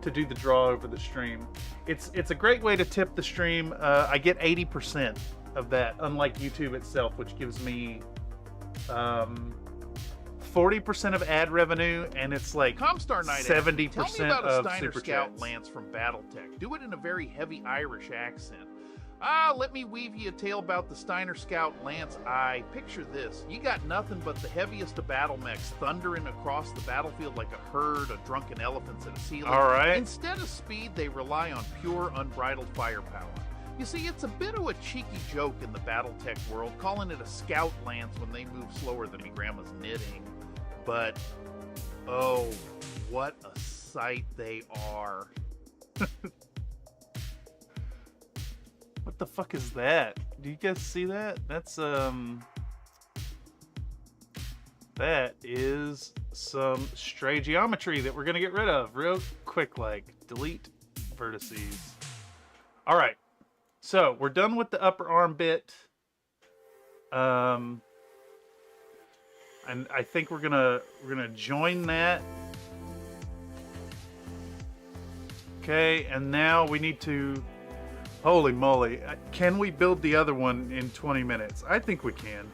do the draw over the stream. It's a great way to tip the stream. I get 80% of that, unlike YouTube itself, which gives me 40% of ad revenue, and it's like Comstar Night 70% Tell me about a of Steiner super Scout chats. lance from BattleTech. Do it in a very heavy Irish accent. Let me weave you a tale about the Steiner Scout lance. Picture this. You got nothing but the heaviest of battle mechs thundering across the battlefield like a herd of drunken elephants at a ceiling. All right. Instead of speed, they rely on pure, unbridled firepower. You see, it's a bit of a cheeky joke in the BattleTech world, calling it a Scout lance when they move slower than me grandma's knitting. But, oh, what a sight they are. What the fuck is that? Do you guys see that? That's that is some stray geometry that we're gonna get rid of real quick, like delete vertices. All right, so we're done with the upper arm bit. And I think we're gonna join that. Okay, and now we need to. Holy moly! Can we build the other one in 20 minutes? I think we can.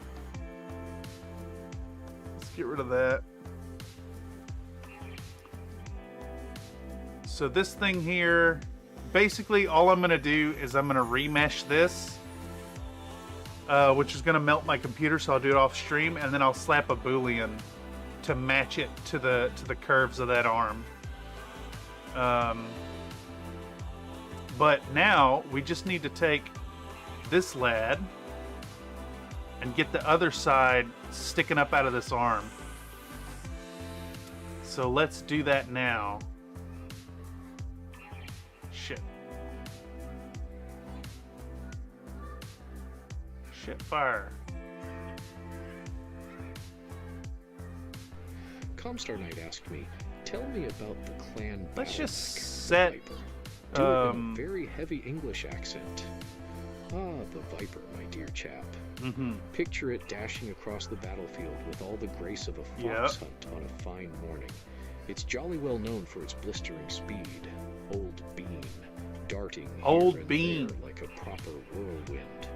Let's get rid of that. So this thing here, basically all I'm gonna do is I'm gonna remesh this. Which is going to melt my computer, so I'll do it off stream, and then I'll slap a boolean to match it to the curves of that arm. But now we just need to take this lad and get the other side sticking up out of this arm. So let's do that now. Shit. Fire. Comstar Knight asked me, tell me about the clan. Let's just set. set. Do it in a very heavy English accent. Ah, the Viper, my dear chap. Mm-hmm. Picture it dashing across the battlefield with all the grace of a fox hunt on a fine morning. It's jolly well known for its blistering speed. Old Bean, darting here and there like a proper whirlwind.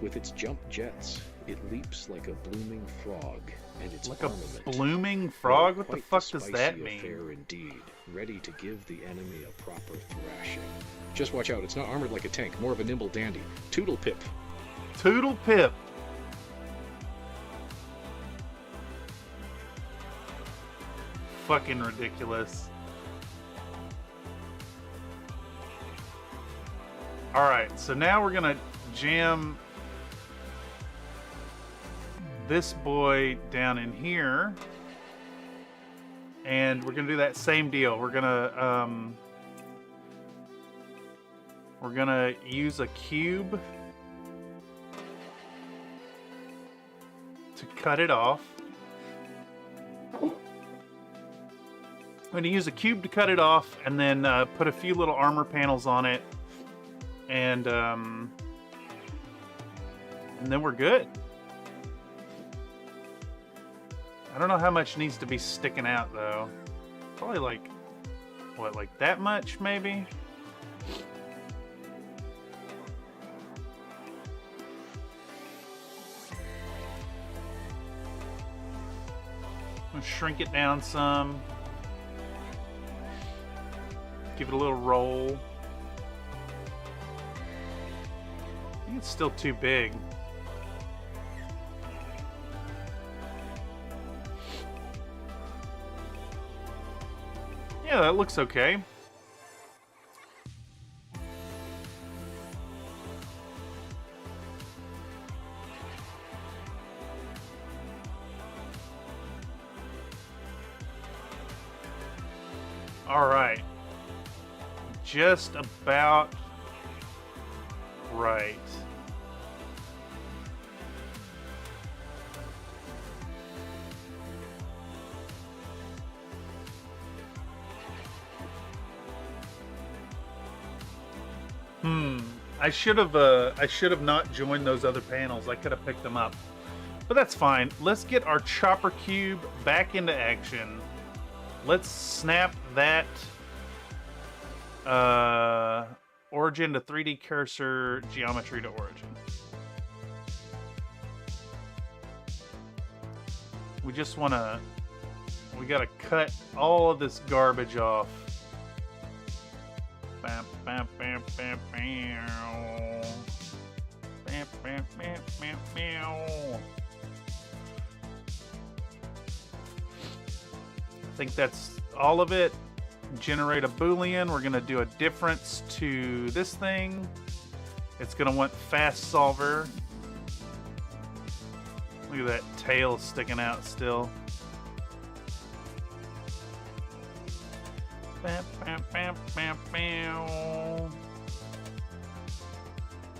With its jump jets, it leaps like a blooming frog, and its like armament. A blooming frog? What the fuck does that spicy mean? Affair indeed, ready to give the enemy a proper thrashing. Just watch out, it's not armored like a tank, more of a nimble dandy. Toodle pip. Toodle pip. Fucking ridiculous. Alright, so now we're gonna jam this boy down in here, and we're gonna do that same deal. We're gonna use a cube to cut it off. I'm gonna use a cube to cut it off, and then put a few little armor panels on it, and then we're good. I don't know how much needs to be sticking out though. Probably like, what, like that much maybe? I'm gonna shrink it down some. Give it a little roll. I think it's still too big. Yeah, that looks okay. All right. Just about right. I should have not joined those other panels. I could have picked them up. But that's fine. Let's get our chopper cube back into action. Let's snap that origin to 3D cursor, geometry to origin. We just want to... We got to cut all of this garbage off. Bam, bam, bam, bam, bam. Bam, bam, bam, bam, bam. I think that's all of it. Generate a Boolean. We're going to do a difference to this thing. It's going to want fast solver. Look at that tail sticking out still. Bam, bam, bam, bam, bam.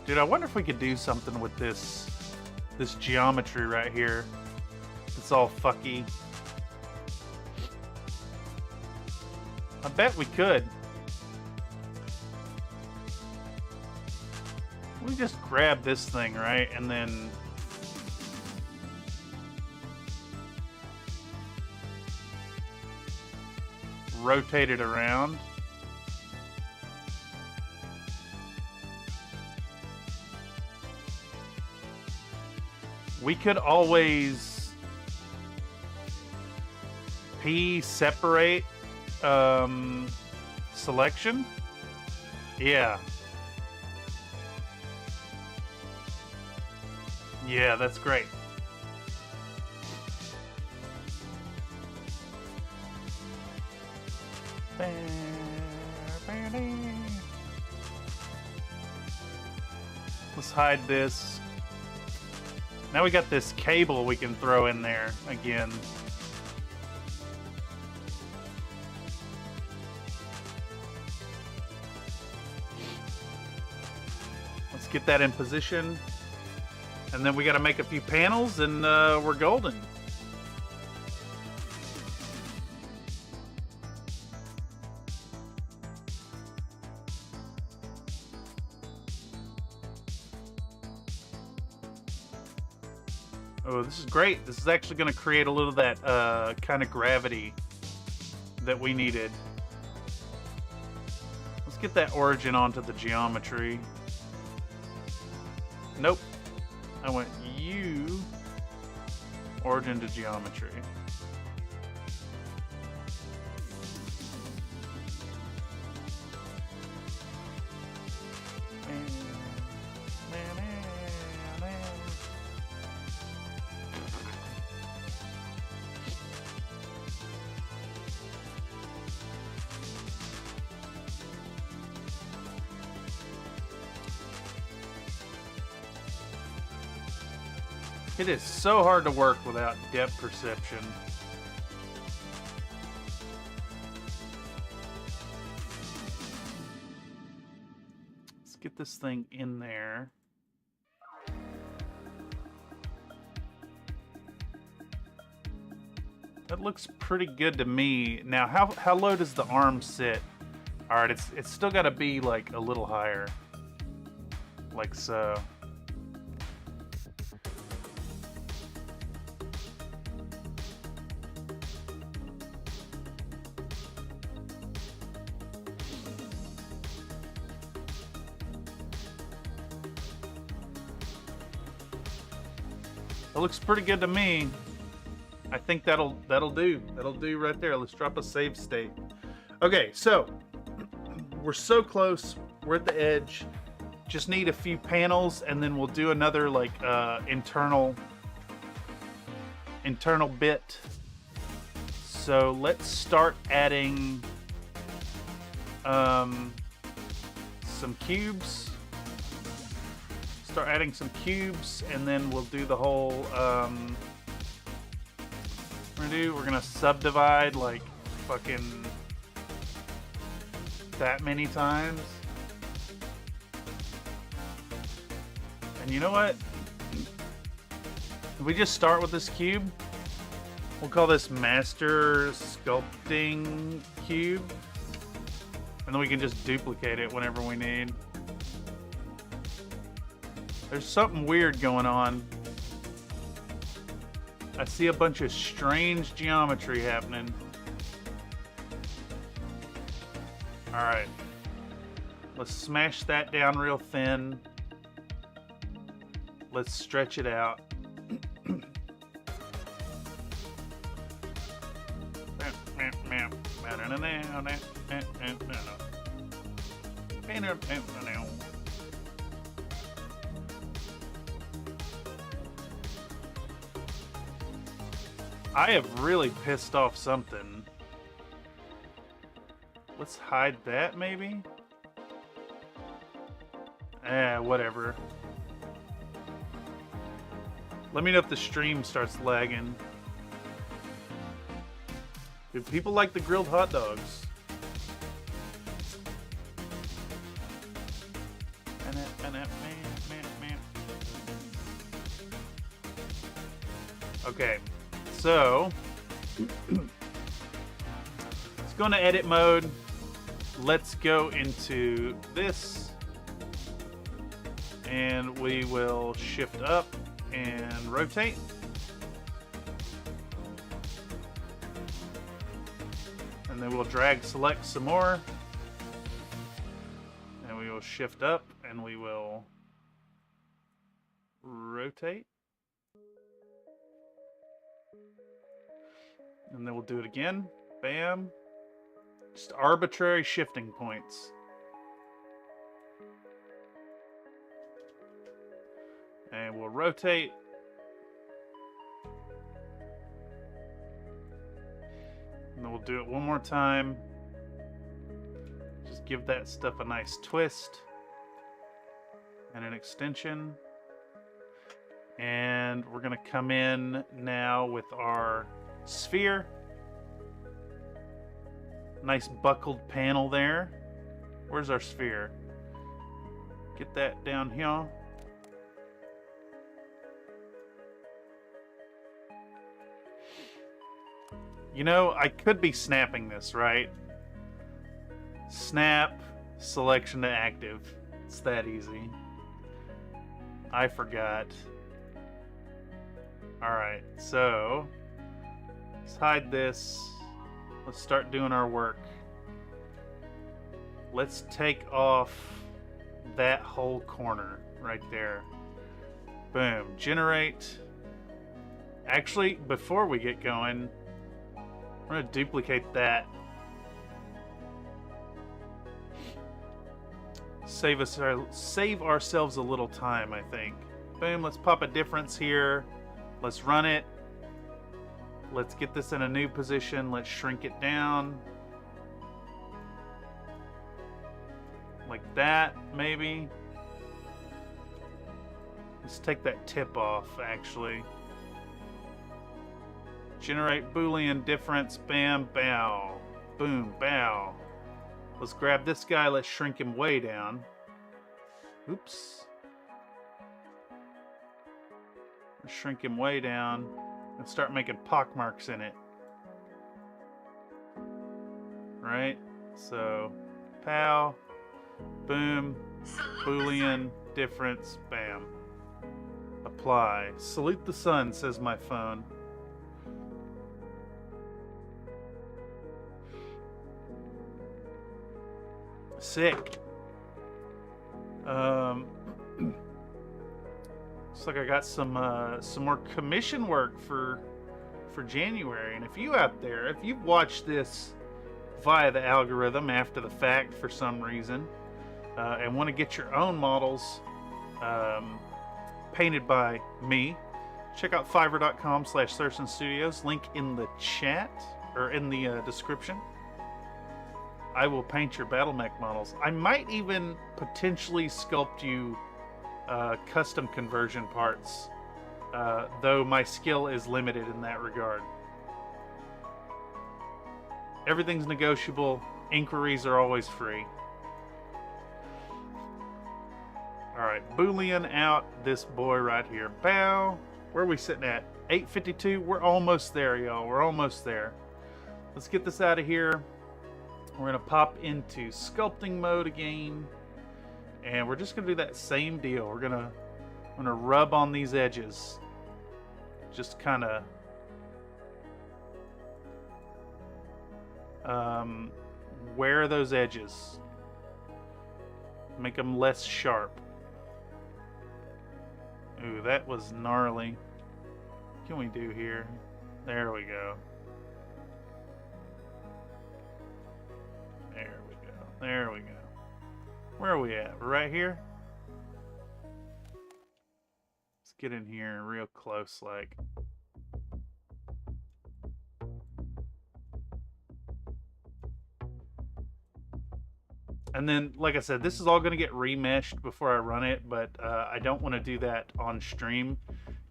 Dude, I wonder if we could do something with this geometry right here. It's all fucky. I bet we could. We just grab this thing, right? And then rotate it around. We could always separate selection. Yeah, that's great. Let's hide this. Now we got this cable we can throw in there again. Let's get that in position. And then we got to make a few panels and we're golden. Oh, this is great. This is actually going to create a little of that kind of gravity that we needed. Let's get that origin onto the geometry. Nope. I want you origin to geometry. It is so hard to work without depth perception. Let's get this thing in there. That looks pretty good to me. Now, how low does the arm sit? All right, it's still got to be like a little higher, like so. It looks pretty good to me. I think that'll do. That'll do right there. Let's drop a save state. Okay, so we're so close. We're at the edge. Just need a few panels, and then we'll do another like internal bit. So let's start adding some cubes. Start adding some cubes, and then we'll do the whole we're gonna subdivide like fucking that many times. And you know what, if we just start with this cube, we'll call this master sculpting cube, and then we can just duplicate it whenever we need. There's something weird going on. I see a bunch of strange geometry happening. Alright. Let's smash that down real thin. Let's stretch it out. I have really pissed off something. Let's hide that, maybe? Whatever. Let me know if the stream starts lagging. Do people like the grilled hot dogs? Okay, so let's go into edit mode. Let's go into this, and we will shift up and rotate. And then we'll drag select some more, and we will shift up and we will rotate. And then we'll do it again. Bam. Just arbitrary shifting points. And we'll rotate. And then we'll do it one more time. Just give that stuff a nice twist. And an extension. And we're going to come in now with our sphere. Nice buckled panel there. Where's our sphere? Get that down here. You know, I could be snapping this, right? Snap, selection to active. It's that easy. I forgot. Alright, so let's hide this. Let's start doing our work. Let's take off that whole corner right there. Boom. Generate. Actually, before we get going, we're going to duplicate that. Save ourselves a little time, I think. Boom. Let's pop a difference here. Let's run it. Let's get this in a new position. Let's shrink it down. Like that, maybe. Let's take that tip off, actually. Generate Boolean difference. Bam, bow. Boom, bow. Let's grab this guy. Let's shrink him way down. Oops. Let's shrink him way down. And start making pockmarks in it. Right? So, pow, boom, Boolean, difference, bam. Apply. Salute the sun, says my phone. Sick. Looks like I got some more commission work for January. And if you out there, if you've watched this via the algorithm after the fact for some reason, and want to get your own models painted by me, check out fiverr.com/ThurstonStudios. Link in the chat or in the description. I will paint your battle mech models. I might even potentially sculpt you custom conversion parts, though my skill is limited in that regard. Everything's negotiable. Inquiries are always free. Alright, Boolean out this boy right here. Bow. Where are we sitting at? 852. We're almost there, y'all. We're almost there. Let's get this out of here. We're going to pop into sculpting mode again. And we're just going to do that same deal. We're going to I'm gonna rub on these edges. Just kind of wear those edges. Make them less sharp. Ooh, that was gnarly. What can we do here? There we go. There we go. There we go. Where are we at? We're right here? Let's get in here real close like. And then, like I said, this is all going to get remeshed before I run it, but I don't want to do that on stream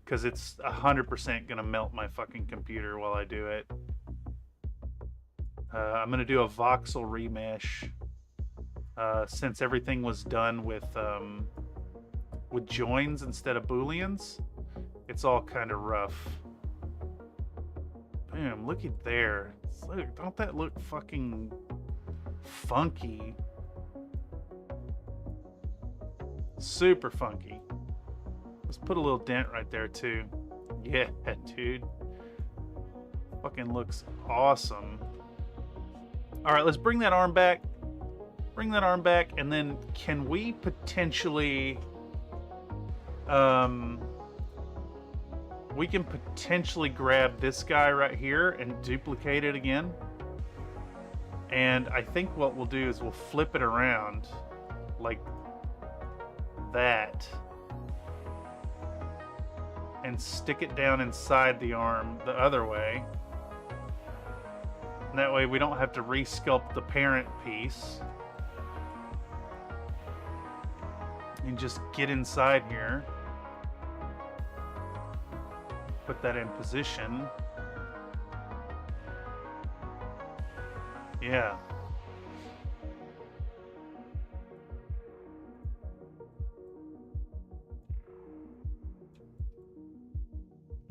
because it's 100% going to melt my fucking computer while I do it. I'm going to do a voxel remesh since everything was done with joins instead of booleans. It's all kind of rough. Boom, look at there. Look, don't that look fucking funky? Super funky. Let's put a little dent right there too. Yeah, dude. Fucking looks awesome. Alright, let's bring that arm back. Bring that arm back, and then can we potentially we can potentially grab this guy right here and duplicate it again. And I think what we'll do is we'll flip it around like that and stick it down inside the arm the other way. And that way we don't have to resculpt the parent piece. And just get inside here. Put that in position. Yeah.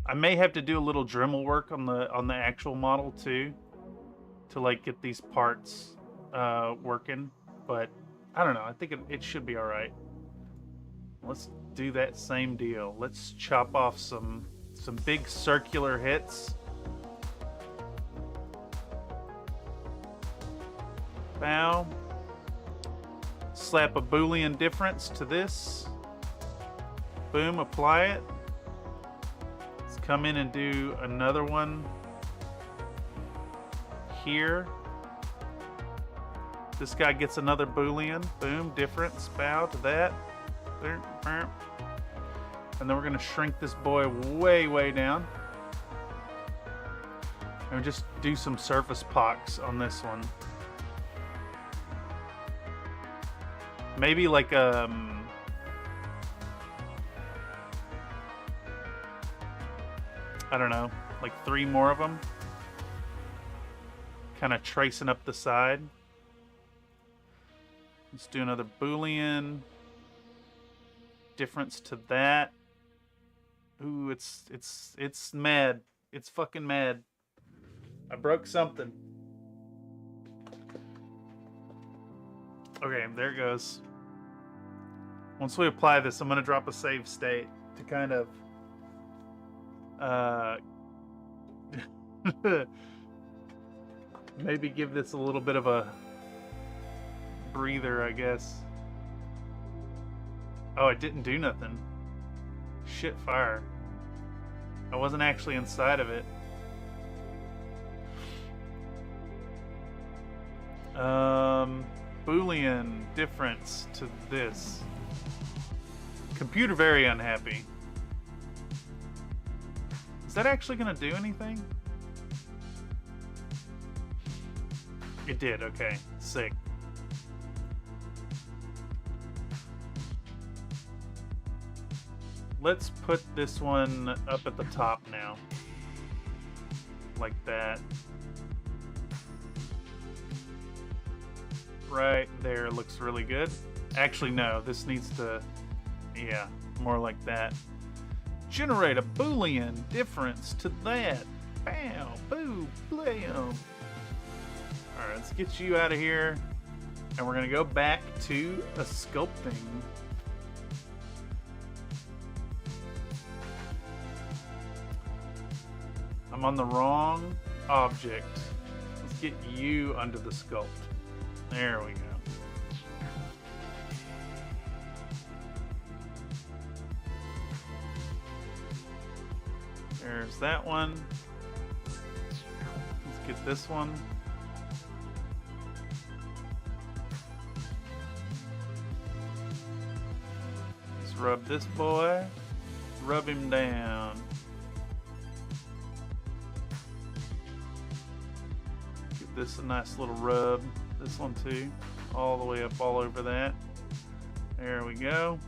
I may have to do a little Dremel work on the actual model too, to like get these parts working. But I don't know. I think it should be all right. Let's do that same deal. Let's chop off some big circular hits. Bow. Slap a Boolean difference to this. Boom, apply it. Let's come in and do another one here. This guy gets another Boolean. Boom, difference. Bow to that. And then we're going to shrink this boy way, way down. And just do some surface pox on this one. Maybe like I don't know, like 3 more of them. Kind of tracing up the side. Let's do another Boolean. Difference to that. Ooh, it's mad. It's fucking mad. I broke something. Okay, there it goes. Once we apply this, I'm gonna drop a save state to kind of maybe give this a little bit of a breather, I guess. Oh, it didn't do nothing. Shit fire. I wasn't actually inside of it. Boolean difference to this. Computer very unhappy. Is that actually gonna do anything? It did, okay. Sick. Let's put this one up at the top now. Like that. Right there looks really good. Actually, no, this needs to, yeah, more like that. Generate a Boolean difference to that. Bam, boo, blam. Alright, let's get you out of here. And we're gonna go back to a sculpting. I'm on the wrong object. Let's get you under the sculpt. There we go. There's that one. Let's get this one. Let's rub this boy. Rub him down. Give this a nice little rub. This one too. All the way up all over that. There we go.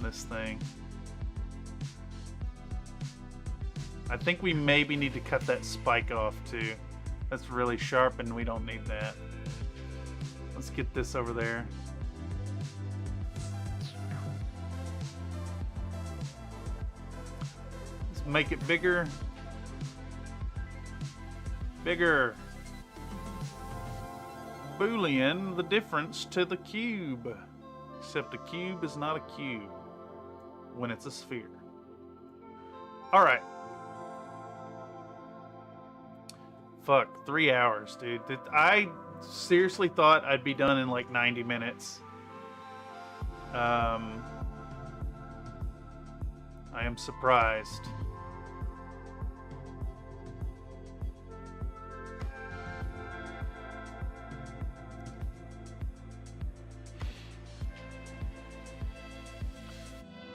This thing. I think we maybe need to cut that spike off too. That's really sharp and we don't need that. Let's get this over there. Let's make it bigger. Bigger. Boolean the difference to the cube. Except a cube is not a cube when it's a sphere. Alright. Fuck, 3 hours, dude. I seriously thought I'd be done in like 90 minutes. I am surprised.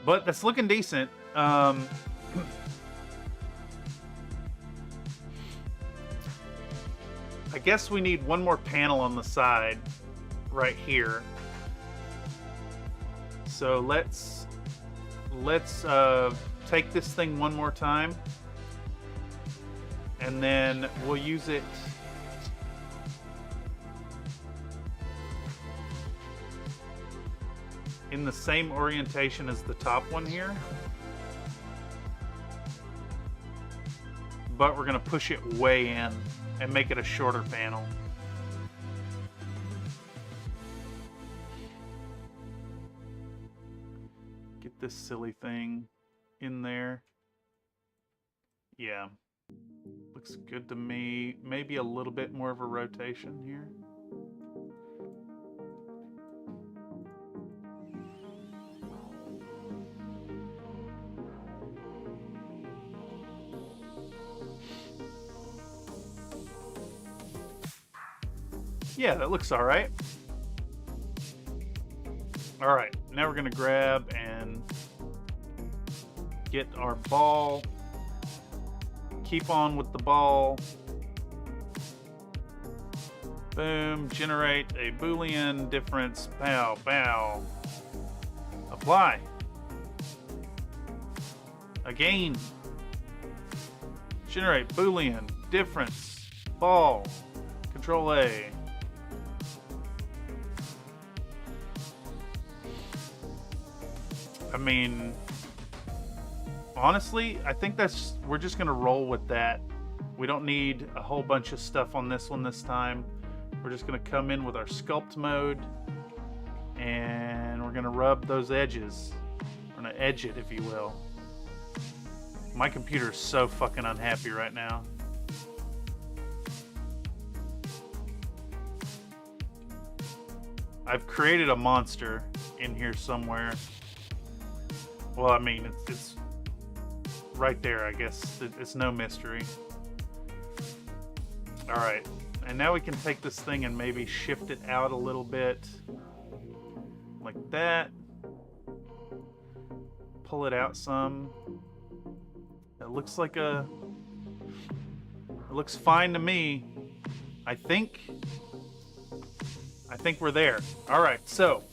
But that's looking decent. I guess we need one more panel on the side right here. So let's take this thing one more time, and then we'll use it in the same orientation as the top one here, but we're gonna push it way in and make it a shorter panel. Get this silly thing in there. Yeah, looks good to me. Maybe a little bit more of a rotation here. Yeah, that looks all right. All right, now we're gonna grab and get our ball. Keep on with the ball. Boom, generate a Boolean difference. Bow, bow. Apply. Again. Generate Boolean difference. Ball. Control A. I mean, honestly, I think we're just gonna roll with that. We don't need a whole bunch of stuff on this one this time. We're just gonna come in with our sculpt mode and we're gonna rub those edges. We're gonna edge it, if you will. My computer is so fucking unhappy right now. I've created a monster in here somewhere. Well, I mean, it's right there, I guess. It's no mystery. All right, and now we can take this thing and maybe shift it out a little bit. Like that. Pull it out some. It looks like it looks fine to me. I think we're there. All right, so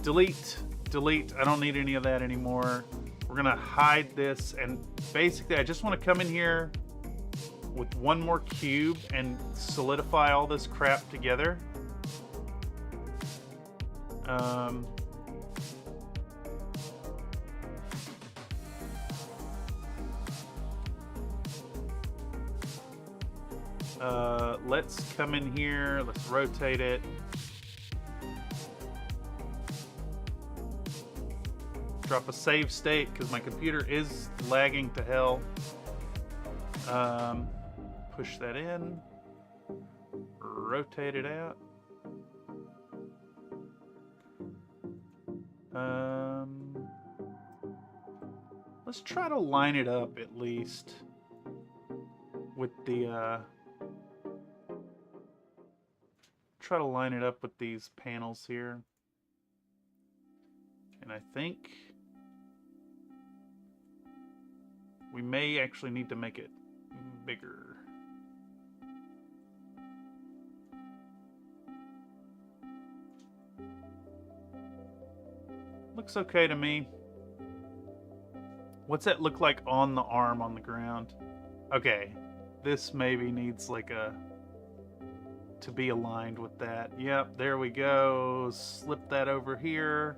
delete. I don't need any of that anymore. We're gonna hide this, and basically I just want to come in here with one more cube and solidify all this crap together. Let's come in here, let's rotate it. Drop a save state because my computer is lagging to hell. Push that in. Rotate it out. Let's try to line it up at least with the try to line it up with these panels here. And I think we may actually need to make it bigger. Looks okay to me. What's that look like on the arm on the ground? Okay, this maybe needs like to be aligned with that. Yep, there we go. Slip that over here.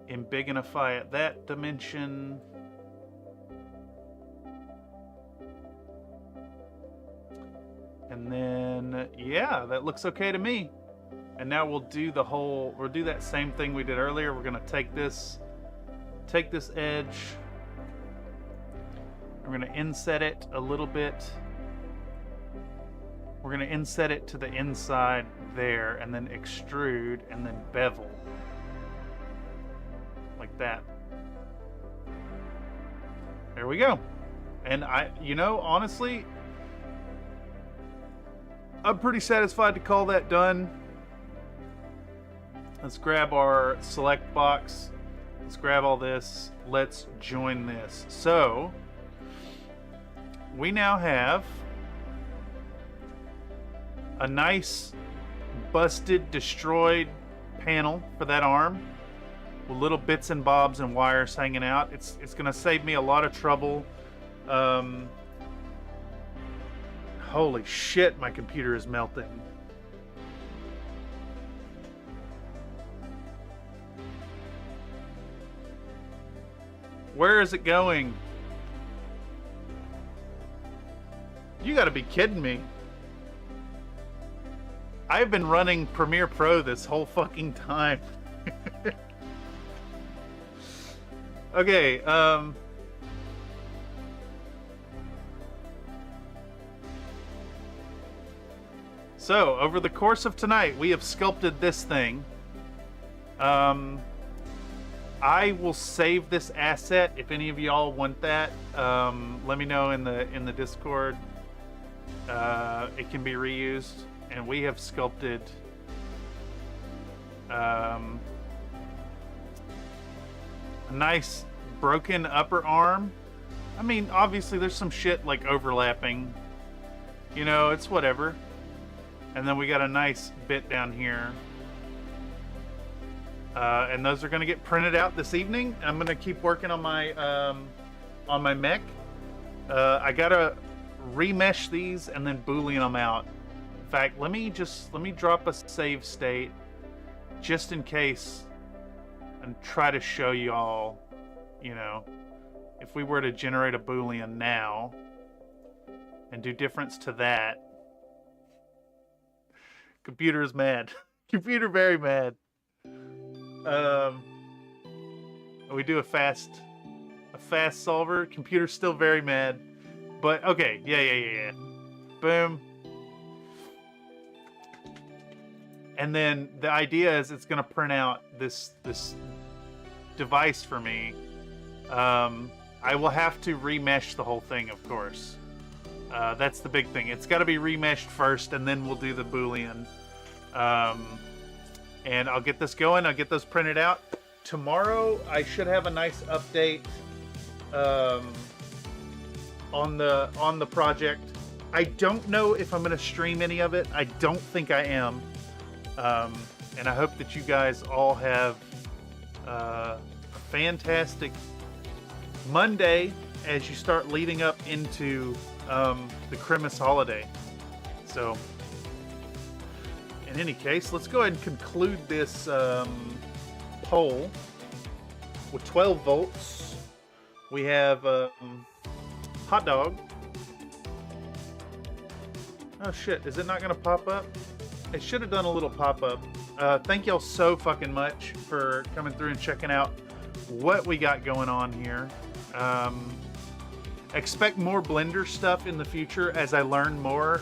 Embiggenify it that dimension. And then, yeah, that looks okay to me. And now we'll do that same thing we did earlier. We're gonna take this edge. We're gonna inset it a little bit. We're gonna inset it to the inside there, and then extrude, and then bevel. Like that. There we go. And honestly, I'm pretty satisfied to call that done. Let's grab our select box. Let's grab all this. Let's join this. So, we now have a nice busted, destroyed panel for that arm with little bits and bobs and wires hanging out. It's going to save me a lot of trouble. Holy shit, my computer is melting. Where is it going? You gotta be kidding me. I've been running Premiere Pro this whole fucking time. Okay, so, over the course of tonight, we have sculpted this thing. I will save this asset if any of y'all want that. Let me know in the Discord. It can be reused, and we have sculpted a nice broken upper arm. I mean, obviously there's some shit like overlapping. You know, it's whatever. And then we got a nice bit down here. And those are going to get printed out this evening. I'm going to keep working on my mech. I gotta remesh these and then boolean them out. In fact, let me drop a save state just in case and try to show you all, you know, if we were to generate a boolean now and do difference to that. Computer is mad. Computer very mad. We do a fast solver. Computer's still very mad, but okay, yeah. Boom. And then the idea is it's gonna print out this device for me. I will have to remesh the whole thing, of course. That's the big thing. It's got to be remeshed first, and then we'll do the boolean. And I'll get this going. I'll get those printed out. Tomorrow, I should have a nice update on the project. I don't know if I'm going to stream any of it. I don't think I am. And I hope that you guys all have a fantastic Monday as you start leading up into the Christmas holiday. So, in any case, let's go ahead and conclude this poll with 12 votes. We have hot dog. Oh shit, is it not gonna pop up? It should have done a little pop-up. Thank y'all so fucking much for coming through and checking out what we got going on here. expect more Blender stuff in the future as I learn more.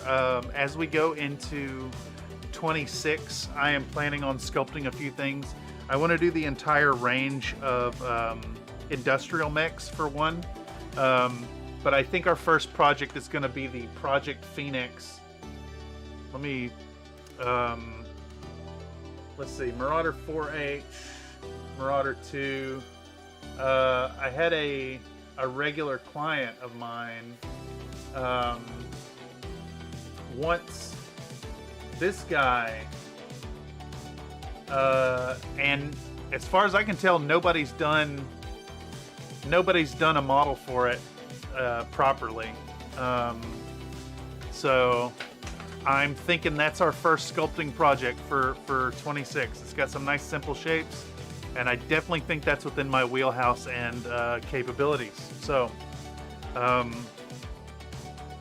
As we go into 26, I am planning on sculpting a few things. I want to do the entire range of industrial mechs for one. But I think our first project is going to be the Project Phoenix. Let me, let's see, Marauder 4H, Marauder 2. I had a regular client of mine once. This guy, and as far as I can tell, nobody's done a model for it properly. So I'm thinking that's our first sculpting project for 26. It's got some nice simple shapes, and I definitely think that's within my wheelhouse and capabilities. So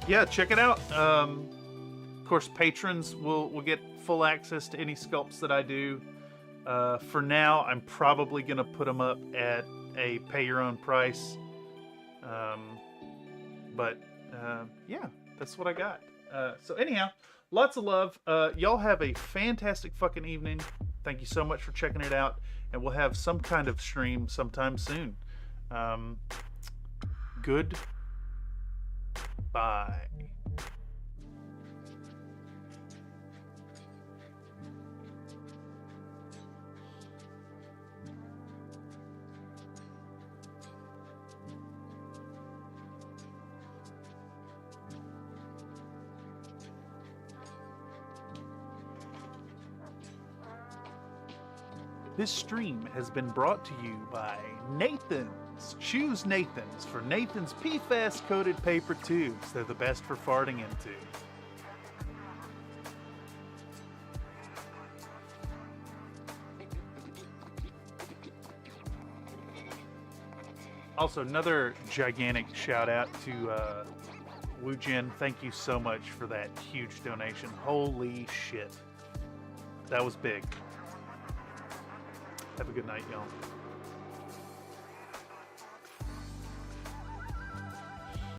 yeah, check it out. Of course, patrons will get full access to any sculpts that I do. For now, I'm probably gonna put them up at a pay your own price. Yeah, that's what I got. So anyhow, lots of love. Y'all have a fantastic fucking evening. Thank you so much for checking it out, and we'll have some kind of stream sometime soon. Good. Bye. This stream has been brought to you by Nathan's. Choose Nathan's for Nathan's PFAS coated paper tubes. They're the best for farting into. Also, another gigantic shout out to Woojin. Thank you so much for that huge donation. Holy shit. That was big. Have a good night, y'all.